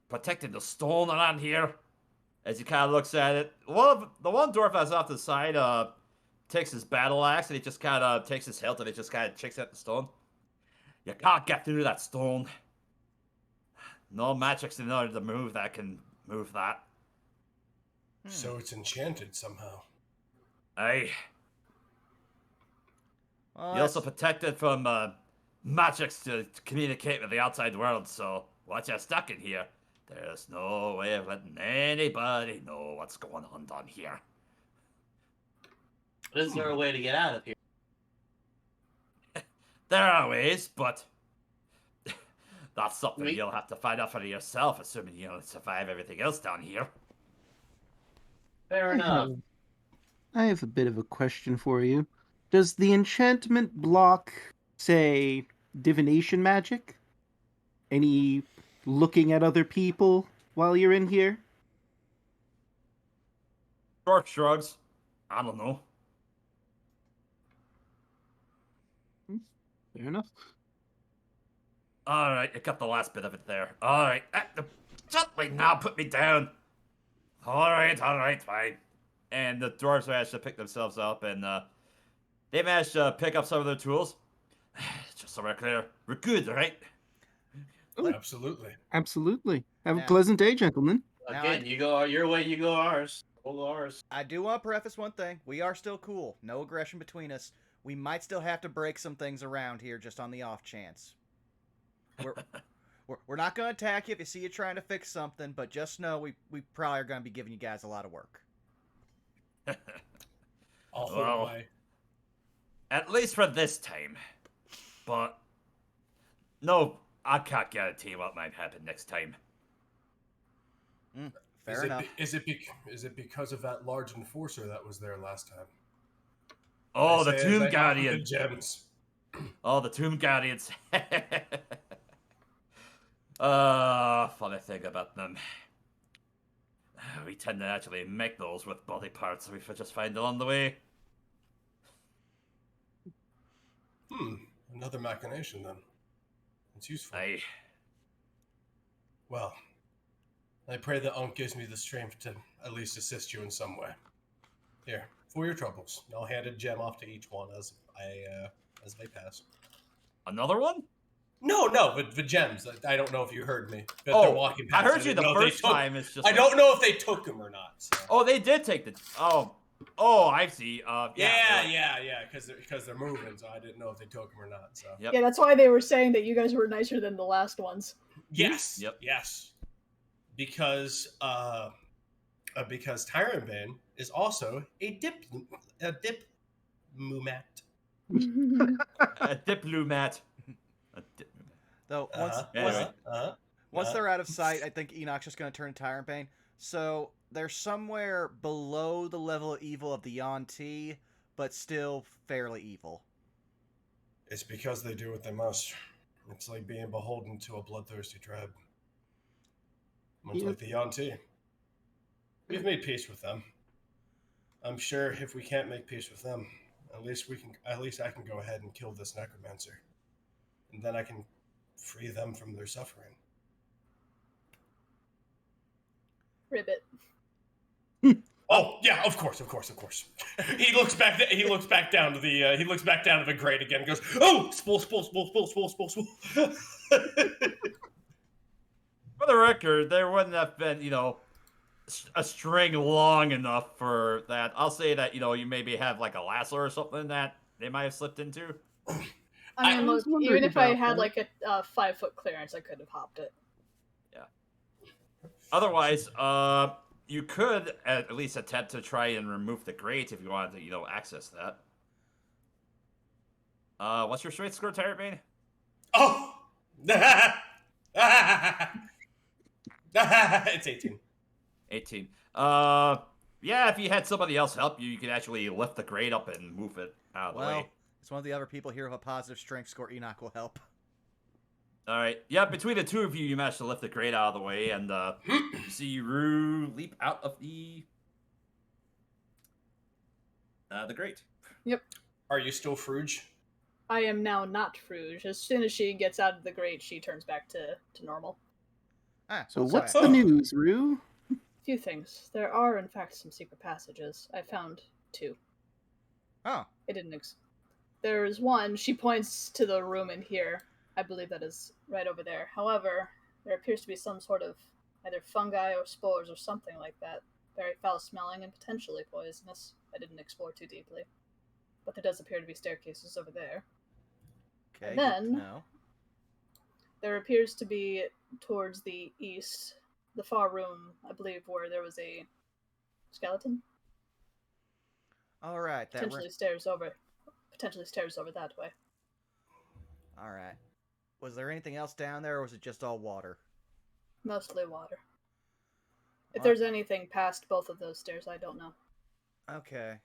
protecting the stone around here. As he kind of looks at it, the one dwarf that's off to the side takes his battle axe and he just kind of takes his hilt and he just kind of chicks at the stone. You can't get through that stone. No magics in order to move that can move that. So it's enchanted somehow. Aye. Well, You also protect it from magics to communicate with the outside world, so once you're stuck in here, there's no way of letting anybody know what's going on down here. Is there a way to get out of here? There are ways, but that's something you'll have to find out for yourself, assuming you'll survive everything else down here. Fair enough. I have a bit of a question for you. Does the enchantment block, say, divination magic? Any looking at other people while you're in here? Dwarf shrugs. I don't know. Fair enough. Alright, you got the last bit of it there. Alright. Gently now, put me down. Alright, fine. And the dwarves managed to pick themselves up, and they managed to pick up some of their tools. Just so we're clear, we're good, right? Absolutely. Absolutely. Have a Now- pleasant day, gentlemen. Now, Again, you go your way, you go ours. We'll go ours. I do want to preface one thing. We are still cool. No aggression between us. We might still have to break some things around here just on the off chance. We're not going to attack you if you see you trying to fix something, but just know we probably are going to be giving you guys a lot of work. I'll hold Well, my... At least for this time. But no, I can't guarantee what might happen next time. Fair enough. Is it because of that large enforcer that was there last time? Oh, I the say as Tomb I offer Guardian. the gems. Oh, the Tomb Guardians. Funny thing about them. We tend to actually make those with body parts we just find along the way. Another machination then. It's useful. Aye. Well, I pray that Unc gives me the strength to at least assist you in some way. Here, for your troubles. I'll hand a gem off to each one as they pass. Another one? No, but the gems. I don't know if you heard me. But Oh, they're walking I past. heard you didn't the know if they first took- time. It's just. I don't know if they took them or not. So. Oh, they did take the. Oh, I see. Yeah, because they're moving, so I didn't know if they took them or not. So Yep. Yeah, that's why they were saying that you guys were nicer than the last ones. yes, Yep. yes, because Tyrant Bane is also a diplomat. A diplomat. A diplomat. Though once Anyway. they're out of sight, I think Enoch's just going to turn to Tyrant Bane. So they're somewhere below the level of evil of the Yuan-Ti, but still fairly evil. It's because they do what they must. It's like being beholden to a bloodthirsty tribe. Much like the Yuan-Ti. We've made peace with them. I'm sure if we can't make peace with them, at least I can go ahead and kill this necromancer. And then I can free them from their suffering. Ribbit. Oh yeah, of course. He looks back down to the grate again. And goes, oh, spool. For the record, there wouldn't have been, a string long enough for that. I'll say that, you maybe have like a lasso or something that they might have slipped into. I mean, I was look, wondering even if I about had that. like a 5-foot clearance, I could have hopped it. Otherwise, you could at least attempt to try and remove the grate if you wanted to, access that. What's your strength score, Tyrant Bane? Oh! It's 18. 18. Yeah, if you had somebody else help you, you could actually lift the grate up and move it out of the Well, way. it's one of the other people here with a positive strength score. Enoch will help. All right. Yeah, between the two of you, you managed to lift the grate out of the way, and you see Rue leap out of the grate. Yep. Are you still Fruge? I am now not Fruge. As soon as she gets out of the grate, she turns back to normal. So what's okay. the news, Rue? Few things. There are, in fact, some secret passages. I found 2. Oh, It didn't. There's one. She points to the room in here. I believe that is right over there. However, there appears to be some sort of either fungi or spores or something like that. Very foul-smelling and potentially poisonous. I didn't explore too deeply, but there does appear to be staircases over there. okay. And then- good to know. There appears to be towards the east, the far room, I believe, where there was a skeleton. All right, that Potentially stairs over that way. All right. Was there anything else down there, or was it just all water? Mostly water. If What? there's anything past both of those stairs, I don't know. Okay.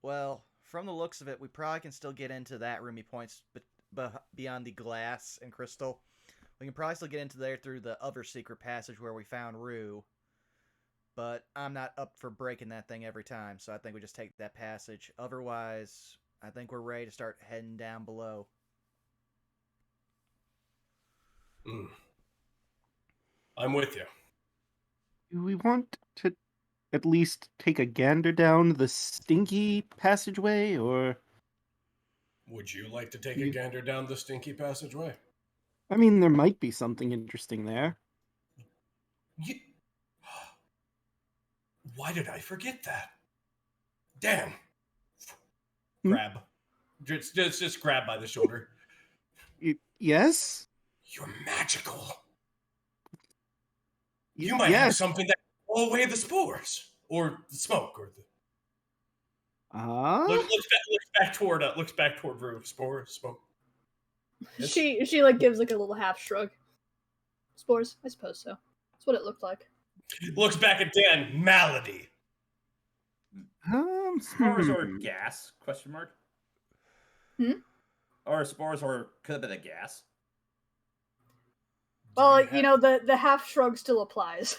Well, from the looks of it, we probably can still get into that room. He points beyond the glass and crystal. We can probably still get into there through the other secret passage where we found Rue. But I'm not up for breaking that thing every time, so I think we just take that passage. Otherwise, I think we're ready to start heading down below. I'm with you. Do we want to at least take a gander down the stinky passageway, or... Would you like to take a gander down the stinky passageway? I mean, there might be something interesting there. Why did I forget that? Damn. Hmm? Grab. Just grab by the shoulder. Yes? You're magical. You might have yes. something that will blow away the spores. Or the smoke. Or the... Looks back toward Rue. Spores, smoke. Yes. She like gives like a little half shrug. Spores, I suppose so. That's what it looked like. Looks back at Dan. Malady. Spores or gas? Question mark. Or spores or could have been a gas. Well, the half shrug still applies.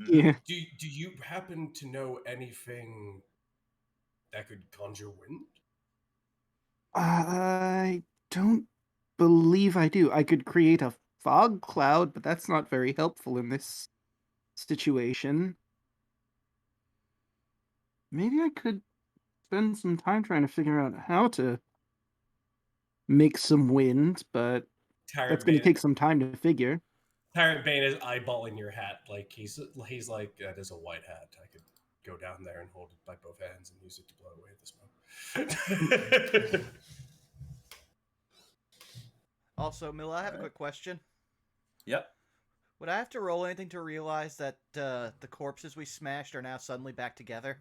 Yeah. Do you happen to know anything that could conjure wind? I don't believe I do. I could create a fog cloud, but that's not very helpful in this situation. Maybe I could spend some time trying to figure out how to make some wind, but that's going to take some time to figure. Tyrant Bane is eyeballing your hat like he's like, that is a white hat. I could go down there and hold it by both hands and use it to blow away the smoke. Also, Mila, I have a quick question. Yep. Would I have to roll anything to realize that the corpses we smashed are now suddenly back together?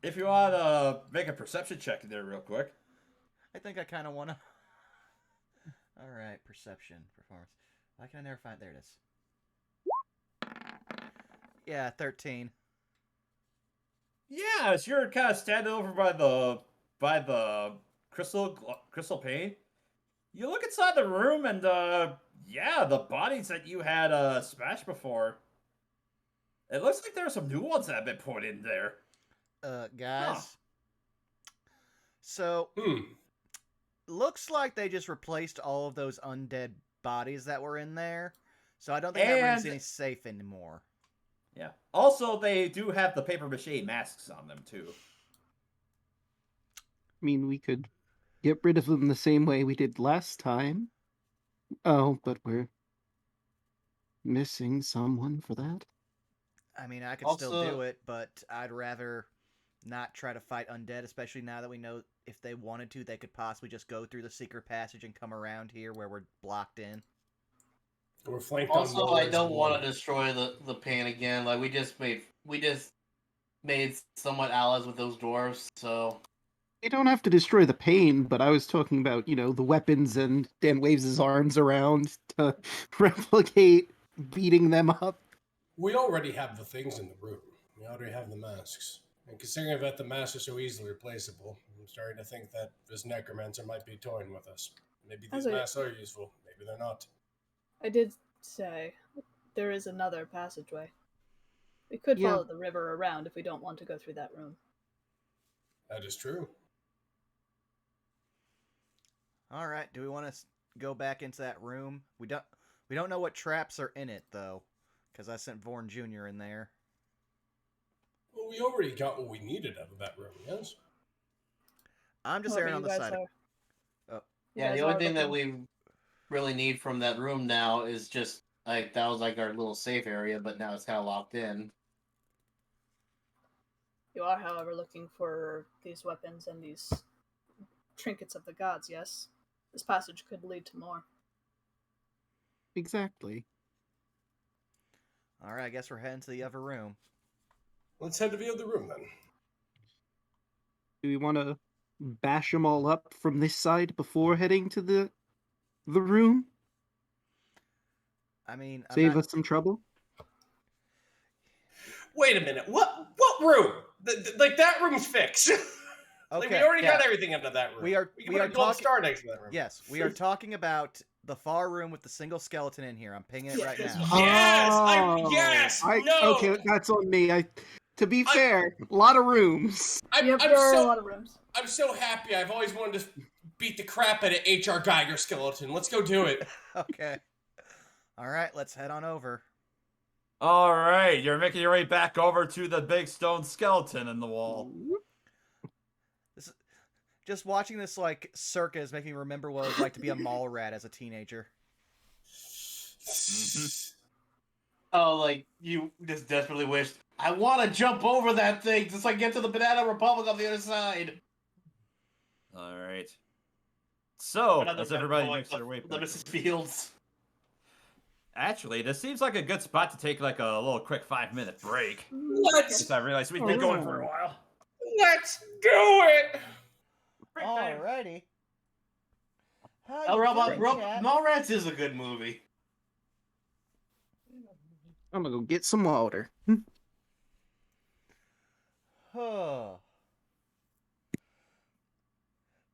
If you want to make a perception check there real quick. I think I kind of want to... Alright, perception, performance. Why can I never find... There it is. Yeah, 13. Yeah, as you're kind of standing over by the crystal pane, you look inside the room and yeah, the bodies that you had smashed before. It looks like there are some new ones that have been put in there. Guys. Huh. So, looks like they just replaced all of those undead bodies that were in there. So I don't think that room's any safe anymore. Yeah. Also, they do have the papier-mâché masks on them, too. I mean, we could get rid of them the same way we did last time. Oh, but we're missing someone for that. I mean, I could still Also- do it, but I'd rather not try to fight undead, especially now that we know if they wanted to, they could possibly just go through the secret passage and come around here where we're blocked in. We're flanked on Also, all I ways don't and want one. to destroy the pan again. Like we just made somewhat allies with those dwarves. So You don't have to destroy the pain, but I was talking about, the weapons, and Dan waves his arms around to replicate beating them up. We already have the things in the room. We already have the masks. And considering that the masks are so easily replaceable, I'm starting to think that this necromancer might be toying with us. Maybe these masks are useful. Maybe they're not. I did say there is another passageway. We could Yeah. follow the river around if we don't want to go through that room. That is true. All right, do we want to go back into that room? We don't know what traps are in it though, because I sent Vorn Jr. in there. Well, we already got what we needed out of that room, yes? I'm just However, erring on you the guys side. are- yeah, guys the only are thing that looking- we really need from that room now is just like that was like our little safe area, but now it's kind of locked in. You are, however, looking for these weapons and these trinkets of the gods, yes? This passage could lead to more. Exactly. All right, I guess we're heading to the other room. Let's head to the other room then. Do we want to bash them all up from this side before heading to the room? I mean, Save us some trouble? Wait a minute. What room? Like that room's fixed. Like we Okay, already got yeah. everything into that room. We are- We can we put are a gold talking- star next to that room. Yes, we are talking about the far room with the single skeleton in here. I'm pinging it right Yes. now. Yes. Oh, No. Okay, that's on me. To be fair, a lot of rooms. Yep, there are a lot of rooms. I'm so happy. I've always wanted to beat the crap out of H.R. Geiger skeleton. Let's go do it. Okay. All right, let's head on over. All right, you're making your way back over to the big stone skeleton in the wall. Just watching this like circus making me remember what it was like to be a mall rat as a teenager. Oh, like you just desperately wished I want to jump over that thing just like get to the Banana Republic on the other side. All right. So, Another as everybody Republic, makes their way the back. Mrs. Fields. Actually, this seems like a good spot to take like a little quick 5-minute break. Let's Since I realized we've been going for a while. let's do it. Alrighty. How Oh, you doing, cat? Mallrats is a good movie. I'm gonna go get some water. Huh.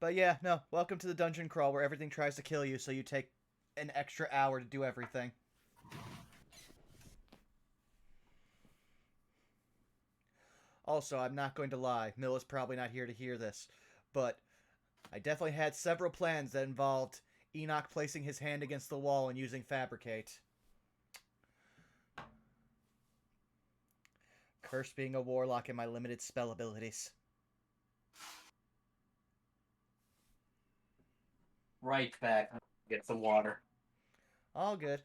But yeah, no. Welcome to the dungeon crawl where everything tries to kill you, so you take an extra hour to do everything. Also, I'm not going to lie. Mill is probably not here to hear this, but I definitely had several plans that involved Enoch placing his hand against the wall and using Fabricate. Curse being a warlock and my limited spell abilities. Right back. Get some water. All good.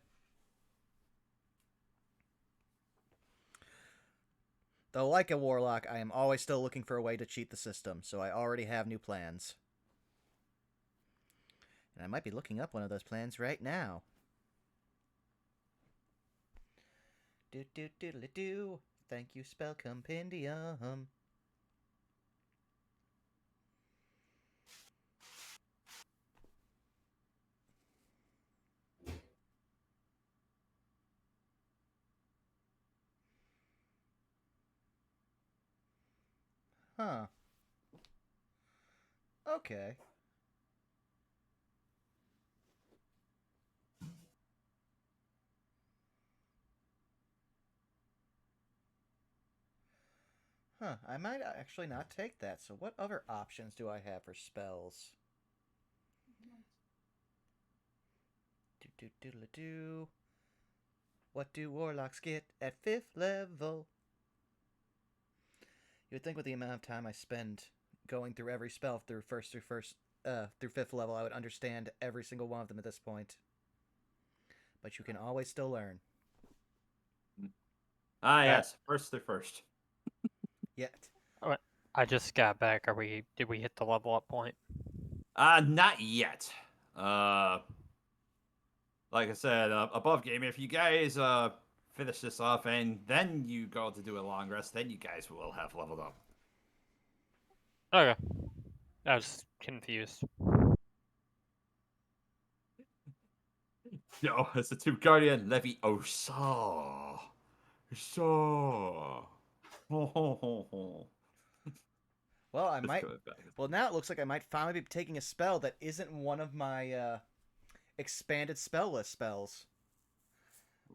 Though like a warlock, I am always still looking for a way to cheat the system, so I already have new plans. And I might be looking up one of those plans right now. Do do doodly do. Thank you, spell compendium. Huh. Okay. Huh, I might actually not take that. So what other options do I have for spells? Do. What do warlocks get at 5th level? You would think with the amount of time I spend going through every spell through 5th level, I would understand every single one of them at this point. But you can always still learn. Ah, yes. First to first. Yet. I just got back. Did we hit the level up point? Not yet. Like I said, above game, if you guys finish this off and then you go to do a long rest, then you guys will have leveled up. Okay. I was confused. No, it's the Tomb Guardian Leviosa. So. Well, I It's might. coming back. Well, now it looks like I might finally be taking a spell that isn't one of my expanded spell list spells.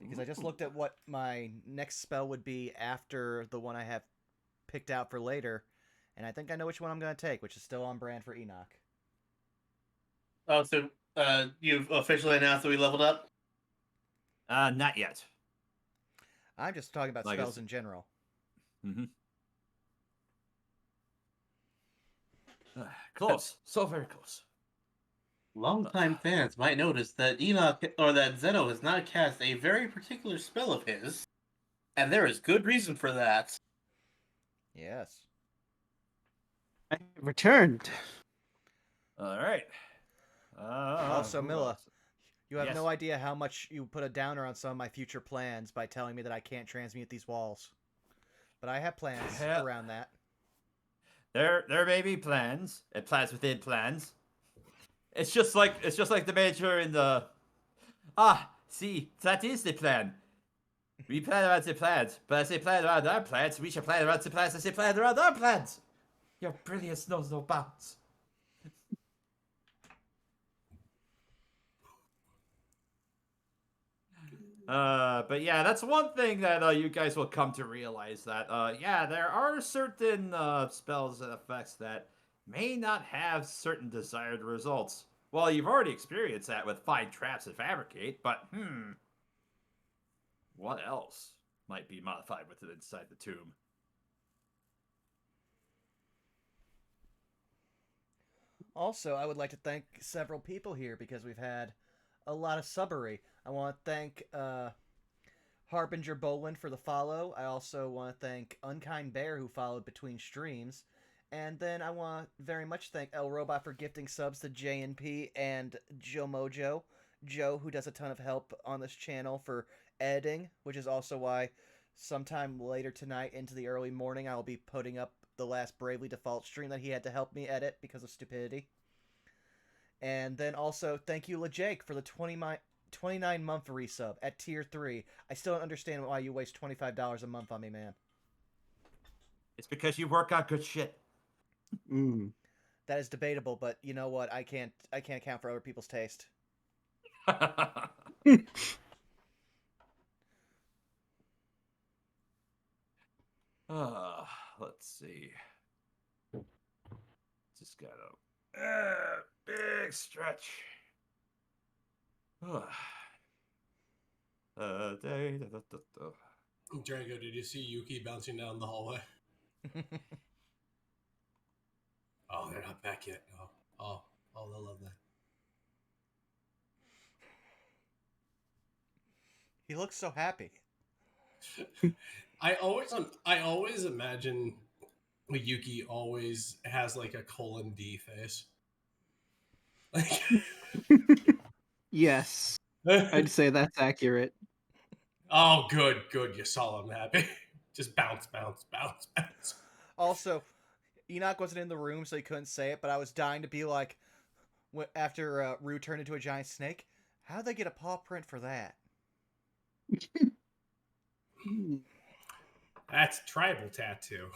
Because I just looked at what my next spell would be after the one I have picked out for later, and I think I know which one I'm going to take, which is still on brand for Enoch. Oh, so you've officially announced that we leveled up? Not yet. I'm just talking about Like spells in general. Mm-hmm. Close. So very close. Longtime fans might notice that Enoch or that Zeno has not cast a very particular spell of his, and there is good reason for that. Yes. I have returned. All right. Also, who Milla, else? you have Yes. no idea how much you put a downer on some of my future plans by telling me that I can't transmute these walls. But I have plans Yeah. around that. There may be plans, and plans within plans. It's just like the major in the. See, that is the plan. We plan around the plans, but as they plan around our plans, we should plan around the plans as they plan around our plans. Your brilliance knows no bounds. But yeah, that's one thing that you guys will come to realize that yeah, there are certain spells and effects that may not have certain desired results. Well, you've already experienced that with Find Traps and Fabricate, but what else might be modified with it inside the tomb? Also, I would like to thank several people here because we've had a lot of subbery. I want to thank Harbinger Boland for the follow. I also want to thank Unkind Bear who followed between streams. And then I want to very much thank El Robot for gifting subs to JNP and Joe Mojo. Joe, who does a ton of help on this channel for editing, which is also why sometime later tonight into the early morning I will be putting up the last Bravely Default stream that he had to help me edit because of stupidity. And then also, thank you, LeJake, for the 29-month resub at Tier 3. I still don't understand why you waste $25 a month on me, man. It's because you work on good shit. That is debatable, but you know what? I can't account for other people's taste. Let's see. Just got a big stretch. Django, did you see Yuki bouncing down the hallway? Oh, they're not back yet. Oh, they'll love that. He looks so happy. I always imagine Yuki always has like a colon D face. Like, Yes, I'd say that's accurate. oh, good. You saw him happy. Just bounce. Also, Enoch wasn't in the room, so he couldn't say it, but I was dying to be like, after Rue turned into a giant snake, how'd they get a paw print for that? That's tribal tattoo.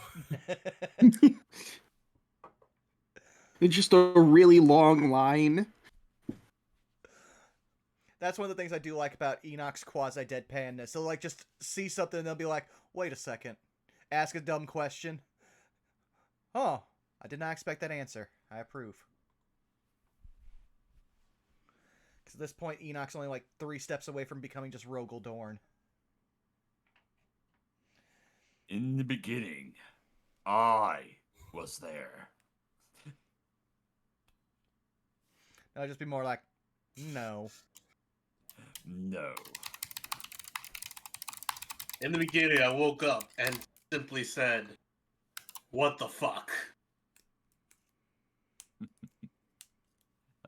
It's just a really long line. That's one of the things I do like about Enoch's quasi-deadpanness. They'll like just see something and they'll be like, wait a second. Ask a dumb question. Oh, I did not expect that answer. I approve. Because at this point, Enoch's only like 3 steps away from becoming just Rogel Dorn. In the beginning, I was there. I'll just be more like, no. No. In the beginning, I woke up and simply said, "What the fuck?"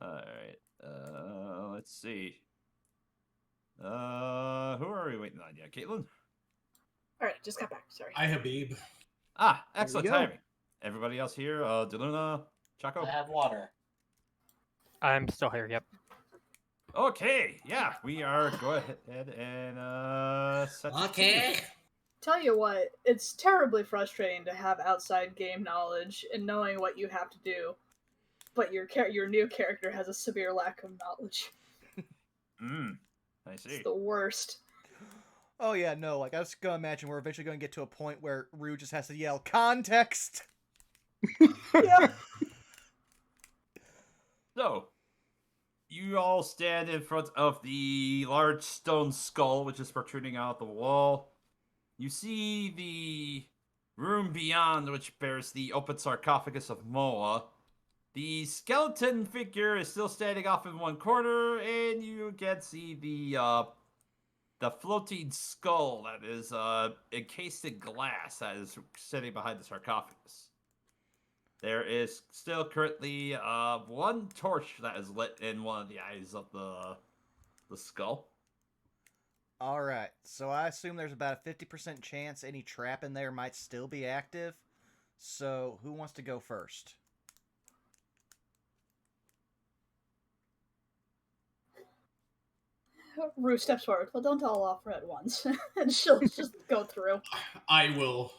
Alright. Let's see. Who are we waiting on? Yeah, Caitlin? Alright, just got back. Sorry. I Habib. Ah, excellent go. timing. Everybody else here? Deluna, Chaco? I have water. I'm still here. Yep. Okay, yeah, we are. Go ahead and set the Okay. Tell you what, it's terribly frustrating to have outside game knowledge and knowing what you have to do, but your new character has a severe lack of knowledge. I It's see. the worst. Oh yeah, no, like I was gonna imagine we're eventually gonna get to a point where Rue just has to yell context. Yeah. So, you all stand in front of the large stone skull, which is protruding out the wall. You see the room beyond, which bears the open sarcophagus of Moa. The skeleton figure is still standing off in one corner, and you can see the floating skull that is encased in glass that is sitting behind the sarcophagus. There is still currently one torch that is lit in one of the eyes of the skull. Alright, so I assume there's about a 50% chance any trap in there might still be active. So, who wants to go first? Rue steps forward. Well, don't all offer at once. And she'll just go through. I will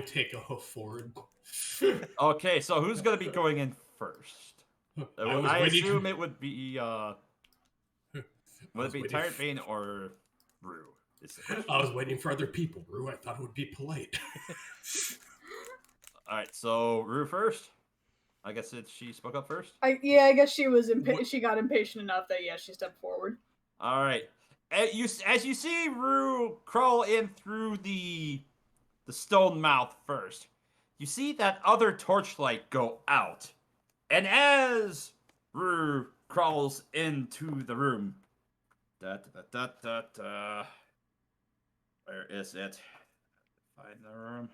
take a hoof forward. Okay, so who's going to be going in first? I assume it would be, would it be Tyrant Bane or Rue? I was waiting for other people, Rue. I thought it would be polite. Alright, so Rue first? I guess she spoke up first? I guess she was she got impatient enough that she stepped forward. Alright. As you see Rue crawl in through the stone mouth first, you see that other torchlight go out. And as Rue crawls into the room, where is it? Find the room.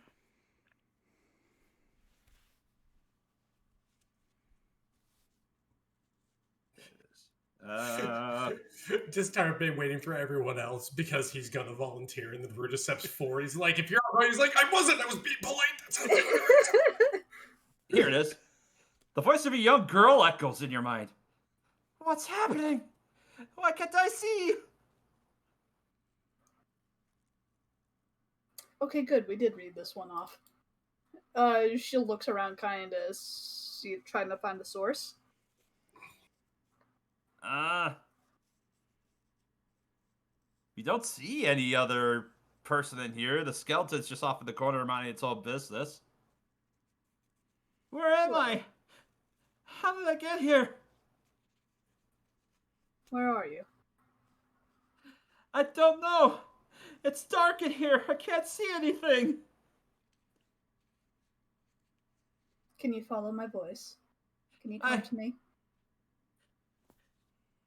Just Tyrant Bane waiting for everyone else because he's gonna volunteer, and then Rue just steps forward. He's like, "If you're all right," he's like, "I wasn't. I was being polite." That's how Here it is. The voice of a young girl echoes in your mind. What's happening? Why can't I see? Okay, good. We did read this one off. She looks around, kind of trying to find the source. You don't see any other person in here. The skeleton's just off in the corner minding its own business. Where am I? How did I get here? Where are you? I don't know. It's dark in here. I can't see anything. Can you follow my voice? Can you come to me?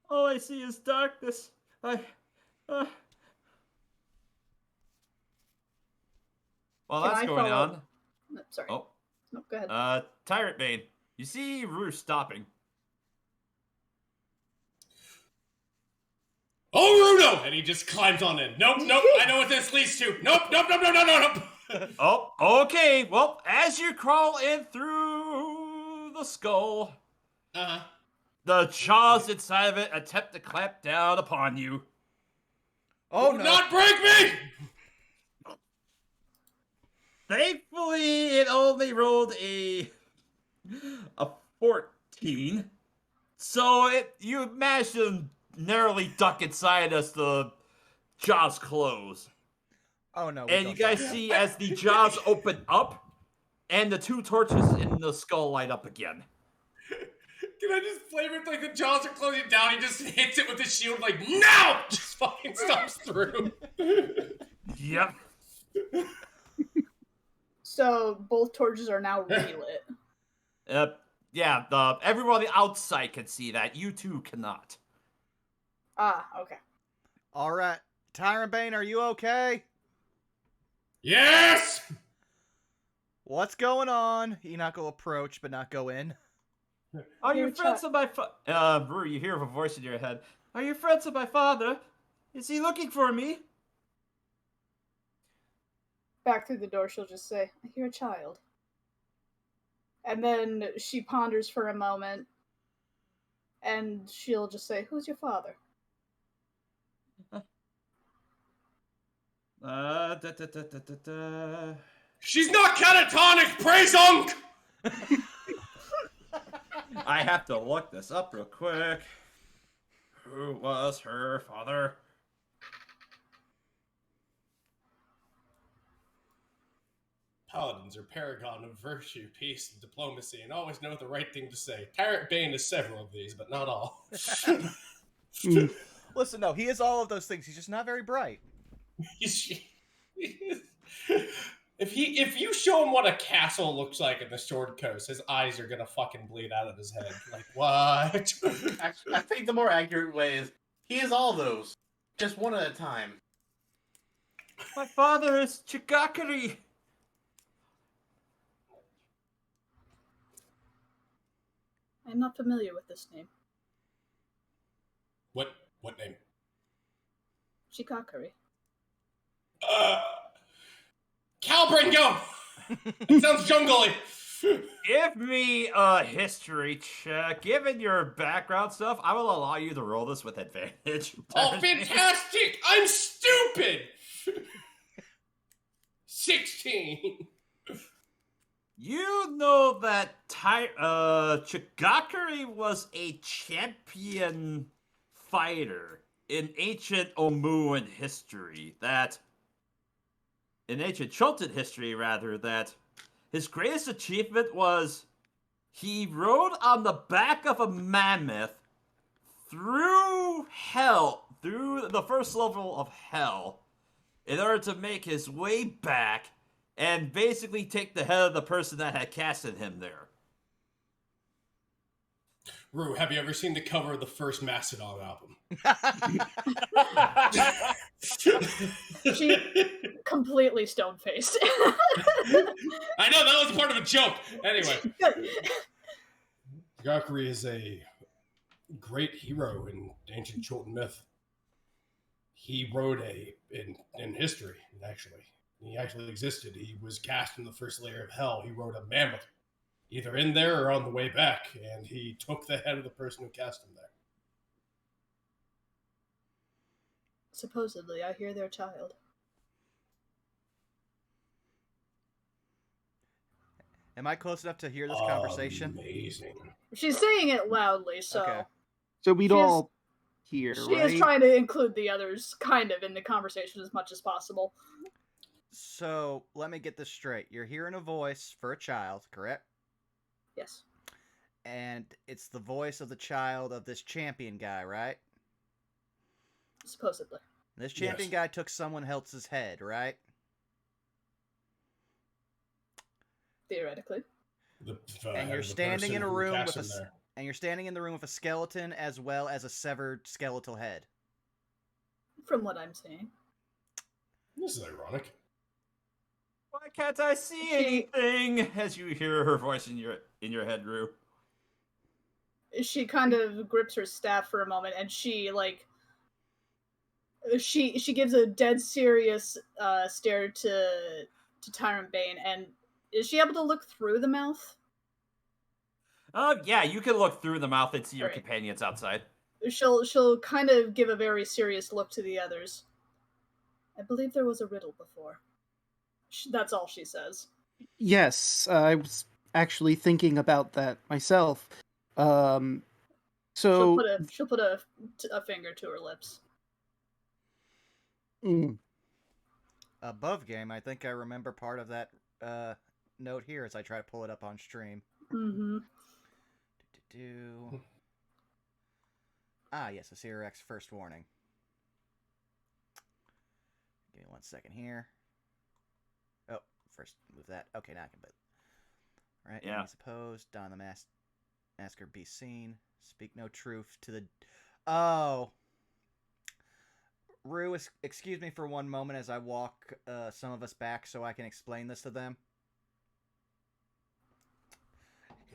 All I see is darkness. While that's going on. No, sorry. Oh. No, go ahead. Tyrant Bane, you see Rue stopping. Oh, Rue, no! And he just climbs on in. Nope. I know what this leads to. Nope. Oh, okay. Well, as you crawl in through the skull, the jaws inside of it attempt to clamp down upon you. Oh Do no! not break me! Thankfully, it only rolled a 14. So you managed to narrowly duck inside as the jaws close. Oh no! And you guys see as the jaws open up, and the two torches in the skull light up again. Can I just flame it like the jaws are closing down? He just hits it with his shield, like, no! Just fucking stomps through. Yep. So both torches are now relit. Yeah, everyone on the outside can see that. You two cannot. Ah, okay. All right, Tyrant Bane, are you okay? Yes! What's going on? Enoch will approach, but not go in. Are Your you friends of my Brew, you hear a voice in your head. Are you friends of my father? Is he looking for me? Back through the door, she'll just say, I hear a child. And then she ponders for a moment, and she'll just say, who's your father? Da, da, da, da, da, da. She's not catatonic, praise Unk! I have to look this up real quick. Who was her father? Paladins are paragon of virtue, peace, and diplomacy, and always know the right thing to say. Tyrant Bane is several of these, but not all. Listen, no, he is all of those things. He's just not very bright. If you show him what a castle looks like in the Sword Coast, his eyes are gonna fucking bleed out of his head. Like, what? Actually, I think the more accurate way is he is all those, just one at a time. My father is Chigakari. I'm not familiar with this name. What name? Shikakari. Calbrin, go! It sounds jungly. Give me a history check. Given your background stuff, I will allow you to roll this with advantage. Oh, fantastic! I'm stupid! 16. You know that Chigakari was a champion fighter in ancient Omuan history. In ancient Chultan history, rather, that his greatest achievement was he rode on the back of a mammoth through hell, through the first level of hell, in order to make his way back and basically take the head of the person that had casted him there. Rue, have you ever seen the cover of the first Mastodon album? She completely stone-faced. I know, that was part of a joke. Anyway. Chigakari is a great hero in ancient Chultan myth. He rode in history, actually. He actually existed. He was cast in the first layer of hell. He rode a mammoth, either in there or on the way back, and he took the head of the person who cast him there. Supposedly, I hear their child. Am I close enough to hear this conversation? Amazing. She's saying it loudly, so Okay. So we'd She is- all hear, she right? is trying to include the others kind of in the conversation as much as possible. So, let me get this straight. You're hearing a voice for a child, correct? Yes. And it's the voice of the child of this champion guy, right? Supposedly. This champion guy took someone else's head, right? Theoretically. And you're standing in a room with you're standing in the room with a skeleton as well as a severed skeletal head. From what I'm seeing. This is ironic. Why can't I see anything? As you hear her voice in your head, Rue. She kind of grips her staff for a moment, and she gives a dead serious stare to Tyrant Bane, and is she able to look through the mouth? Yeah, you can look through the mouth and see your Right. companions outside. She'll kind of give a very serious look to the others. I believe there was a riddle before. That's all she says. Yes, I was actually thinking about that myself. So She'll put a finger to her lips. Above game, I think I remember part of that note here as I try to pull it up on stream. Mm-hmm. Ah, yes, a CRX first warning. Give me 1 second here. Oh, first move that. Okay, now I can put. Right, Yeah. enemies opposed. Don the masker be seen. Speak no truth to the. Oh. Rue, excuse me for one moment as I walk some of us back so I can explain this to them.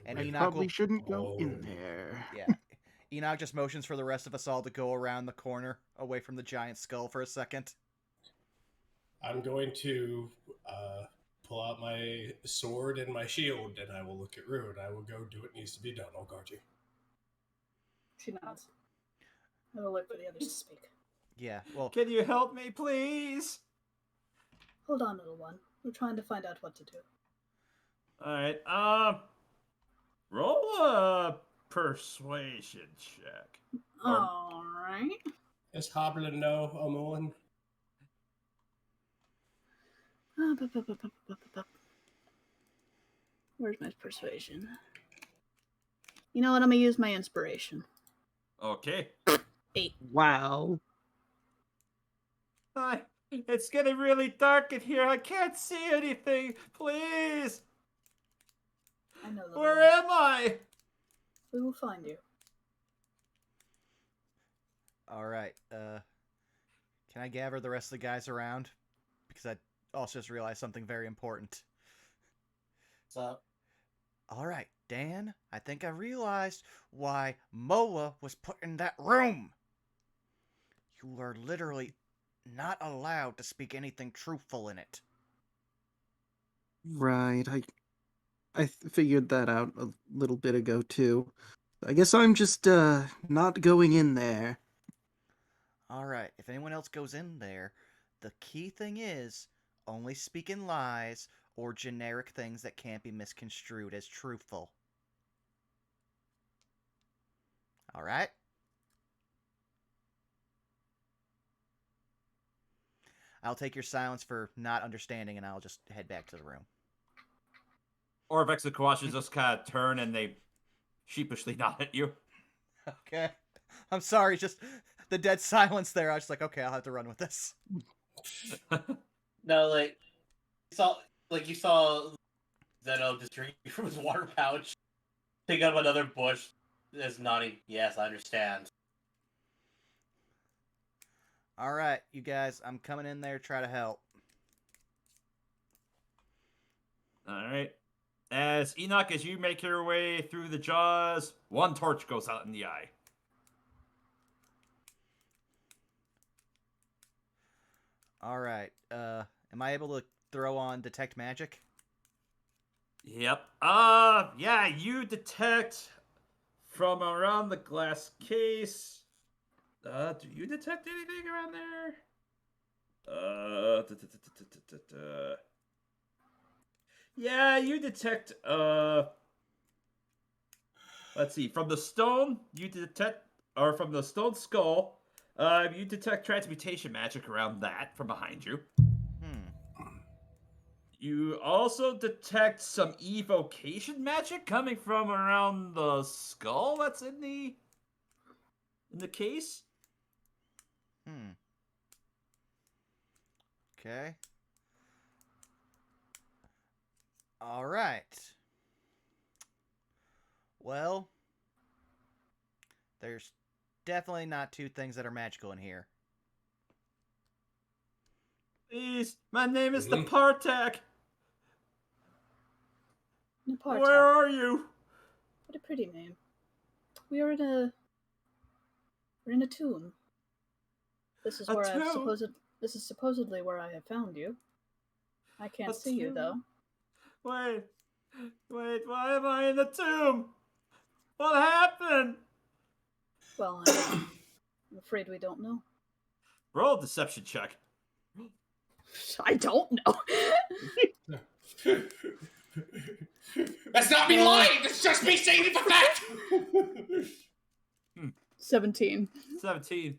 And I Enoch probably will... shouldn't go in there. Yeah. Enoch just motions for the rest of us all to go around the corner, away from the giant skull for a second. I'm going to pull out my sword and my shield, and I will look at Rue, and I will go do what needs to be done. I'll guard you. She nods. I will wait for the others to speak. Yeah, well... Can you help me, please? Hold on, little one. We're trying to find out what to do. Alright, roll a persuasion check. Alright. Is Hoblin know Omuan? Where's my persuasion? You know what? I'm gonna use my inspiration. Okay. 8. Wow. It's getting really dark in here. I can't see anything. Please. I know the Where am I? We will find you. Alright, can I gather the rest of the guys around? Because I also just realized something very important. So, Alright, Dan, I think I realized why Moa was put in that room. You are literally not allowed to speak anything truthful in it. Right. I figured that out a little bit ago too. I guess I'm just not going in there. Alright, if anyone else goes in there, the key thing is only speaking lies or generic things that can't be misconstrued as truthful. Alright? I'll take your silence for not understanding and I'll just head back to the room. Orvex and Kawasha just kind of turn and they sheepishly nod at you. Okay. I'm sorry, just the dead silence there. I was just like, okay, I'll have to run with this. no, you saw Zeno just drink from his water pouch, pick up another bush, is nodding. Yes, I understand. Alright, you guys, I'm coming in there to try to help. Alright. As Enoch, as you make your way through the jaws, one torch goes out in the eye. Alright, am I able to throw on Detect Magic? Yep. Yeah, you detect from around the glass case. Do you detect anything around there? Yeah, you detect, let's see, from the stone, you detect, or from the stone skull, you detect transmutation magic around that from behind you. You also detect some evocation magic coming from around the skull that's in the case. Okay. Alright. Well, there's definitely not two things that are magical in here. Please, my name is the Partak. Naparta. Where are you? What a pretty name. We're in a tomb. This is This is supposedly where I have found you. I can't see you though. Wait, why am I in the tomb? What happened? Well, I'm afraid we don't know. Roll a deception check. I don't know. That's not me lying. That's just me saying it for fact. 17. 17.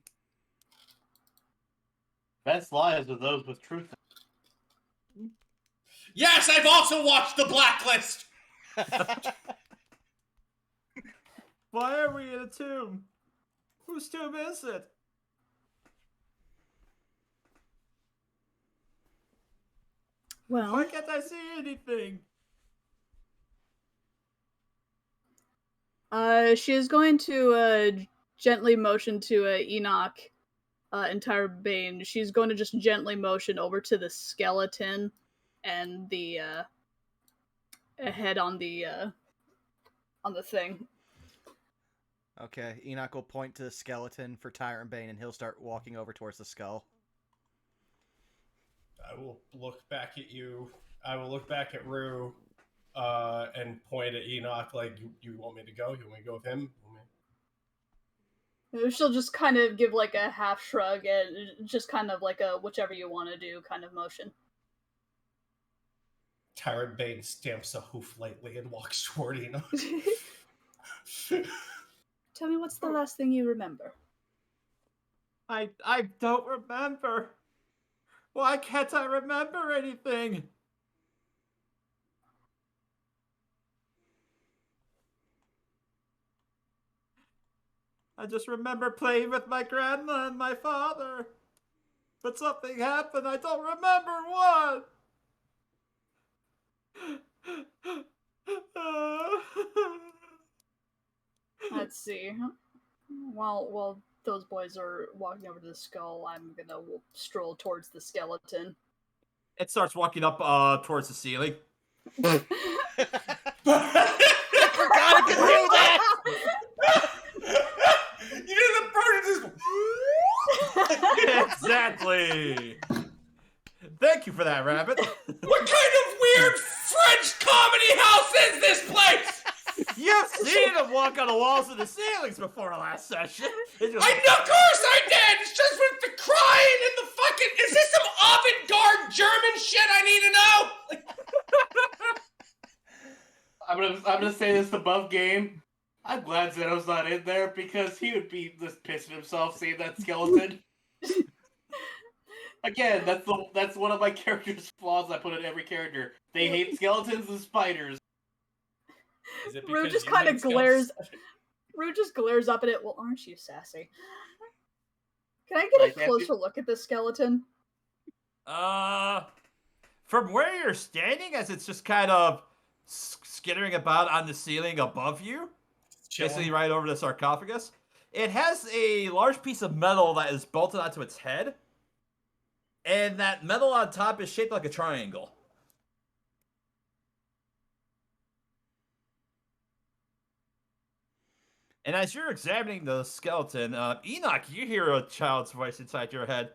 Best lies are those with truth. Yes, I've also watched The Blacklist. Why are we in a tomb? Whose tomb is it? Well, why can't I see anything? She is going to gently motion to Enoch entire Bane, she's going to just gently motion over to the skeleton and the head on the thing. Okay, Enoch will point to the skeleton for Tyrant Bane, and he'll start walking over towards the skull. I will look back at you. I will look back at Rue, and point at Enoch like, you want me to go? You want me to go with him? She'll just kind of give like a half shrug and just kind of like a whichever you want to do kind of motion. Tyrant Bane stamps a hoof lightly and walks toward Enoch. Tell me, what's the last thing you remember? I don't remember. Why can't I remember anything? I just remember playing with my grandma and my father. But something happened. I don't remember what. Let's see. While those boys are walking over to the skull, I'm gonna stroll towards the skeleton. It starts walking up towards the ceiling. I forgot it could do that! You did the bird just... Exactly. Thank you for that, Rabbit. What kind of weird French comedy house is this place? You've seen him walk on the walls of the ceilings before last session. Of course I did! It's just with the crying and the fucking... Is this some avant-garde German shit I need to know? I'm gonna say this above game. I'm glad Zeno's not in there because he would be just pissing himself seeing that skeleton. Again, that's one of my character's flaws I put in every character. They hate skeletons and spiders. Is it Rue because just you kind hate of glares. skeletons? Rue just glares up at it. Well, aren't you sassy? Can I get a Like, closer look at this skeleton? From where you're standing, as it's just kind of skittering about on the ceiling above you, basically right over the sarcophagus, it has a large piece of metal that is bolted onto its head, and that metal on top is shaped like a triangle. And as you're examining the skeleton, Enoch, you hear a child's voice inside your head.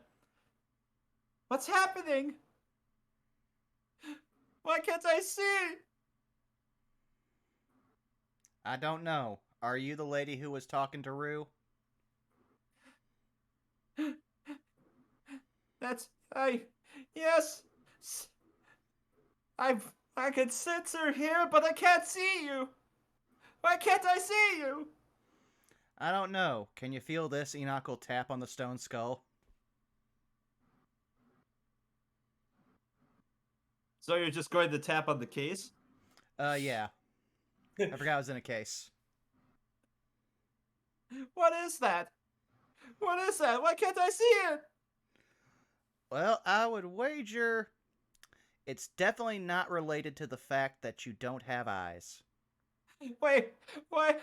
What's happening? Why can't I see? I don't know. Are you the lady who was talking to Rue? Yes. I can sense her here, but I can't see you. Why can't I see you? I don't know. Can you feel this? Enoch will tap on the stone skull. So you're just going to tap on the case? Yeah. I forgot I was in a case. What is that? What is that? Why can't I see it? Well, I would wager it's definitely not related to the fact that you don't have eyes. Wait, what?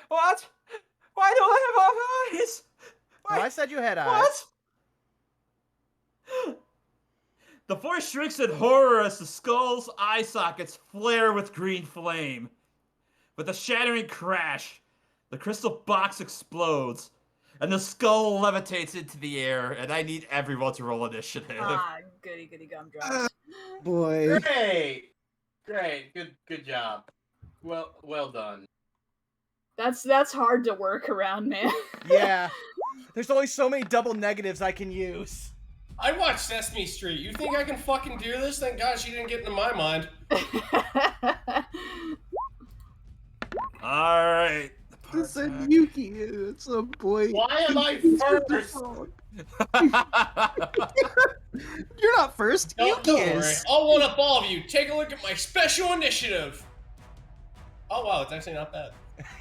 Why don't I have eyes? Well, I said you had eyes. What? The voice shrieks in horror as the skull's eye sockets flare with green flame. With a shattering crash, the crystal box explodes, and the skull levitates into the air, and I need everyone to roll initiative. Ah, goody gumdrops. Boy. Great, good job. Well done. That's hard to work around, man. Yeah. There's only so many double negatives I can use. I watched Sesame Street. You think I can fucking do this? Thank God she didn't get into my mind. Alright. This is Yuki. It's a boy. Why am I first? You're not first. Don't Yuki worry. is. I'll one up all of you. Take a look at my special initiative. Oh wow, it's actually not bad.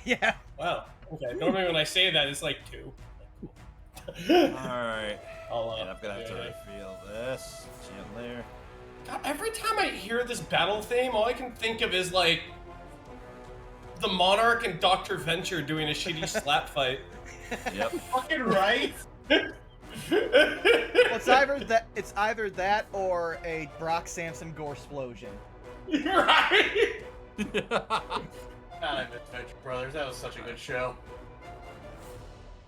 Yeah. Wow. Okay. Normally when I say that, it's like 2. Alright. I'm gonna have to reveal this. Gentler. God, every time I hear this battle theme, all I can think of is like the Monarch and Dr. Venture doing a shitty slap fight. Yep. Fucking right. Well, it's either that or a Brock Samson gore explosion. Right? God, I miss Venture Brothers. That was such a good show.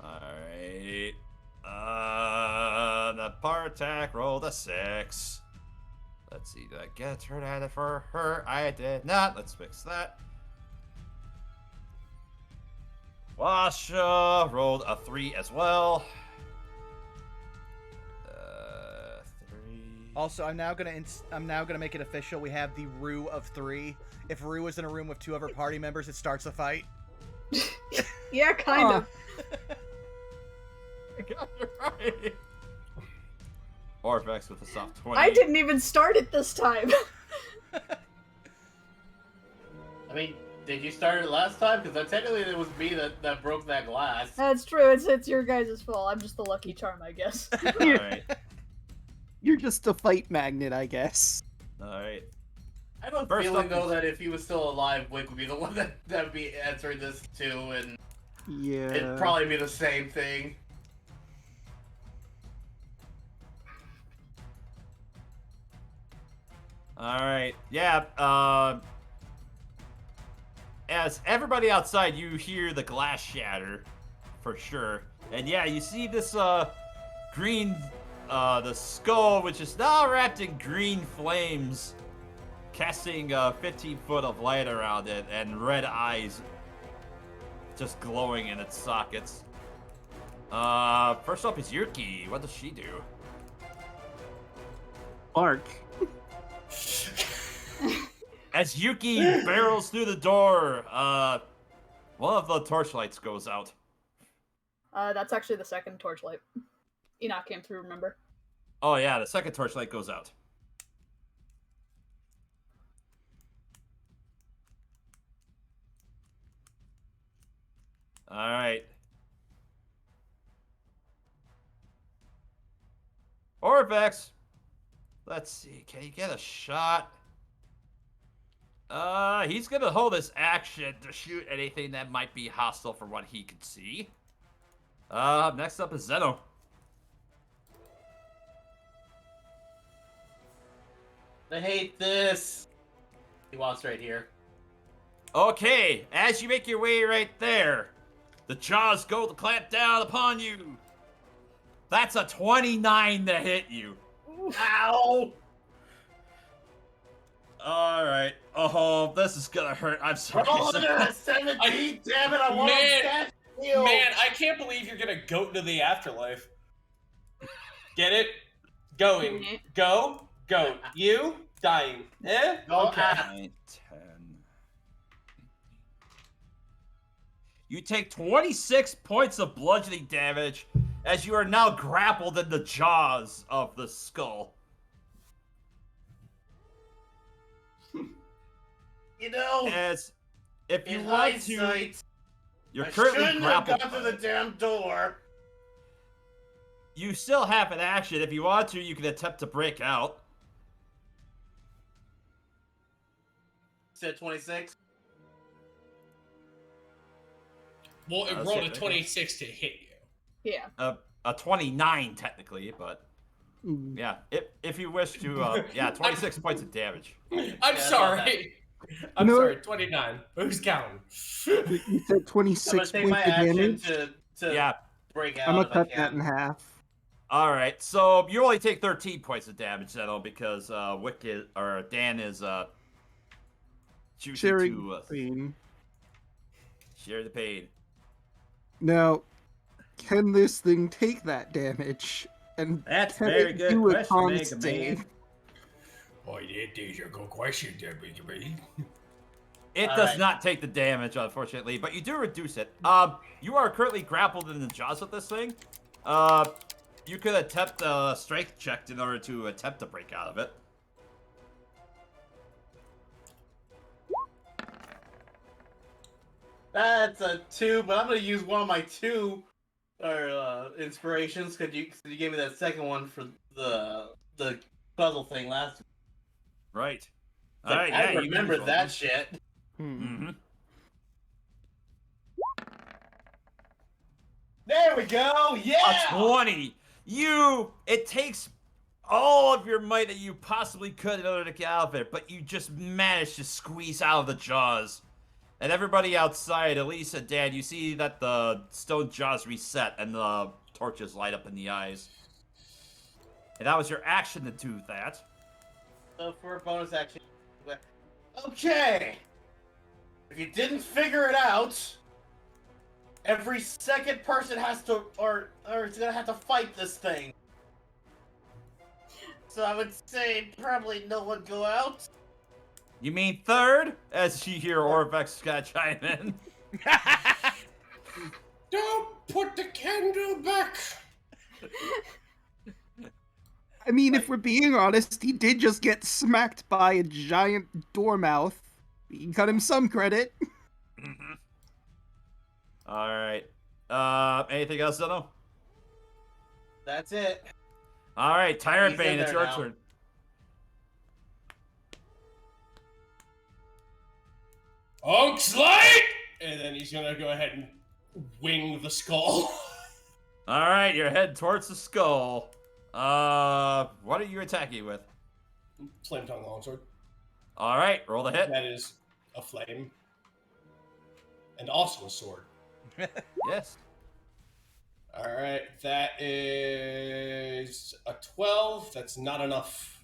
Alright. The power attack rolled a 6. Let's see, did I get a turn at it for her? I did not. Let's fix that. Washa rolled a 3 as well. 3. Also, I'm now gonna make it official. We have the Rue of 3. If Rue is in a room with 2 other party members, it starts a fight. Yeah, kind of. I got it right. Orvex with a soft 20. I didn't even start it this time. I mean, did you start it last time? Because technically it was me that broke that glass. That's true. It's your guys' fault. I'm just the lucky charm, I guess. Alright. You're just a fight magnet, I guess. Alright. I have a First feeling, up though, is- that if he was still alive, Wick would be the one that would be answering this too, and Yeah. it'd probably be the same thing. Alright. Yeah, as everybody outside, you hear the glass shatter, for sure. And yeah, you see this, green, the skull, which is now wrapped in green flames, casting 15 foot of light around it, and red eyes just glowing in its sockets. First up is Yuki. What does she do? Ark. As Yuki barrels through the door, one of the torchlights goes out. That's actually the second torchlight. Enoch came through, remember? Oh yeah, the second torchlight goes out. Alright. Orvex! Let's see, can he get a shot? He's gonna hold his action to shoot anything that might be hostile from what he can see. Next up is Zeno. I hate this. He walks right here. Okay, as you make your way right there, the jaws go to clamp down upon you. That's a 29 to hit you. Ow! Alright. Oh, this is gonna hurt. I'm sorry. Roll under a 17, damn it, I want Man, that shield. Man, I can't believe you're gonna go into the afterlife. Get it? Going. Go. Go. You? Dying. Eh? Go Okay. at- 9, 10. You take 26 points of bludgeoning damage as you are now grappled in the jaws of the skull. You know, As if you in want to, hindsight, you're I currently shouldn't have grappled. gone through the damn door. You still have an action. If you want to, you can attempt to break out. Said 26. Well, it That's rolled it, a okay. 26 to hit you. Yeah. A 29 technically, but Mm. yeah, if you wish to, yeah, 26 points of damage. I'm Yeah, sorry. I'm No. sorry, 29. Who's counting? You said I'm 26 gonna take my points of action damage. to Yeah. break out I'm gonna if I cut that can. in half. All right, so you only take 13 points of damage, Zeno, because Dan is choosing Sharing to pain. share the pain. Now, can this thing take that damage? And That's can very it good do a question, con Mega Man. save? Oh, yeah, these are good questions there, Big B. It All does right. not take the damage, unfortunately, but you do reduce it. You are currently grappled in the jaws of this thing. You could attempt a strength check in order to attempt to break out of it. That's a 2, but I'm gonna use one of my 2 inspirations because you gave me that second one for the puzzle thing last week. Right. It's All right, like, I yeah, remember that shit. Mm-hmm. There we go. Yeah. A 20. It takes all of your might that you possibly could in order to get out of it, but you just managed to squeeze out of the jaws. And everybody outside, Elise and Dan, you see that the stone jaws reset and the torches light up in the eyes. And that was your action to do that. So for a bonus action, okay. If you didn't figure it out, every second person has to, or is gonna have to fight this thing. So I would say probably no one go out. You mean third? As you hear Orvex gonna chime in. Don't put the candle back. I mean, if we're being honest, he did just get smacked by a giant dormouse. We can cut him some credit. Alright. Anything else, Zeno? That's it. Alright, Tyrant He's in Bane, it's there your now. turn. Onk's light! And then he's gonna go ahead and wing the skull. Alright, you're heading towards the skull. What are you attacking with? Flame tongue longsword. Alright, roll the hit. That is a flame. And also a sword. Yes. Alright, that is a 12. That's not enough.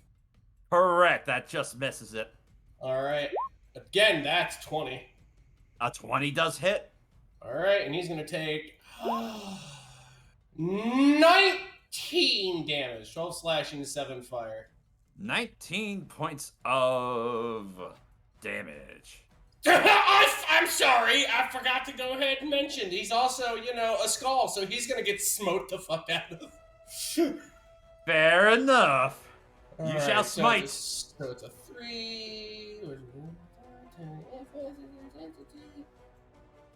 Correct, that just misses it. Alright. Again, that's 20. A 20 does hit. Alright, and he's gonna take 19 damage. 12 slashing, 7 fire. 19 points of damage. I'm sorry, I forgot to go ahead and mention. He's also, a skull, so he's gonna get smote the fuck out of. Fair enough. You Alright, shall so smite. So it's a 3.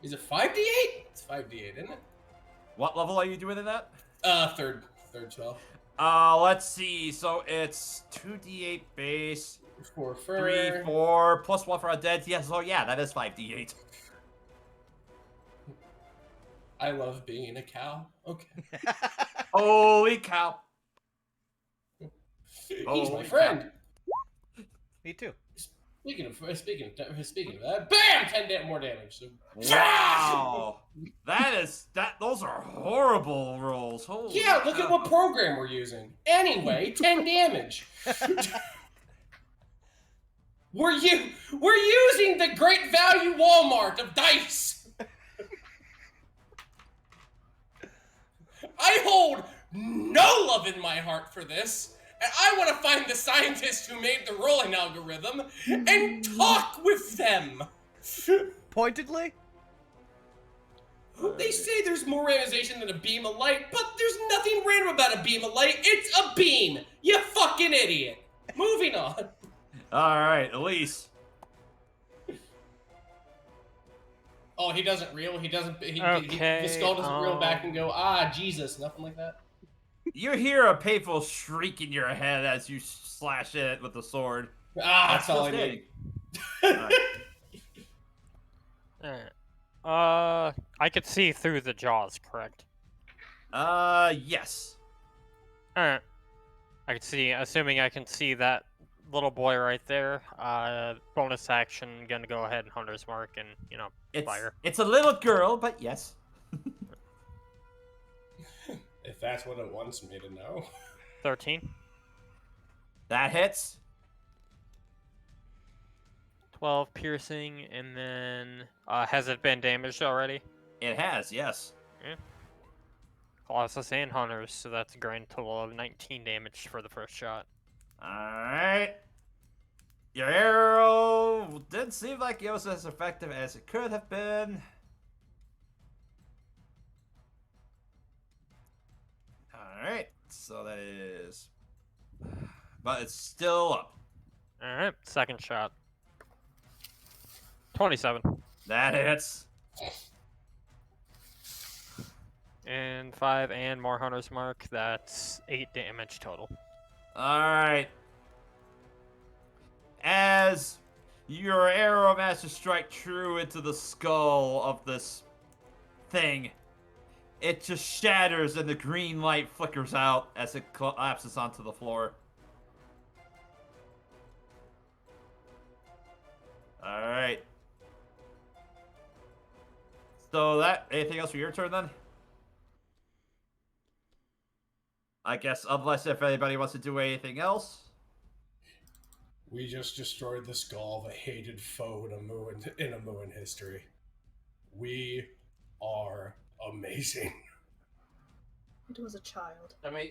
Is it 5d8? It's 5d8, isn't it? What level are you doing in that? Third spell. Let's see. So it's 2d8 base, 4 fur. 3, 4, plus 1 for undead. Yes, so yeah, that is 5d8. I love being a cow. Okay. Holy cow. He's Holy my friend. Me too. Speaking of that, bam! 10 more damage. So. Wow. Those are horrible rolls. Holy Yeah, look cow. at what program we're using. Anyway, 10 damage. We're using the Great Value Walmart of dice. I hold no love in my heart for this, and I want to find the scientists who made the rolling algorithm and talk with them. Pointedly? They say there's more randomization than a beam of light, but there's nothing random about a beam of light. It's a beam. You fucking idiot. Moving on. Alright, Elise. Oh, he doesn't reel. He doesn't. The Okay, skull doesn't reel back and go, Jesus, nothing like that. You hear a painful shriek in your head as you slash it with the sword. That's all I just need. it. Alright. I could see through the jaws, correct? Yes. Alright. I could see, assuming I can see that little boy right there. Bonus action, gonna go ahead and Hunter's Mark and, fire. It's a little girl, but yes. If that's what it wants me to know. 13. That hits. 12 piercing, and then, has it been damaged already? It has, yes. Colossus and Hunters, so that's a grand total of 19 damage for the first shot. Alright. Your arrow didn't seem like it was as effective as it could have been. Alright, so that is... But it's still up. Alright, second shot. 27. That hits. And 5 and more Hunter's Mark, that's 8 damage total. Alright. As your arrow manages to strike true into the skull of this thing, it just shatters and the green light flickers out as it collapses onto the floor. Alright. So anything else for your turn then? I guess, unless if anybody wants to do anything else. We just destroyed the skull of a hated foe in Amuan history. We are amazing. It was a child. I mean,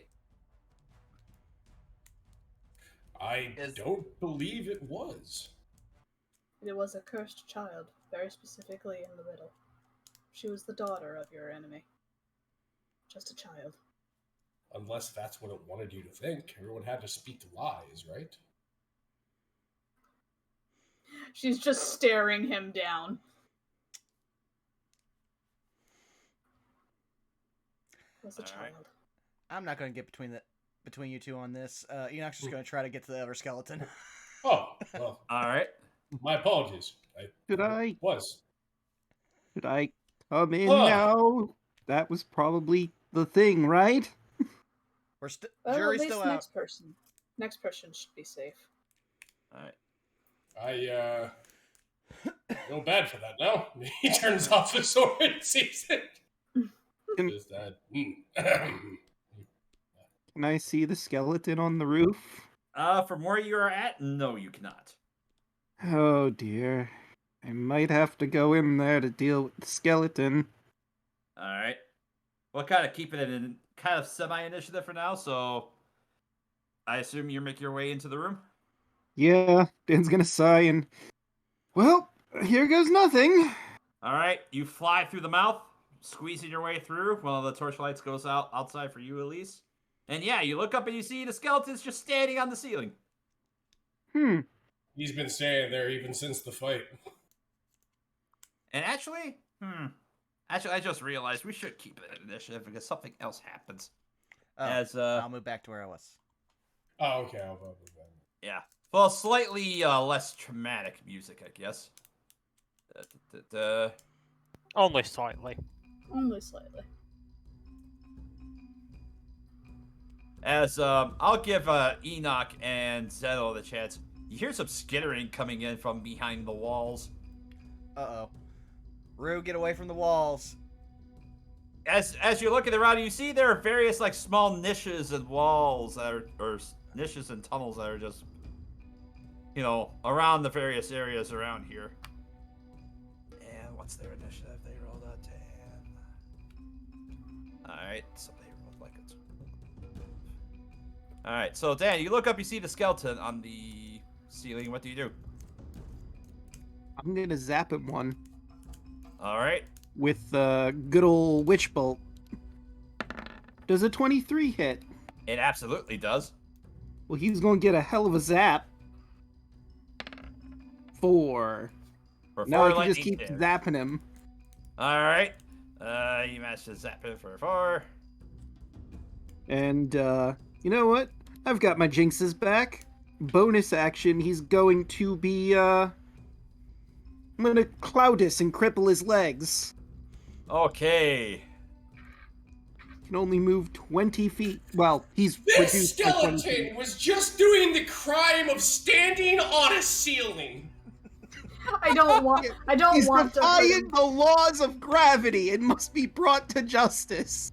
I don't believe it was. It was a cursed child, very specifically in the middle. She was the daughter of your enemy. Just a child. Unless that's what it wanted you to think. Everyone had to speak lies, right? She's just staring him down. It was a child. I'm not going to get between you two on this. Enoch's just going to try to get to the other skeleton. Oh, well. All right. My apologies. Should I come in Huh. now? That was probably the thing, right? We're Well, jury's at least still out. Next person should be safe. All right. I feel bad for that now. He turns off the sword and sees it. Is that... Can I see the skeleton on the roof? From where you are at, no, you cannot. Oh dear. I might have to go in there to deal with the skeleton. All right. We'll kind of keep it in kind of semi-initiative for now, so I assume you make your way into the room? Yeah, Dan's gonna sigh and... Well, here goes nothing. All right. You fly through the mouth, squeezing your way through. One of the torchlights goes out outside for you, Elise. And yeah, you look up and you see the skeleton's just standing on the ceiling. He's been standing there even since the fight. And actually, I just realized we should keep it in initiative because something else happens. Oh, I'll move back to where I was. Oh, okay. I'll probably go. Yeah. Well, slightly less traumatic music, I guess. Only slightly. Only slightly. As I'll give Enoch and Zeno the chance. You hear some skittering coming in from behind the walls. Uh-oh. Rue, get away from the walls. As you're looking around, you see there are various like small niches and walls that are, or niches and tunnels that are just, you know, around the various areas around here. And what's their initiative? They rolled a 10. Alright, so they rolled like a 12. Alright, so Dan, you look up, you see the skeleton on the ceiling. What do you do? I'm gonna zap him one. Alright. With the good old witch bolt. Does a 23 hit? It absolutely does. Well, he's gonna get a hell of a zap. 4. For Now I 4 can just lightning keep damage. zapping him. Alright. You managed to zap him for 4. And, you know what? I've got my jinxes back. Bonus action, he's going to be, I'm gonna Cloudus and cripple his legs. Okay. Can only move 20 feet. Well, he's This reduced by 20 feet. skeleton was just doing the crime of standing on a ceiling. I don't want He's to hurt defying him. the laws of gravity and must be brought to justice.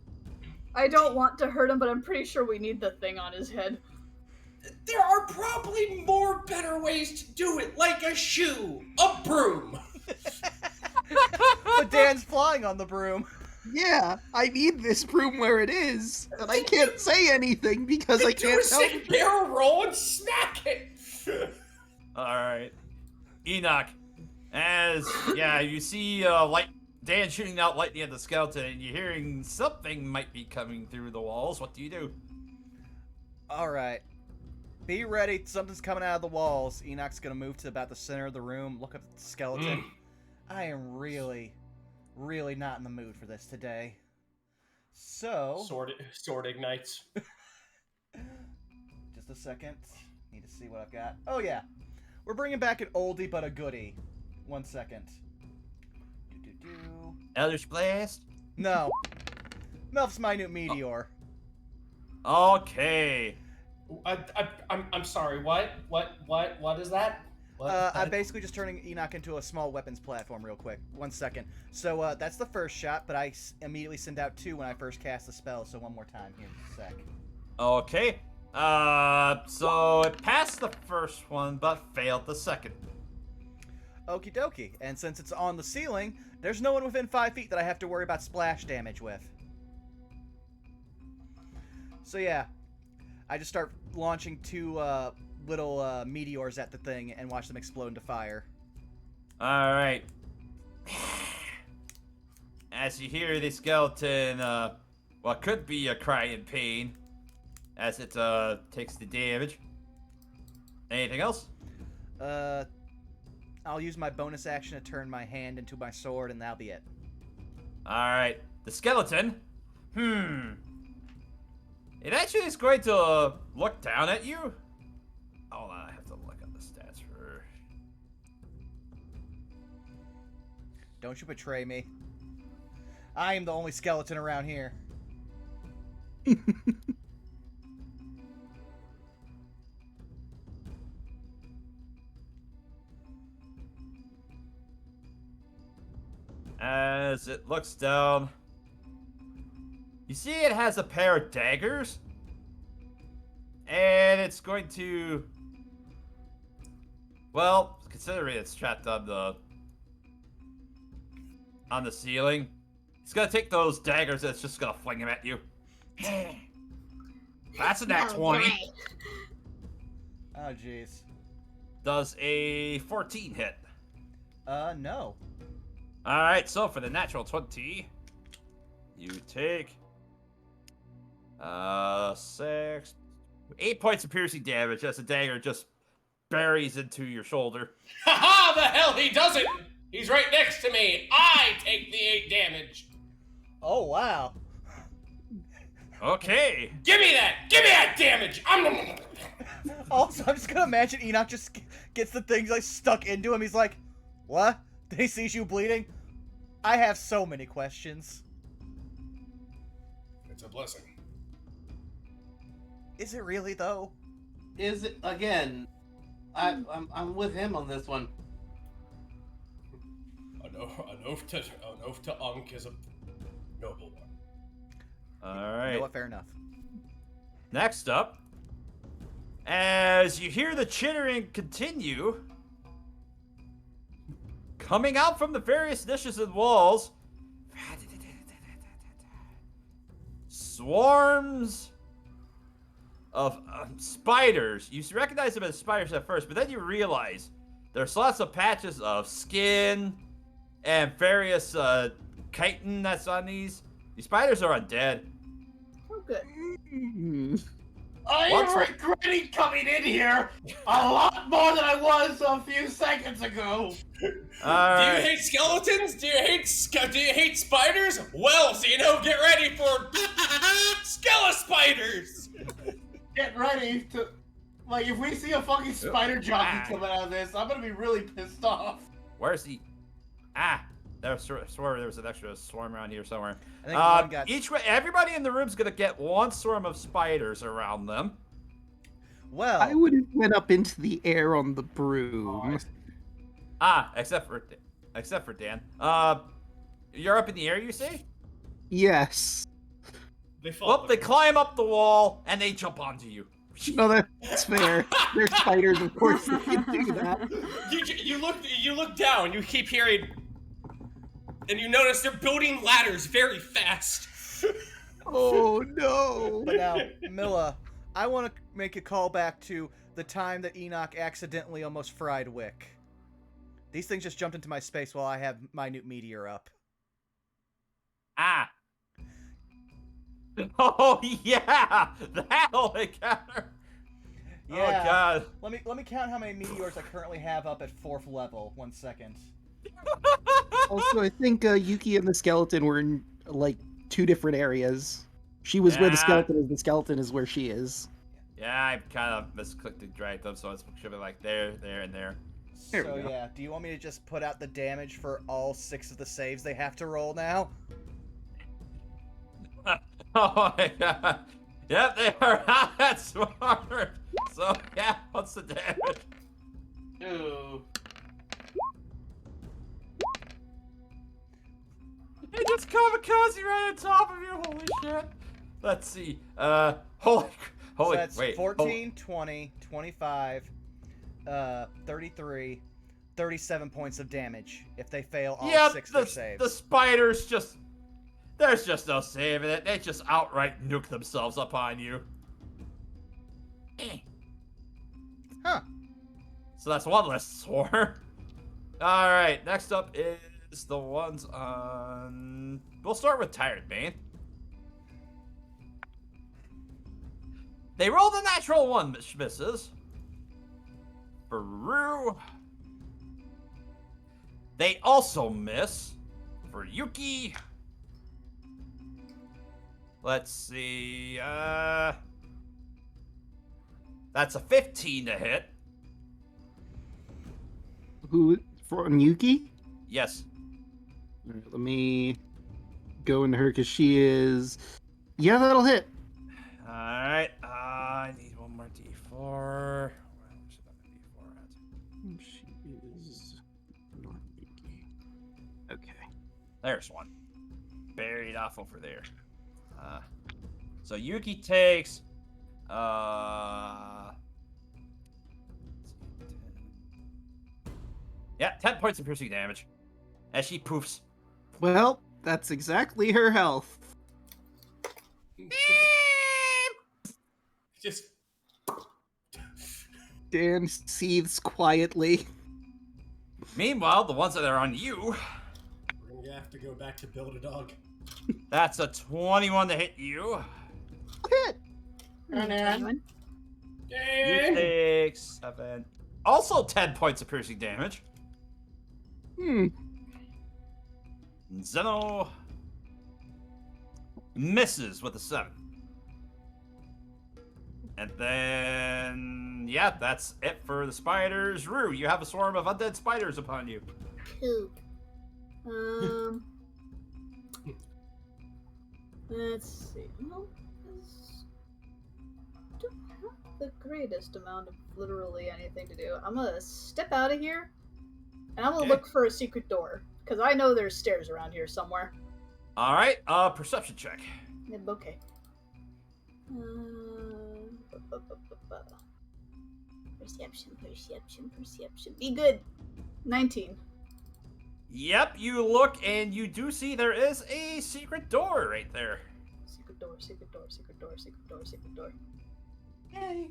I don't want to hurt him, but I'm pretty sure we need the thing on his head. There are probably more better ways to do it, like a shoe, a broom. But Dan's flying on the broom. Yeah, I need this broom where it is, and I can't say anything because I Do a can't tell. sick barrel roll and smack it. Alright. Enoch. You see Dan shooting out lightning at the skeleton, and you're hearing something might be coming through the walls. What do you do? Alright. Be ready. Something's coming out of the walls. Enoch's going to move to about the center of the room. Look at the skeleton. I am really, really not in the mood for this today. So... Sword ignites. Just a second. Need to see what I've got. Oh, yeah. We're bringing back an oldie but a goodie. 1 second. Eldritch Blast? No. Melf's minute meteor. Okay. I'm sorry. What is that? I'm basically just turning Enoch into a small weapons platform real quick. 1 second. So that's the first shot, but I immediately send out 2 when I first cast the spell, so one more time here, just a sec. Okay. So it passed the first one, but failed the second. Okie dokie. And since it's on the ceiling, there's no one within 5 feet that I have to worry about splash damage with. So yeah, I just start launching 2 little meteors at the thing and watch them explode into fire. Alright. As you hear the skeleton, what could be a cry in pain, as it takes the damage. Anything else? I'll use my bonus action to turn my hand into my sword, and that'll be it. Alright. The skeleton. It actually is going to look down at you. Hold on, I have to look at the stats for... Don't you betray me. I am the only skeleton around here. As it looks down, you see it has a pair of daggers, and it's going to, well, considering it's trapped on the ceiling, it's gonna take those daggers and it's just gonna fling them at you. That's a nat 20. Right. Oh, jeez. Does a 14 hit? No. Alright, so for the natural 20, you take 8 points of piercing damage as the dagger just buries into your shoulder. Ha ha! The hell he doesn't! He's right next to me. I take the 8 damage. Oh, wow. Okay. Give me that! Give me that damage! Also, I'm just gonna imagine Enoch just gets the things like stuck into him. He's like, what? Then he sees you bleeding? I have so many questions. It's a blessing. Is it really, though? Is it again? I'm with him on this one. An oath to Unk is a noble one. You Alright. know what? Fair enough. Next up, as you hear the chittering continue, coming out from the various niches and walls, swarms of spiders. You recognize them as spiders at first, but then you realize there's lots of patches of skin and various chitin that's on these. These spiders are undead. Oh, good. I What's am regretting coming in here a lot more than I was a few seconds ago. Do you hate skeletons? Do you hate spiders? Well, Zeno, get ready for spiders. Get ready to, like, if we see a fucking spider jockey coming out of this, I'm gonna be really pissed off. Where's the... there was an extra swarm around here somewhere. I think one got... Everybody in the room's gonna get one swarm of spiders around them. Well... I would have went up into the air on the broom. Except for Dan. You're up in the air, you say? Yes. They climb up the wall and they jump onto you. No, that's fair. They're spiders, of course they can do that. You look down. You keep hearing, and you notice they're building ladders very fast. Oh no! But now, Milla, I want to make a call back to the time that Enoch accidentally almost fried Wick. These things just jumped into my space while I have minute meteor up. Oh yeah, that whole encounter. Yeah. Oh god. Let me count how many meteors I currently have up at 4th level. 1 second. Also, I think Yuki and the skeleton were in like 2 different areas. She was where the skeleton is. The skeleton is where she is. Yeah, I kind of misclicked and dragged them, so it should be like there, and there. There we So go. yeah, do you want me to just put out the damage for all 6 of the saves they have to roll now? Oh my god. Yep, they are not that smart. So yeah, what's the damage? Ooh. It just kamikaze right on top of you. Holy shit. Let's see. Holy. So that's Wait. 14, 20, 25, 33, 37 points of damage if they fail all Yep, 6 their saves. the spiders just. There's just no saving it. They just outright nuke themselves upon you. Huh. So that's one less swarm. Alright, next up is the ones on. We'll start with Tyrant Bane. They rolled a natural one, which misses. For Rue. They also miss. For Yuki. Let's see. That's a 15 to hit. Who from Yuki? Yes. All right, let me go into her because she is. Yeah, that'll hit. All right. I need one more D4. Where's the D4 at? She is not Yuki. Okay. There's one. Buried off over there. So Yuki takes yeah, 10 points of piercing damage as she poofs. Well, that's exactly her health. Just Dan seethes quietly. Meanwhile, the ones that are on you, We're gonna have to go back to build a dog. that's a 21 to hit you. Hit. Anyone? You take 7. Also 10 points of piercing damage. Zeno misses with a 7. And then, yeah, that's it for the spiders. Rue, you have a swarm of undead spiders upon you. Cool. Let's see. Well, don't have the greatest amount of literally anything to do. I'm gonna step out of here, and I'm gonna Okay. look for a secret door because I know there's stairs around here somewhere. All right, perception check. Yep, okay. Perception. Be good. 19. Yep, you look and you do see there is a secret door right there. Secret door. Yay.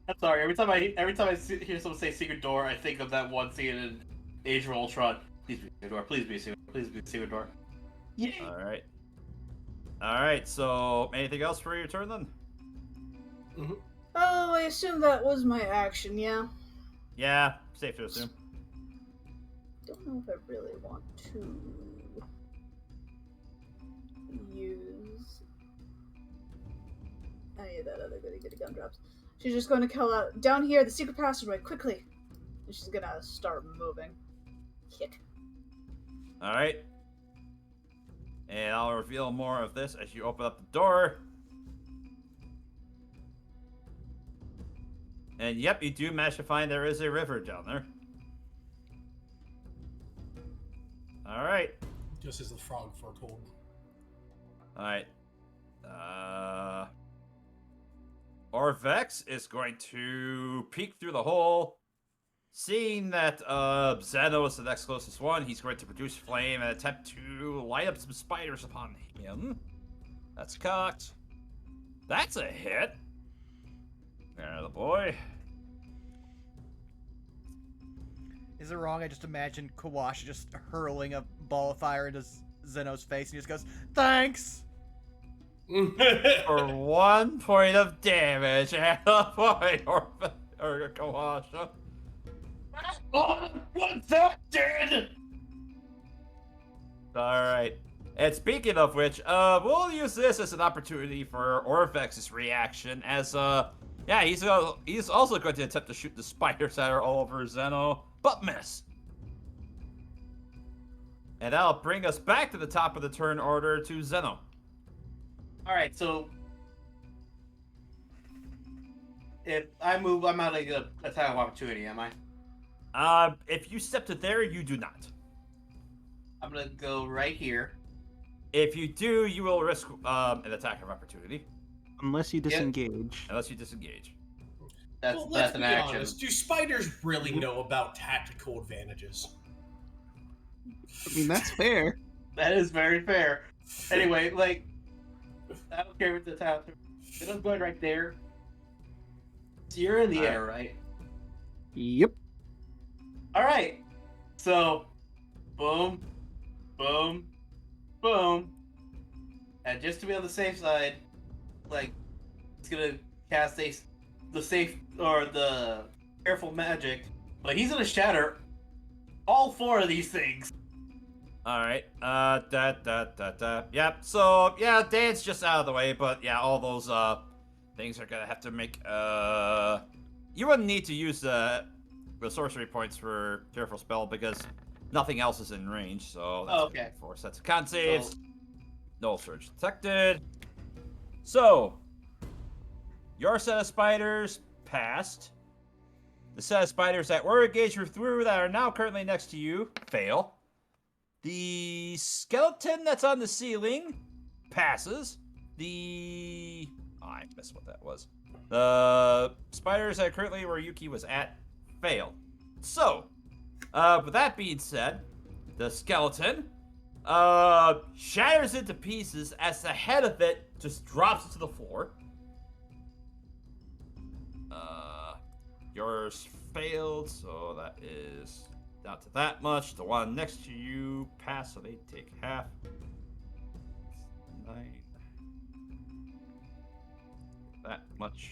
I'm sorry. Every time I hear someone say secret door, I think of that one scene in Age of Ultron. Please be secret door. Please be secret door. Yay. All right. All right. So, anything else for your turn then? Oh, I assume that was my action, yeah? Yeah, safe to assume. Don't know if I really want to use any of that other goody gumdrops. She's just going to call out, down here, the secret passageway, quickly! And she's gonna start moving. Hit. All right. And I'll reveal more of this as you open up the door. And yep, you do manage to find there is a river down there. All right. Just as the frog foretold. All right. Orvex is going to peek through the hole. Seeing that Zeno is the next closest one, he's going to produce flame and attempt to light up some spiders upon him. That's cocked. That's a hit. There, the boy. Is it wrong? I just imagine Kawashi just hurling a ball of fire into Zeno's face, and he just goes, "Thanks." For 1 point of damage and a point or Kawasha. Oh, what's that did? Alright. And speaking of which, we'll use this as an opportunity for Orvex's reaction as, yeah, he's also going to attempt to shoot the spiders that are all over Zeno, but miss. And that'll bring us back to the top of the turn order to Zeno. All right, so if I move, I'm out of the attack of opportunity, am I? If you step to there, you do not. I'm gonna go right here. If you do, you will risk an attack of opportunity. Unless you disengage. Unless you disengage. That's an action. Honest. Do spiders really know about tactical advantages? I mean, that's fair. That is very fair. Anyway, like, I don't care what the top. It's going right there. So you're in the air, right? Yep. All right. So, boom, boom, boom, and just to be on the safe side, like, it's gonna cast the safe or the careful magic, but he's gonna shatter all 4 of these things. Alright, Yep, so, yeah, Dan's just out of the way, but yeah, all those, things are gonna have to make, you wouldn't need to use the sorcery points for Careful Spell because nothing else is in range, so that's okay. 4 sets of con saves. No surge detected. So, your set of spiders passed. The set of spiders that were engaged with through that are now currently next to you fail. The skeleton that's on the ceiling passes. Oh, I missed what that was. The spiders that currently where Yuki was at fail. So, with that being said, the skeleton shatters into pieces as the head of it just drops to the floor. Yours failed, so that is down to that much. The one next to you passed, so they take half. 9. That much.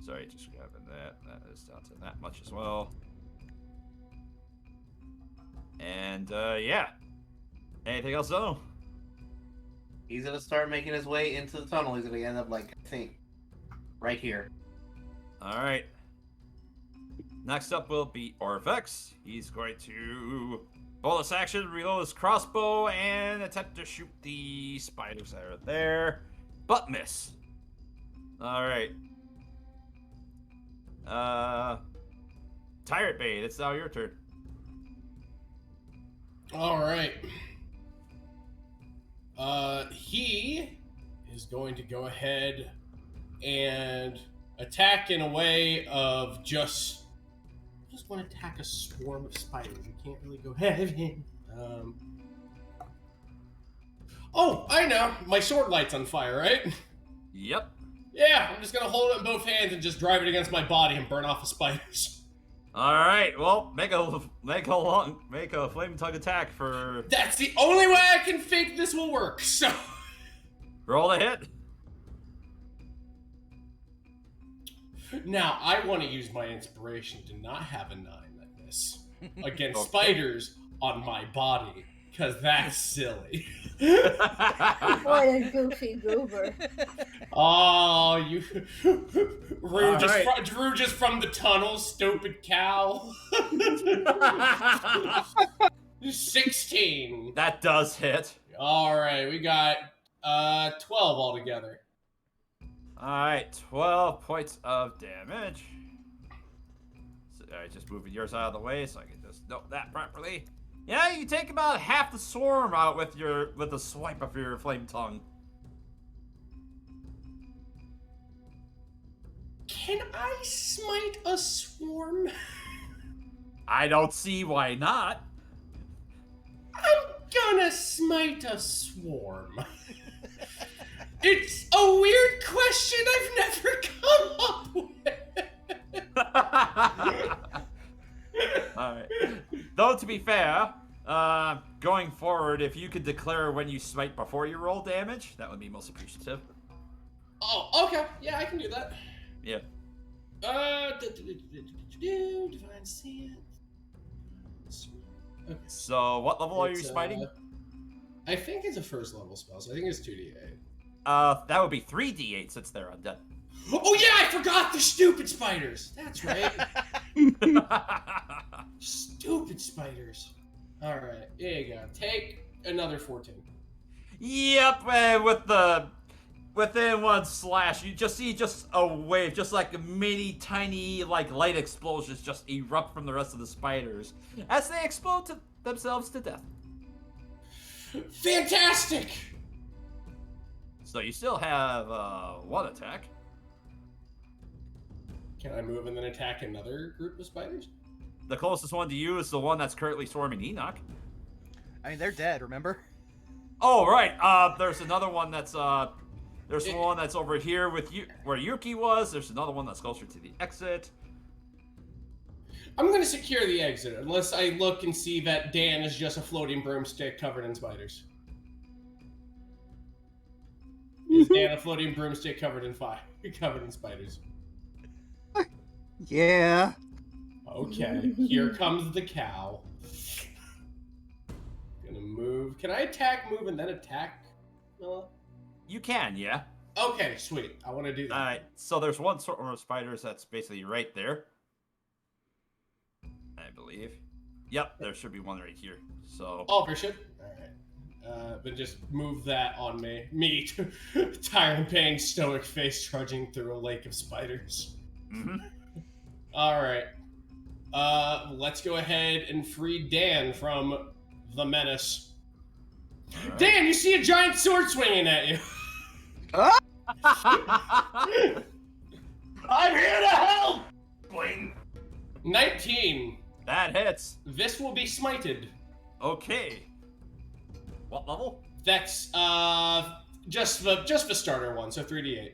Sorry, just grabbing that. That is down to that much as well. And, yeah. Anything else, though? He's gonna start making his way into the tunnel. He's gonna end up, like, I think, right here. Alright. Next up will be Orvex. He's going to bonus action, reload his crossbow, and attempt to shoot the spiders that are there, but miss. Alright. Tyrant Bane, it's now your turn. All right. He is going to go ahead and attack in a way of just want to attack a swarm of spiders. You can't really go ahead. Oh, I know. My sword light's on fire, right? Yep. Yeah, I'm just gonna hold it in both hands and just drive it against my body and burn off the spiders. All right. Well, make a flame tongue attack for. That's the only way I can think this will work. So Roll a hit. now I want to use my inspiration to not have a 9 like this against Okay. spiders on my body, because that's silly. What a goofy goober. Oh, you Rue All Drew just from the tunnel, stupid cow. 16. That does hit. All right, we got 12 altogether. Alright, 12 points of damage. So, alright, just moving yours out of the way so I can just note that properly. Yeah, you take about half the swarm out with the swipe of your flame tongue. Can I smite a swarm? I don't see why not. I'm gonna smite a swarm. It's a weird question I've never come up with. Alright. Though, to be fair, going forward, if you could declare when you smite before you roll damage, that would be most appreciative. Oh, okay. Yeah, I can do that. Yeah. Divine Sand. Okay. So, what level are you It's, smiting? I think it's a first level spell, so I think it's 2d8. That would be 3d8 since they're undead. Oh yeah, I forgot the stupid spiders. That's right. Stupid spiders. All right, here you go. Take another 14. Yep, within one slash, you just see just a wave, just like mini tiny like light explosions just erupt from the rest of the spiders as they explode themselves to death. Fantastic! So you still have one attack. Can I move and then attack another group of spiders? The closest one to you is the one that's currently swarming Enoch. I mean, they're dead, remember? Oh, right. There's another one that's there's one that's over here with you where Yuki was. There's another one that's closer to the exit. I'm gonna secure the exit unless I look and see that Dan is just a floating broomstick covered in spiders. Is Dan a floating broomstick covered in spiders? Yeah. Okay, here comes the cow. Gonna move. Can I attack, move, and then attack? Noah? You can, yeah. Okay, sweet. I want to do that. Alright, so there's one swarm of spiders that's basically right there. I believe. Yep, there should be one right here. So. Oh, there should. Alright. Then just move that on me. Me, Tyrant Bane, stoic face trudging through a lake of spiders. Mm-hmm. Alright. Let's go ahead and free Dan from the menace. Right. Dan, you see a giant sword swinging at you. I'm here to help! Boing. 19. That hits. This will be smited. Okay. What level? That's just the starter one, so 3d8.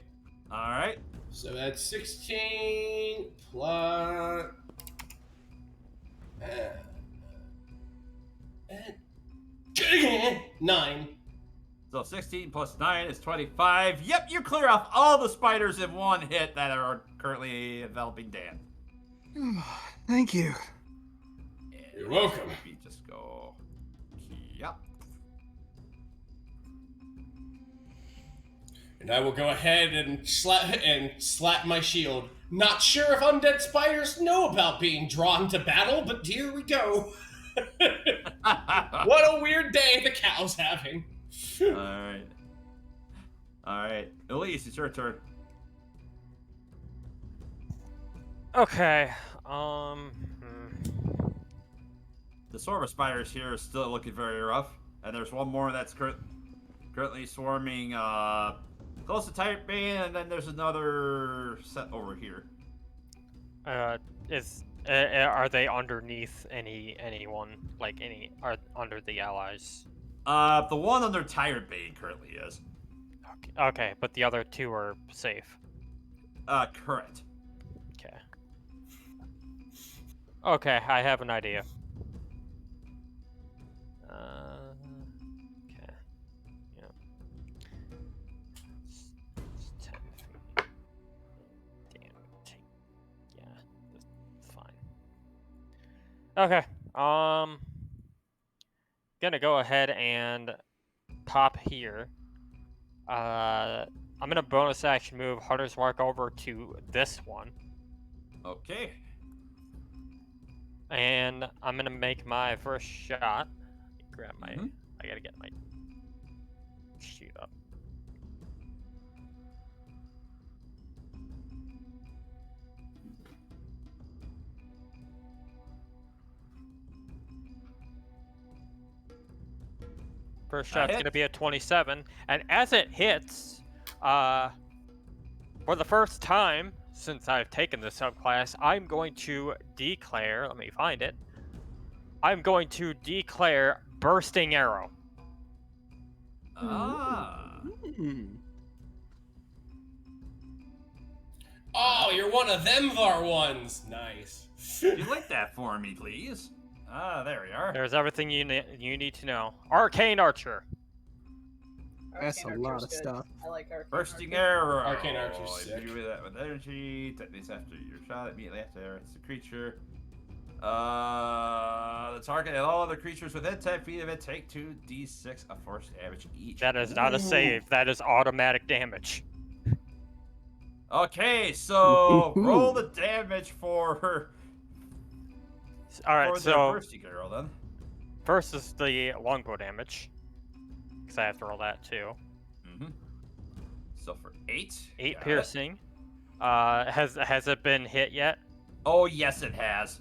All right. So that's 16 plus 9. So 16 plus 9 is 25. Yep, you clear off all the spiders in one hit that are currently enveloping Dan. Thank you. And you're welcome. We just go. Yep. And I will go ahead and slap my shield. Not sure if undead spiders know about being drawn to battle, but here we go. What a weird day the cow's having. Alright. Alright. Elise, it's your turn. Okay. The swarm of spiders here is still looking very rough. And there's one more that's currently swarming close to Tyrant Bane, and then there's another set over here. Are they underneath anyone? Like are under the allies? The one under Tyrant Bane currently is. Okay, but the other two are safe. Correct. Okay. Okay, I have an idea. Okay. Yeah. It's 10 feet. Damn. Yeah, that's fine. Okay. Gonna go ahead and pop here. I'm gonna bonus action move Hunter's Mark over to this one. Okay. And I'm gonna make my first shot. Grab my. I gotta get my shoot up. First shot's gonna be a 27, and as it hits, for the first time since I've taken this subclass, I'm going to declare. Let me find it. I'm going to declare Bursting Arrow. Ah. Oh, you're one of them var ones. Nice. You like that for me, please? Ah, there we are. There's everything you need to know. Arcane Archer. That's a lot of stuff. I like Arcane Bursting Archer. Arrow. Arcane Archer's sick. You do that with energy. Techniques after your shot. Immediately after it's the creature. The target and all other creatures within 10 feet of it take 2d6 of force damage each. That is not a save. That is automatic damage. Okay, so roll the damage for All right, For the so bursty girl, then. first is the longbow damage, because I have to roll that too. Mm-hmm. So for 8. 8 got it. piercing. Has it been hit yet? Oh, yes, it has.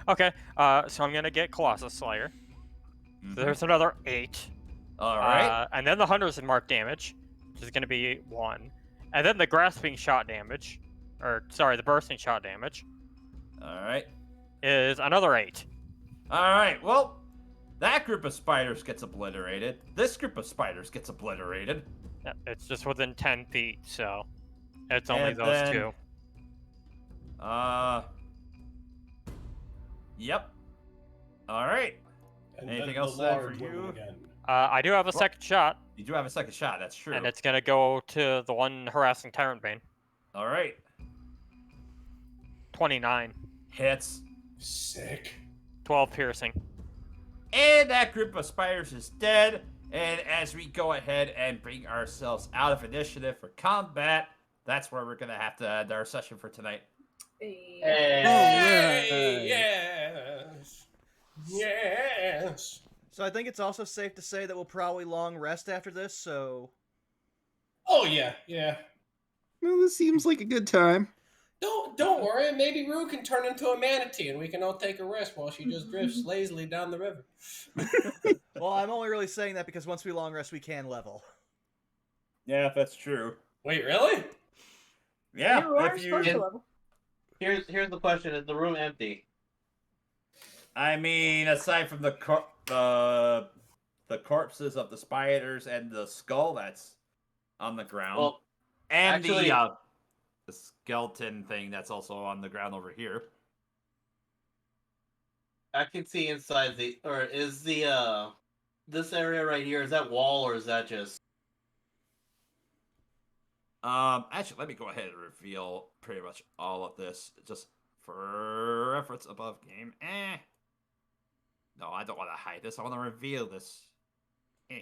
Okay. So I'm gonna get Colossus Slayer. Mhm. So there's another 8. All right. And then the Hunter's and Mark damage, which is gonna be 1, and then the grasping shot damage, or sorry, the bursting shot damage All right. is another 8. All right. Well, that group of spiders gets obliterated. This group of spiders gets obliterated. Yeah, it's just within 10 feet, so it's only And those then- two. Yep. All right. And Anything then else the said for large women you? again. I do have a second shot, You do have a second shot. That's true. and it's gonna go to the one harassing Tyrant Bane. All right. 29, Hits. Sick. 12 piercing. And that group of spiders is dead. And as we go ahead and bring ourselves out of initiative for combat, that's where we're going to have to end our session for tonight. Hey. Hey, yes. Yes. So I think it's also safe to say that we'll probably long rest after this, so... Oh yeah, yeah. Well, this seems like a good time. Don't worry. Maybe Rue can turn into a manatee, and we can all take a rest while she just drifts lazily down the river. Well, I'm only really saying that because once we long rest, we can level. Yeah, that's true. Wait, really? Yeah, You are if supposed you... to level. Here's the question: is the room empty? I mean, aside from the corpses of the spiders and the skull that's on the ground, Well, and actually- the skeleton thing that's also on the ground over here. I can see inside is the this area right here, is that wall or is that just... Actually, let me go ahead and reveal pretty much all of this, just for reference above game. No, I don't want to hide this. I want to reveal this. There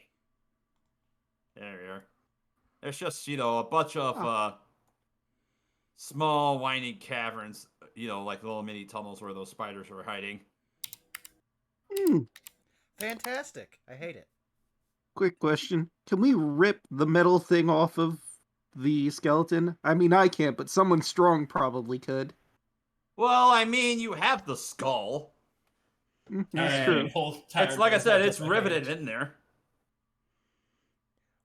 we are. There's just, a bunch of, small, winding caverns, like little mini tunnels where those spiders were hiding. Fantastic. I hate it. Quick question. Can we rip the metal thing off of the skeleton? I mean, I can't, but someone strong probably could. Well, I mean, you have the skull. That's And true. It's like I said, it's riveted in there.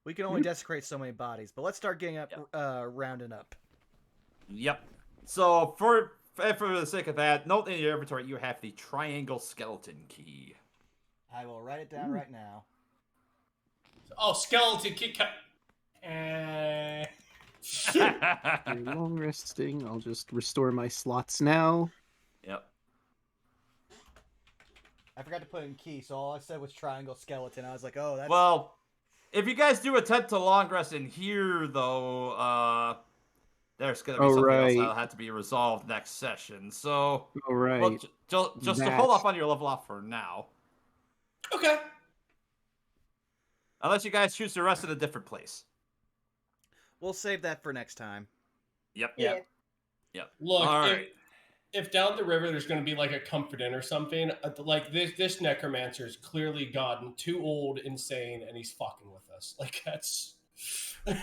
We can only desecrate so many bodies, but let's start getting up, rounding up. Yep. So, for the sake of that, note in your inventory you have the triangle skeleton key. I will write it down right now. Oh, skeleton kick. Very long resting. I'll just restore my slots now. Yep. I forgot to put in key, so all I said was triangle skeleton. I was like, oh, that's... Well, if you guys do attempt to long rest in here, though, there's going to be something else that'll have to be resolved next session. So, All right. well, just to hold off on your level up for now. Okay. Unless you guys choose to rest in a different place. We'll save that for next time. Yep. Yeah. Yep. Look, All right. if down the river there's going to be like a comfort inn or something, like this necromancer's clearly gotten too old, insane, and he's fucking with us. Like that's. I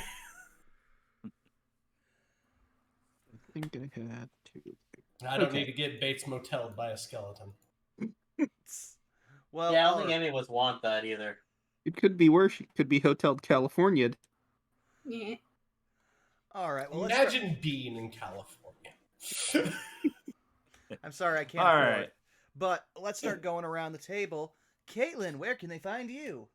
think I had two. I don't need to get Bates Motel'd by a skeleton. Well, Yeah, I don't think any of us want that either. It could be worse. It could be Hotel California. Yeah. all right. Well, Imagine being in California. I'm sorry, I can't All afford right. it. But let's start going around the table. Caitlin, where can they find you?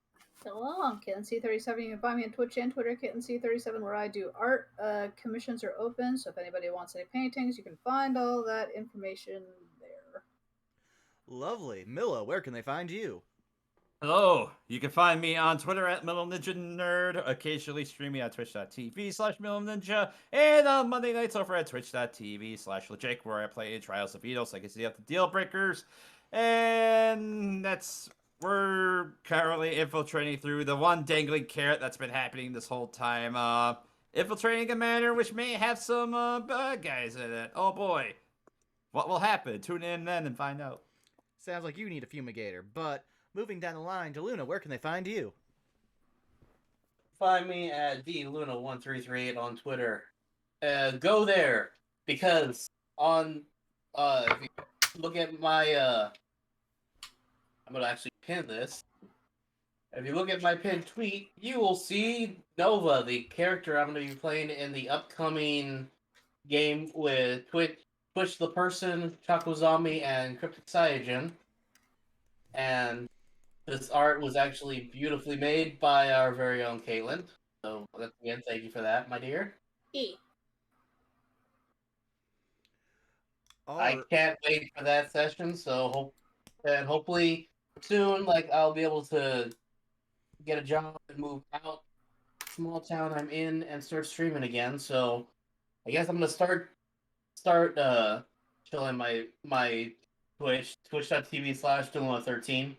Hello, I'm KittenC37. You can find me on Twitch and Twitter, KittenC37, where I do art. Commissions are open, so if anybody wants any paintings, you can find all that information there. Lovely. Milla, where can they find you? Hello. You can find me on Twitter at Middle Ninja Nerd, occasionally streaming at twitch.tv/Middle and on Monday nights over at twitch.tv/Lejake, where I play Trials of Edos, Legacy of the Deal Breakers. And we're currently infiltrating through the one dangling carrot that's been happening this whole time. Infiltrating a manor which may have some bad guys in it. Oh boy. What will happen? Tune in then and find out. Sounds like you need a fumigator. But moving down the line, DeLuna, where can they find you? Find me at dluna1338 on Twitter. Go there because on if you look at my I'm gonna actually pin this. If you look at my pinned tweet, you will see Nova, the character I'm going to be playing in the upcoming game with Twitch the Person, Choco Zombie, and Cryptic Cyanogen. And this art was actually beautifully made by our very own Caitlin. So, again, thank you for that, my dear. I can't wait for that session, so hopefully soon, like, I'll be able to get a job and move out small town I'm in and start streaming again. So I guess I'm gonna start chilling my twitch.tv/Duma13.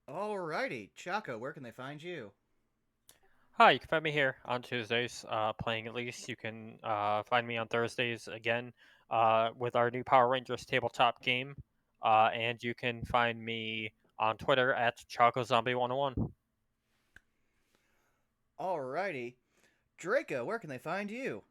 Alrighty, Chaco, where can they find you? Hi, you can find me here on Tuesdays, playing at least. You can find me on Thursdays again with our new Power Rangers tabletop game. And you can find me on Twitter at ChocoZombie101. Alrighty. Draco, where can they find you?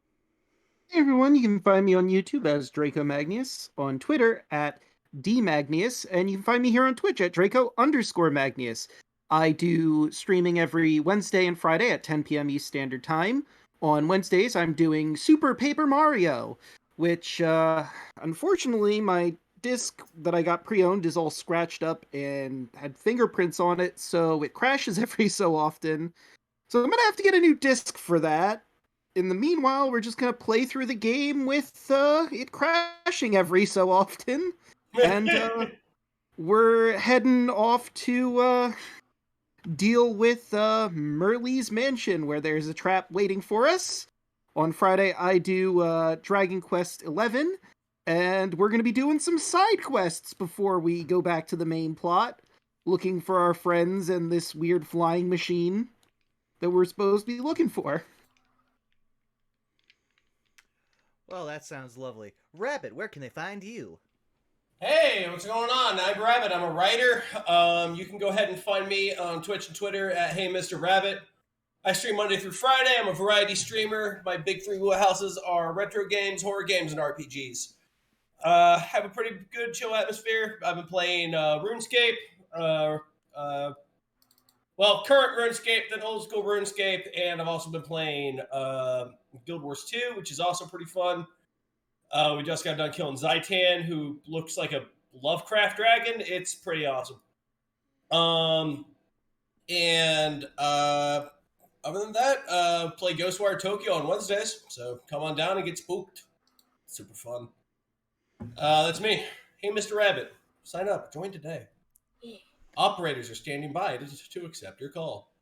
Hey everyone, you can find me on YouTube as Draco Magnus, on Twitter at DMagnius, and you can find me here on Twitch at Draco_Magnius. I do streaming every Wednesday and Friday at 10 p.m. East Standard Time. On Wednesdays, I'm doing Super Paper Mario, which, unfortunately, my disc that I got pre-owned is all scratched up and had fingerprints on it, so it crashes every so often. So I'm gonna have to get a new disc for that. In the meanwhile, we're just gonna play through the game with it crashing every so often, and we're heading off to deal with Merle's mansion, where there's a trap waiting for us. On Friday, I do Dragon Quest XI, and we're gonna be doing some side quests before we go back to the main plot, looking for our friends and this weird flying machine that we're supposed to be looking for. Well, that sounds lovely. Rabbit, where can they find you? Hey, what's going on? I'm Rabbit. I'm a writer. You can go ahead and find me on Twitch and Twitter at Hey Mr. Rabbit. I stream Monday through Friday. I'm a variety streamer. My big three wheelhouses are retro games, horror games, and RPGs. Have a pretty good chill atmosphere. I've been playing RuneScape. Current RuneScape, then old school RuneScape, and I've also been playing Guild Wars 2, which is also pretty fun. We just got done killing Zaitan, who looks like a Lovecraft dragon. It's pretty awesome. Other than that, play Ghostwire Tokyo on Wednesdays, so come on down and get spooked. Super fun. That's me. Hey, Mr. Rabbit, sign up. Join today. Operators are standing by to accept your call.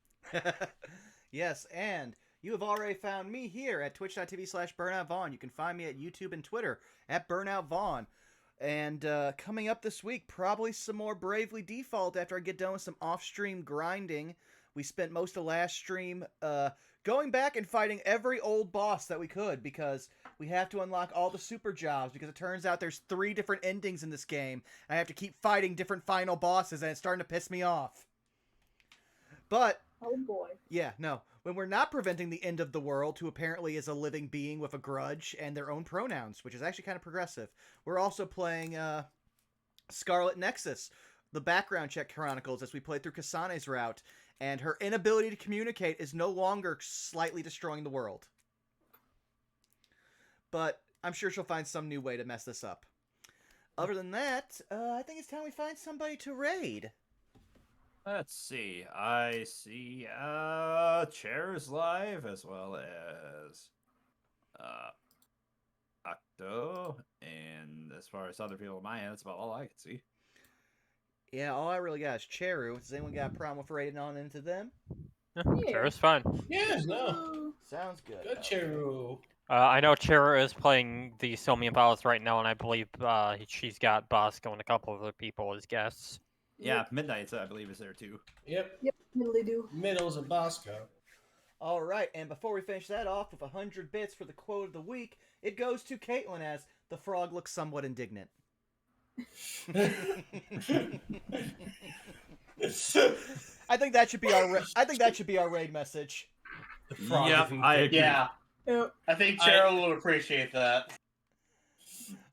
Yes, and you have already found me here at twitch.tv/BurnoutVaughn. You can find me at YouTube and Twitter at BurnoutVaughn. And coming up this week, probably some more Bravely Default after I get done with some off-stream grinding. We spent most of last stream going back and fighting every old boss that we could because we have to unlock all the super jobs because it turns out there's 3 different endings in this game. I have to keep fighting different final bosses and it's starting to piss me off. But, Oh boy. yeah, no. When we're not preventing the end of the world, who apparently is a living being with a grudge and their own pronouns, which is actually kind of progressive, we're also playing Scarlet Nexus, the background check chronicles as we play through Kasane's route, and her inability to communicate is no longer slightly destroying the world. But I'm sure she'll find some new way to mess this up. Other than that, I think it's time we find somebody to raid. Let's see. I see Chairs live as well as Octo, and as far as other people on my end, that's about all I can see. Yeah, all I really got is Cheru. Does anyone got a problem with raiding on into them? Cheru's fine. Yes, no. Sounds good. Good, Cheru. I know Cheru is playing the Somian Palace right now, and I believe she's got Bosco and a couple of other people as guests. Yeah, Midnight's, I believe, is there too. Yep. Yep, middle do. Middles and Bosco. All right, and before we finish that off with 100 bits for the quote of the week, it goes to Caitlin as the frog looks somewhat indignant. I think that should be our raid message. The frog Yep, isn't I big. agree. Yeah, Yep. I think Cheryl will appreciate that.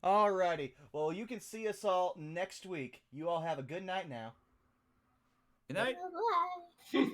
Alrighty. Well, you can see us all next week. You all have a good night now. Good night. Bye.